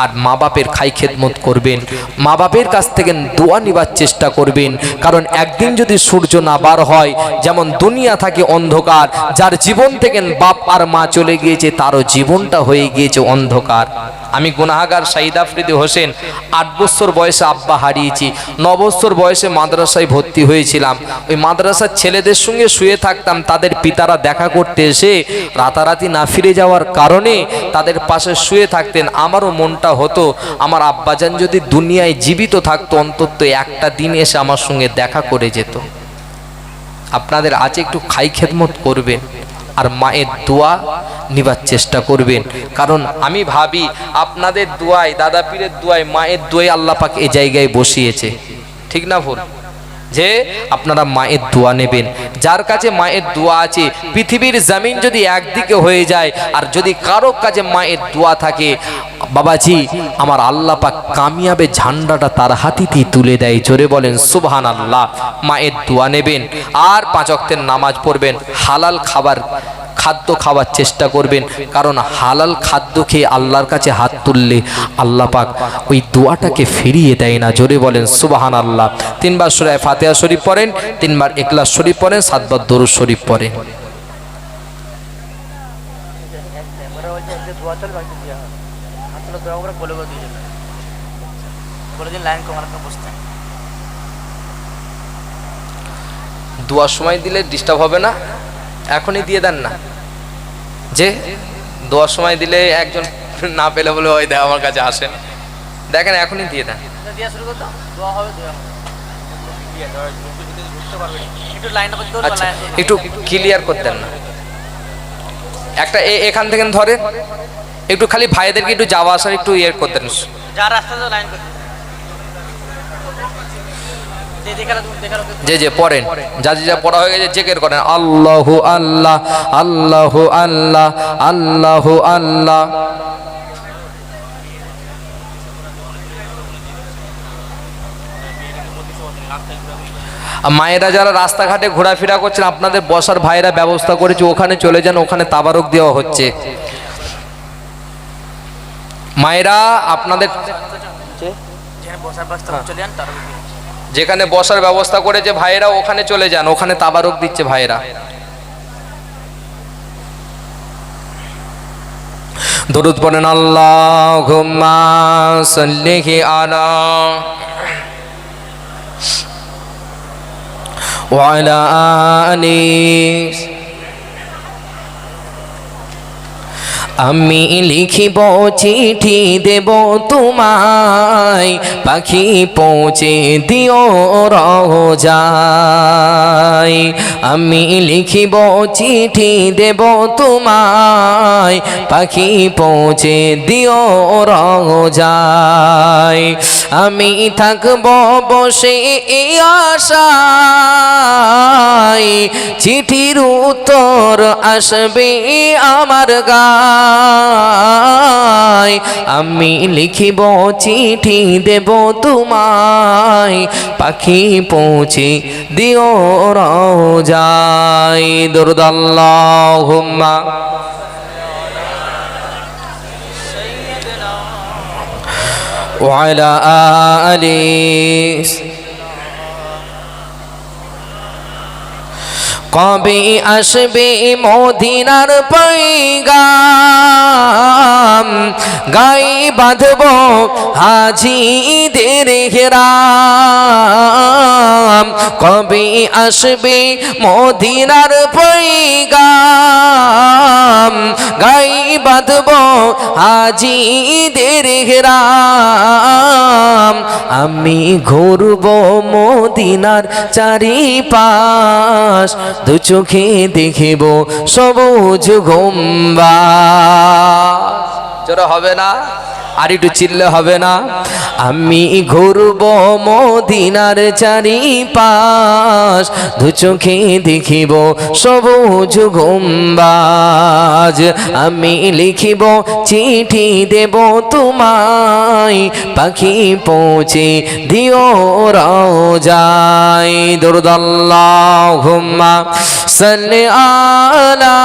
আর মা বাপের খাই খেদমত করবেন। মা বাপের কাছ থেকে দোয়া নিবার চেষ্টা করবেন। কারণ একদিন যদি সূর্য না বার হয়, যেমন দুনিয়া থাকে অন্ধকার, যার জীবন থেকে বাপ আর মা চলে গিয়েছে, তারও জীবনটা হয়ে গিয়েছে অন্ধকার। আমি গুনাহগার শাহিদ আফ্রিদি হোসেন 8 বছর বয়সে আব্বা হারিয়েছি। 9 বছর বয়সে মাদ্রাসায় ভর্তি হয়েছিলাম। ওই মাদ্রাসার ছেলেদের সঙ্গে শুয়ে থাকতাম। তাদের পিতারা দেখা করতে এসে রাতারাতি না ফিরে যাওয়ার কারণে তাদের পাশে শুয়ে থাকতেন। আমারও মনটা হতো, আমার আব্বাজান যদি দুনিয়ায় জীবিত থাকতো, অন্তত একটা দিন এসে আমার সঙ্গে দেখা করে যেত। আপনাদের আছে, একটু খাই খেদমত করবেন, আর মায়ের দোয়া নিবার চেষ্টা করবেন। কারণ আমি ভাবি আপনাদের দোয়ায়, দাদা পীরের দোয়ায়, মায়ের দোয়ায় আল্লাহ পাক এই জায়গায় বসিয়েছে। ঠিক না ভুল? যে আপনারা মায়ের দোয়া নেবেন। যার কাছে মায়ের দোয়া আছে, পৃথিবীর জমিন যদি একদিকে হয়ে যায়, আর যদি কারো কাছে মায়ের দোয়া থাকে, বাবাজি আমার আল্লাহ পাক কামিয়াবে ঝান্ডাটা তার হাতিতেই তুলে দেয়। জোরে বলেন সুবহানাল্লাহ। মায়ের দোয়া নেবেন আর 5 ওয়াক্তের নামাজ পড়বেন, হালাল খাদ্য খাওয়ার চেষ্টা করবেন, কারণ হালাল খাদ্য খেয়ে আল্লাহর কাছে হাত তুললে আল্লাহ পাক ওই দোয়াটাকে ফিরিয়ে দেয় না। জোরে বলেন সুবহানাল্লাহ। 3 বার সূরা ফাতিহা শরীফ পড়েন, 3 বার ইখলাস শরীফ পড়েন, 7 বার দরুদ শরীফ পড়েন। দোয়ার সময় দিলে ডিস্টার্ব হবে না, এখনই দিয়ে দেন না। যে দোয়ার সময় দিলে একজন না পেলে বলে ওই দেখ আমার কাছে আসেন, দেখেন এখনই দিয়ে দেন। আচ্ছা একটু ক্লিয়ার করতেন না, একটা এখান থেকে ধরেন, একটু খালি ভাইদেরকে একটু যাওয়া আসার একটু ইয়ে করতেন। যে যে পড়েন, যা পড়া হয়ে গেছে জিকির করেন আল্লাহু আল্লাহ আল্লাহু আল্লাহ আল্লাহু আল্লাহ। মায়েরা যারা রাস্তাঘাটে ঘোরাফেরা করছেন, আপনাদের বসার ভাইরা ব্যবস্থা করেছে, ওখানে চলে যান, ওখানে তাবারক দেওয়া হচ্ছে। মায়েরা আপনাদের যেখানে বসার ব্যবস্থা করেছে ভাইরা ওখানে চলে যান, ওখানে তাবারক দিচ্ছে ভাইরা। দরুদ পড়েন আল্লাহুম্মা সাল্লি আলা ওয়া আলা আলি। আমি লিখিব চিঠি দেব তোমায়, পাখি পৌঁছে দিও রোজায়। আমি লিখিব চিঠি দেব তোমায়, পাখি পৌঁছে দিও রোজায়। আমি থাকব বসে এই আশায়, চিঠির উত্তর আসবে আমার গায়। আমি লিখিব চিঠি দেব তোমায়, পাখি পৌঁছে দিও রোজায়। দরুদ আল্লাহুম্মা ওয়া আলা আলি। কবে আসবে মদিনার পয়গাম, গাই বাঁধব হাজিদের ঘেরাম। কবে আসবে মদিনার পয়গাম, গাই বাঁধব হাজিদের ঘেরাম। আমি ঘুরব মদিনার চারিপাশ, দু চোখে দেখিব সবুজ গম্বুজ। জোরে হবে না, আর একটু চিল্লে হবে না? আমি ঘুরব মদিনার চারিপাশ, দু চোখে দেখিব সবুজ গম্বুজ। আমি লিখিব চিঠি দেব তোমায়, পাখি পৌঁছে দিও রোজায়। দরুদ আল্লাহুম্মা সাল্লি আলা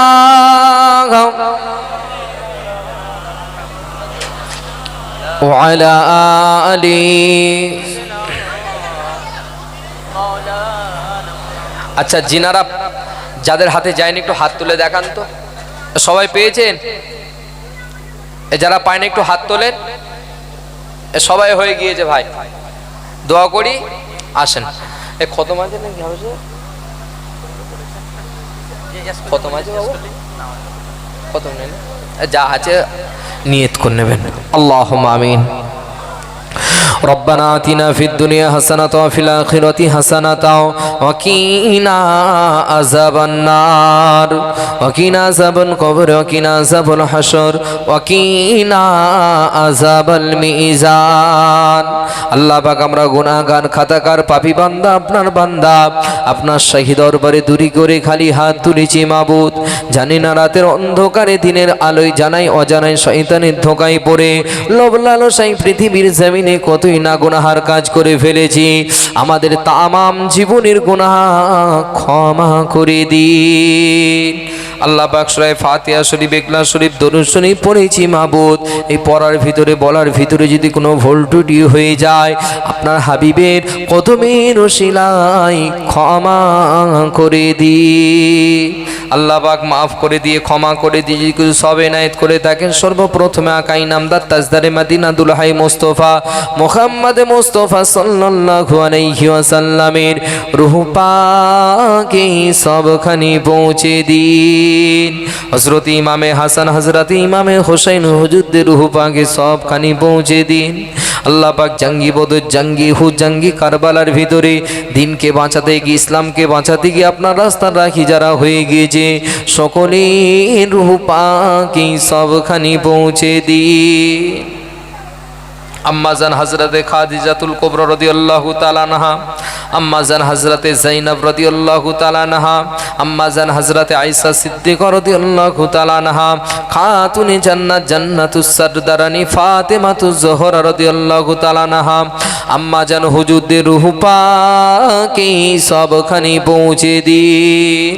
ওয়া আলা আলি। আচ্ছা জিনারা যাদের হাতে যায়নি একটু হাত তুলে দেখান তো। সবাই পেয়েছেন? যারা পায়নি একটু হাত তোলেন। সবাই হয়ে গিয়েছে ভাই, দোয়া করি আসেন। এ খতম আছে নাকি? খতম আছে বাবু? খতম নেই, যা আছে নিয়ত করে নেবেন। আল্লাহুম্মা আমিন। রব্বানা রব্বানা আতিনা ফিদ দুনিয়া হাসানাতাও ওয়া ফিল আখিরাতি হাসানাতাও ওয়া কিনা আযাবান নার ওয়া কিনা আযাবাল কবর ওয়া কিনা আযাবাল হাসর ওয়া কিনা আযাবাল মিজান। আল্লাহ পাক আমরা গুনাহগার খাতাকার পাপী বান্দা, আপনার বান্দা, আপনার শাহী দরবারে দূরি করে খালি হাত তুলেছি মাবুদ। জানি না রাতের অন্ধকারে দিনের আলোয় জানাই অজানাই শয়তানের ধোঁকায় পড়ে লোভ লালসায় পৃথিবীর জমিনে কতই না গুনাহার কাজ করে ফেলেছি। আমাদের তামাম জীবনের গুনাহ ক্ষমা করে দিন। আল্লাহ পাক সূরা ফাতিহা শরীফ, ইখলাস শরীফ, দরুদ শরীফ পড়েছি মাবুদ। এই পড়ার ভিতরে বলার ভিতরে যদি কোনো ভুল ত্রুটি হয়ে যায়, আপনার হাবিবের কদমের ওসিলায় ক্ষমা করে দিন। আল্লাহ পাক মাফ করে দিয়ে ক্ষমা করে দিয়ে যদি কিছু সব এনায়েত করে থাকেন, সর্বপ্রথমে আকাই নামদার তাজদারে মদিনা দুলহাই মুস্তাফা মুহাম্মদ মুস্তাফা সাল্লাল্লাহু আলাইহি ওয়াসাল্লামের রূহ পাকে সবখানি পৌঁছে দিন। হযরত ইমামে হাসান, হযরত ইমামে হোসেন হুজুরদের রূহ পাকে সবখানি পৌঁছে দিন। আল্লাহ পাক জঙ্গি বদর, জঙ্গি হুদ, জঙ্গি কারবালার ভিতরে দিনকে বাঁচাতে গিয়ে, ইসলামকে বাঁচাতে গিয়ে আপনার রাস্তার রাখি যারা হয়ে গিয়েছে, সকলের রূহ পাকে সবখানি পৌঁছে দিন। আম্মাজান হযরতে খাদিজাতুল কুবরা রাদিয়াল্লাহু তাআলা আনহা, আম্মাজান হযরতে যায়েনব রাদিয়াল্লাহু তাআলা আনহা, আম্মাজান হযরতে আয়েশা সিদ্দিকা রাদিয়াল্লাহু তাআলা আনহা, খাতুনে জান্নাত জান্নাতুস সরদারানি ফাতেমাতুজ জোহরা রাদিয়াল্লাহু তাআলা আনহা, আম্মাজান হুজুরদের রূহ পাকে সবখানি পৌঁছে দিন।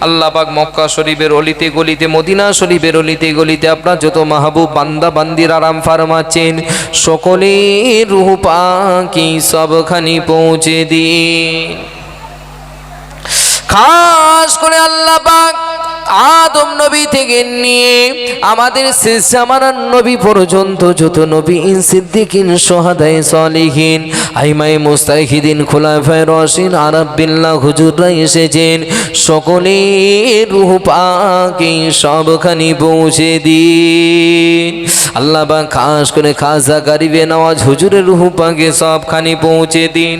আল্লাহ পাক মক্কা শরীফের অলিতে গলিতে, মদিনা শরীফের অলিতে গলিতে আপনার যত মাহবুব বান্দা বান্দির আরাম ফারমাচ্ছেন, সকলের রূহ পাকে সবখানি পৌঁছে দিন। খাস করে আল্লাহ পাক আদম নবী থেকে নিয়ে আমাদের শেষ জামানার নবী পর্যন্ত যত নবী, সিদ্দিকিন, সোহাদায়ে সালিহিন, আইমায়ে মুস্তাহিদিন, খুলাফায়ে রাশিদিন, আরব বিল্লাহ হুজুররা এসেছেন, সকলের রূহ পাকে সবখানি পৌঁছে দিন। আল্লাহ পাক খাস করে খাজা গরিবে নওয়াজ হুজুরের রূহ পাকে সবখানি পৌঁছে দিন।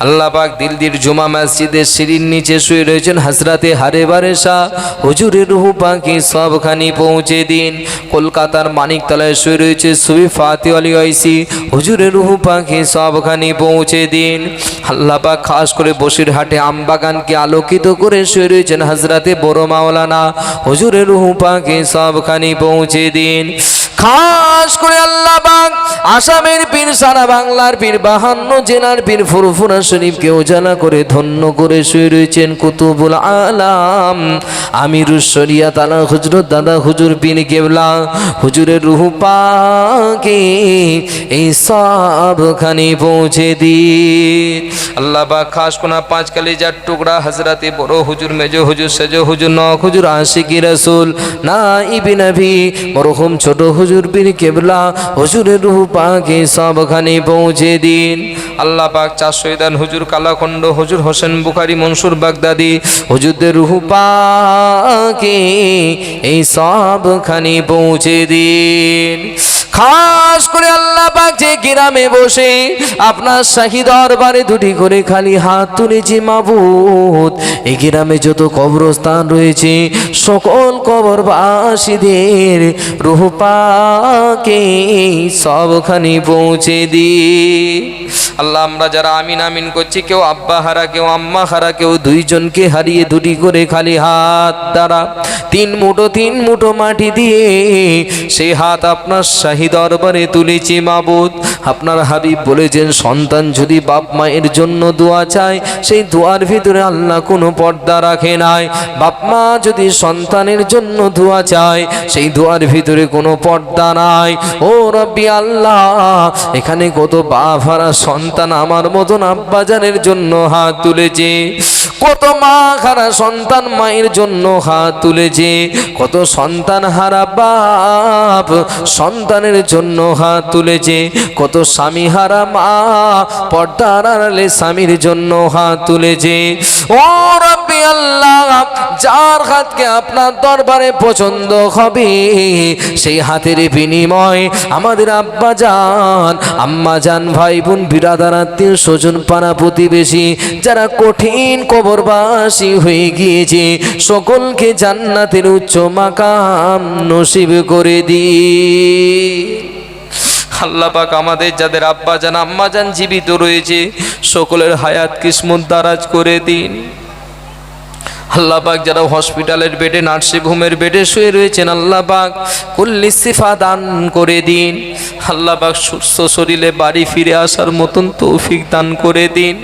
আল্লাহ পাক দিল্লির জুমা মসজিদের সিঁড়ির নিচে শুয়ে রয়েছেন হযরতে হারেবারে শাহ হুজুরের রূহ পাকে সবখানি পৌঁছে দিন। কলকাতার মানিকতলায় শুয়ে রয়েছে সুফি ফাতি আলী ওয়াইসি হুজুরের রূহ পাকে সবখানি পৌঁছে দিন। আল্লাহ পাক খাস করে বসিরহাটে আমবাগানকে আলোকিত করে শুয়ে রয়েছেন হযরতে বড় মাওলানা হুজুরের রূহ পাকে সবখানি পৌঁছে দিন। খাস করে আল্লাহ পাক আসামের পীর, সারা বাংলার পীর, 52 জেলার পীর ফুরফুরা শরীফকে উজালা করে ধন্য করে শুয়ে রয়েছেন কুতুবুল আলাম আমিরুস শরিয়াত আলা হুজরত দাদা হুজুর পীর কেবলা হুজুরের রূহ পাকে এই সবখানি পৌঁছে দিন। আল্লাহ পাক খাস কোনা 5 কলিজার টুকরা হযরতে বড় হুজুর, মেজো হুজুর, সেজো হুজুর, নক হুজুর, আশিকি রাসূল, নাইবি নবী মরহুম ছোট হুজুর পীর কেবলা হুজুরের রূহ পাকে সবখানি পৌঁছে দিন। আল্লাহ পাক 4 শহীদান হুজুর, কালাখন্ড হুজুর, হোসেন বুখারী, মনসুর বাগদাদি হুজুরদের রূহ পাকে এই সবখানি পৌঁছে দিন। খাস করে আল্লাহ পাক যে গ্রামে বসে আপনার শাহী দরবারে দুটি করে খালি হাত তুলেছি মাবুদ, এই গ্রামে যত কবরস্থান রয়েছে সকল কবরবাসীদের রূহ পাকে সবখানি পৌঁছে দিন। আল্লাহ আমরা যারা আমিন আমিন করছি, কেউ আব্বা হারা, কেউ আম্মা হারা, কেউ দুইজনকে হারিয়ে দুটি করে খালি হাত দ্বারা 3 মুঠো মাটি দিয়ে সেই হাত আপনার শাহী দরবারে তুলেছি মাবুদ। আপনার হাবিব বলেছেন, সন্তান যদি বাপ মায়ের জন্য দোয়া চায়, সেই দোয়ার ভিতরে আল্লাহ কোনো পর্দা রাখে নাই। বাপ মা যদি সন্তানের জন্য দোয়া চায়, সেই দোয়ার ভিতরে কোনো পর্দা নাই। ও রব্বি আল্লাহ, এখানে কত বাপ হারা সন্তান আমার মতন আব্বাজানের জন্য হাত তুলেছে, কত মা হারা সন্তান মায়ের জন্য হাত তুলেছে, কত সন্তান হারা বাপ সন্তানের জন্য হাত তুলেছে, কত স্বামী হারা মা পর্দার আড়ালে স্বামীর জন্য হাত তুলেছে। ও রব্বি আল্লাহ যার হাতকে আপনার দরবারে পছন্দ হবে সেই হাতের বিনিময় আমাদের আব্বা জান আম্মা জান ভাই বোন বিরাদার আত্মীয় স্বজন পাড়া প্রতিবেশী যারা কঠিন কবরবাসী হয়ে গিয়েছে সকলকে জান্নাতের উচ্চ মাকাম নসিব করে দিই। আল্লাহ পাক আমাদের যাদের আব্বা জান আম্মা জান জীবিত রয়েছে সকলের হায়াত কিসমত দারাজ করে দিন। আল্লাহ পাক যারা হসপিটালের বেডে নার্সিং হোমের বেডে শুয়ে রয়েছেন আল্লাহ পাক কুল্লি শিফা দান করে দিন। আল্লাহ পাক সুস্থ শরীরে বাড়ি ফিরে আসার মতন তৌফিক দান করে দিন।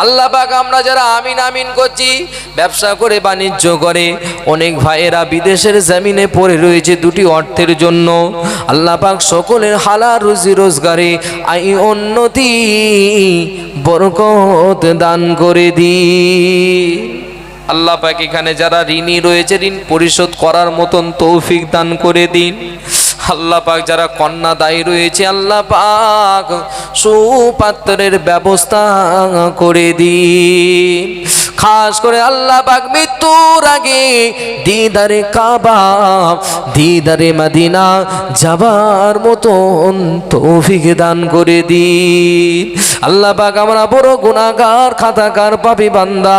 আল্লাহ পাক আমরা যারা আমিন আমিন করছি ব্যবসা করে বাণিজ্য করে অনেক ভাইয়েরা বিদেশের জমিনে পড়ে রয়েছে দুটি অর্থের জন্য আল্লাহ পাক সকলের হালাল রুজি রোজগারে আই উন্নতি বরকত দান করে দিন। আল্লাহ পাক এখানে যারা ঋণী রয়েছে ঋণ পরিশোধ করার মতন তৌফিক দান করে দিন। আল্লাহ পাক যারা কন্যা দায়ী রয়েছে আল্লাহ পাক সুপাত্রের ব্যবস্থা করে দিন। খাস করে আল্লাহ পাক মৃত্যুর আগে দিদারে কাবা দিদারে মদিনা যাবার মতন তৌফিক দান করে দিন। আল্লাহ পাক আমরা বড় গুনাহগার খাতাকার পাপী বান্দা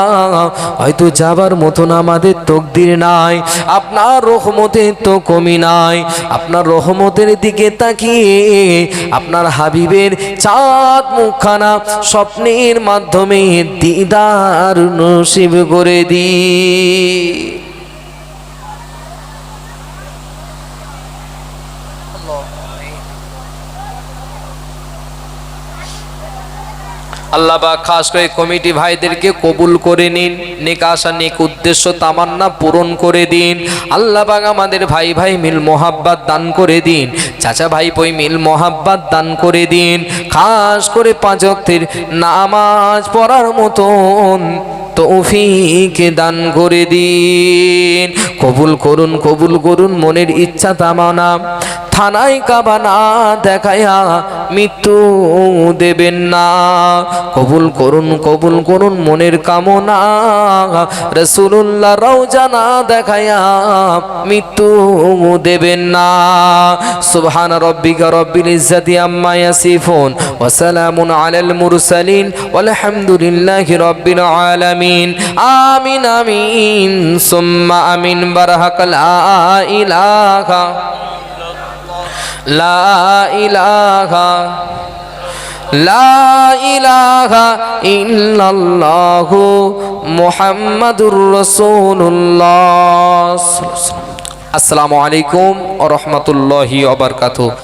হয়তো যাবার মতন আমাদের তকদির নাই আপনার রহমতের তো কমি নাই। আপনার রহমতের দিকে তাকিয়ে আপনার হাবিবের চাঁদ মুখখানা স্বপ্নের মাধ্যমে দিদার নসিব করে দিই। আল্লাহ পাক খাস করে কমিটি ভাইদেরকে কবুল করে নিন, নেক আশা নেক উদ্দেশ্য তামান্না পূরণ করে দিন। আল্লাহ পাক আমাদের ভাই ভাই মিল মোহাব্বত দান করে দিন, চাচা ভাই পই মিল মোহাব্বত দান করে দিন। খাস করে 5 ওয়াক্তের নামাজ পড়ার মতন তৌফিক দান করে দিন। কবুল করুন কবুল করুন মনের ইচ্ছা তামানা থানায় কাবানা দেখায়া মৃত্যু দেবেন না। কবুল করুন মনের কামনা রাসূলুল্লাহ রওজানা দেখায়া মৃত্যু দেবেন না। সুবহান রাব্বিকা রব্বিল ইজ্জাতি আম্মা ইয়াসিফুন ওয়া সালামুন আলাল মুরসালিন ওয়ালহামদুলিল্লাহি রাব্বিল আলামিন। আমিন আমিন সুম্মা আমিন। বারাকা লা ইলাহা লা ইলাহা ইল্লাল্লাহু মুহাম্মাদুর রাসূলুল্লাহ। আসসালামু আলাইকুম ওয়া রাহমাতুল্লাহি ওয়া বারাকাতুহু।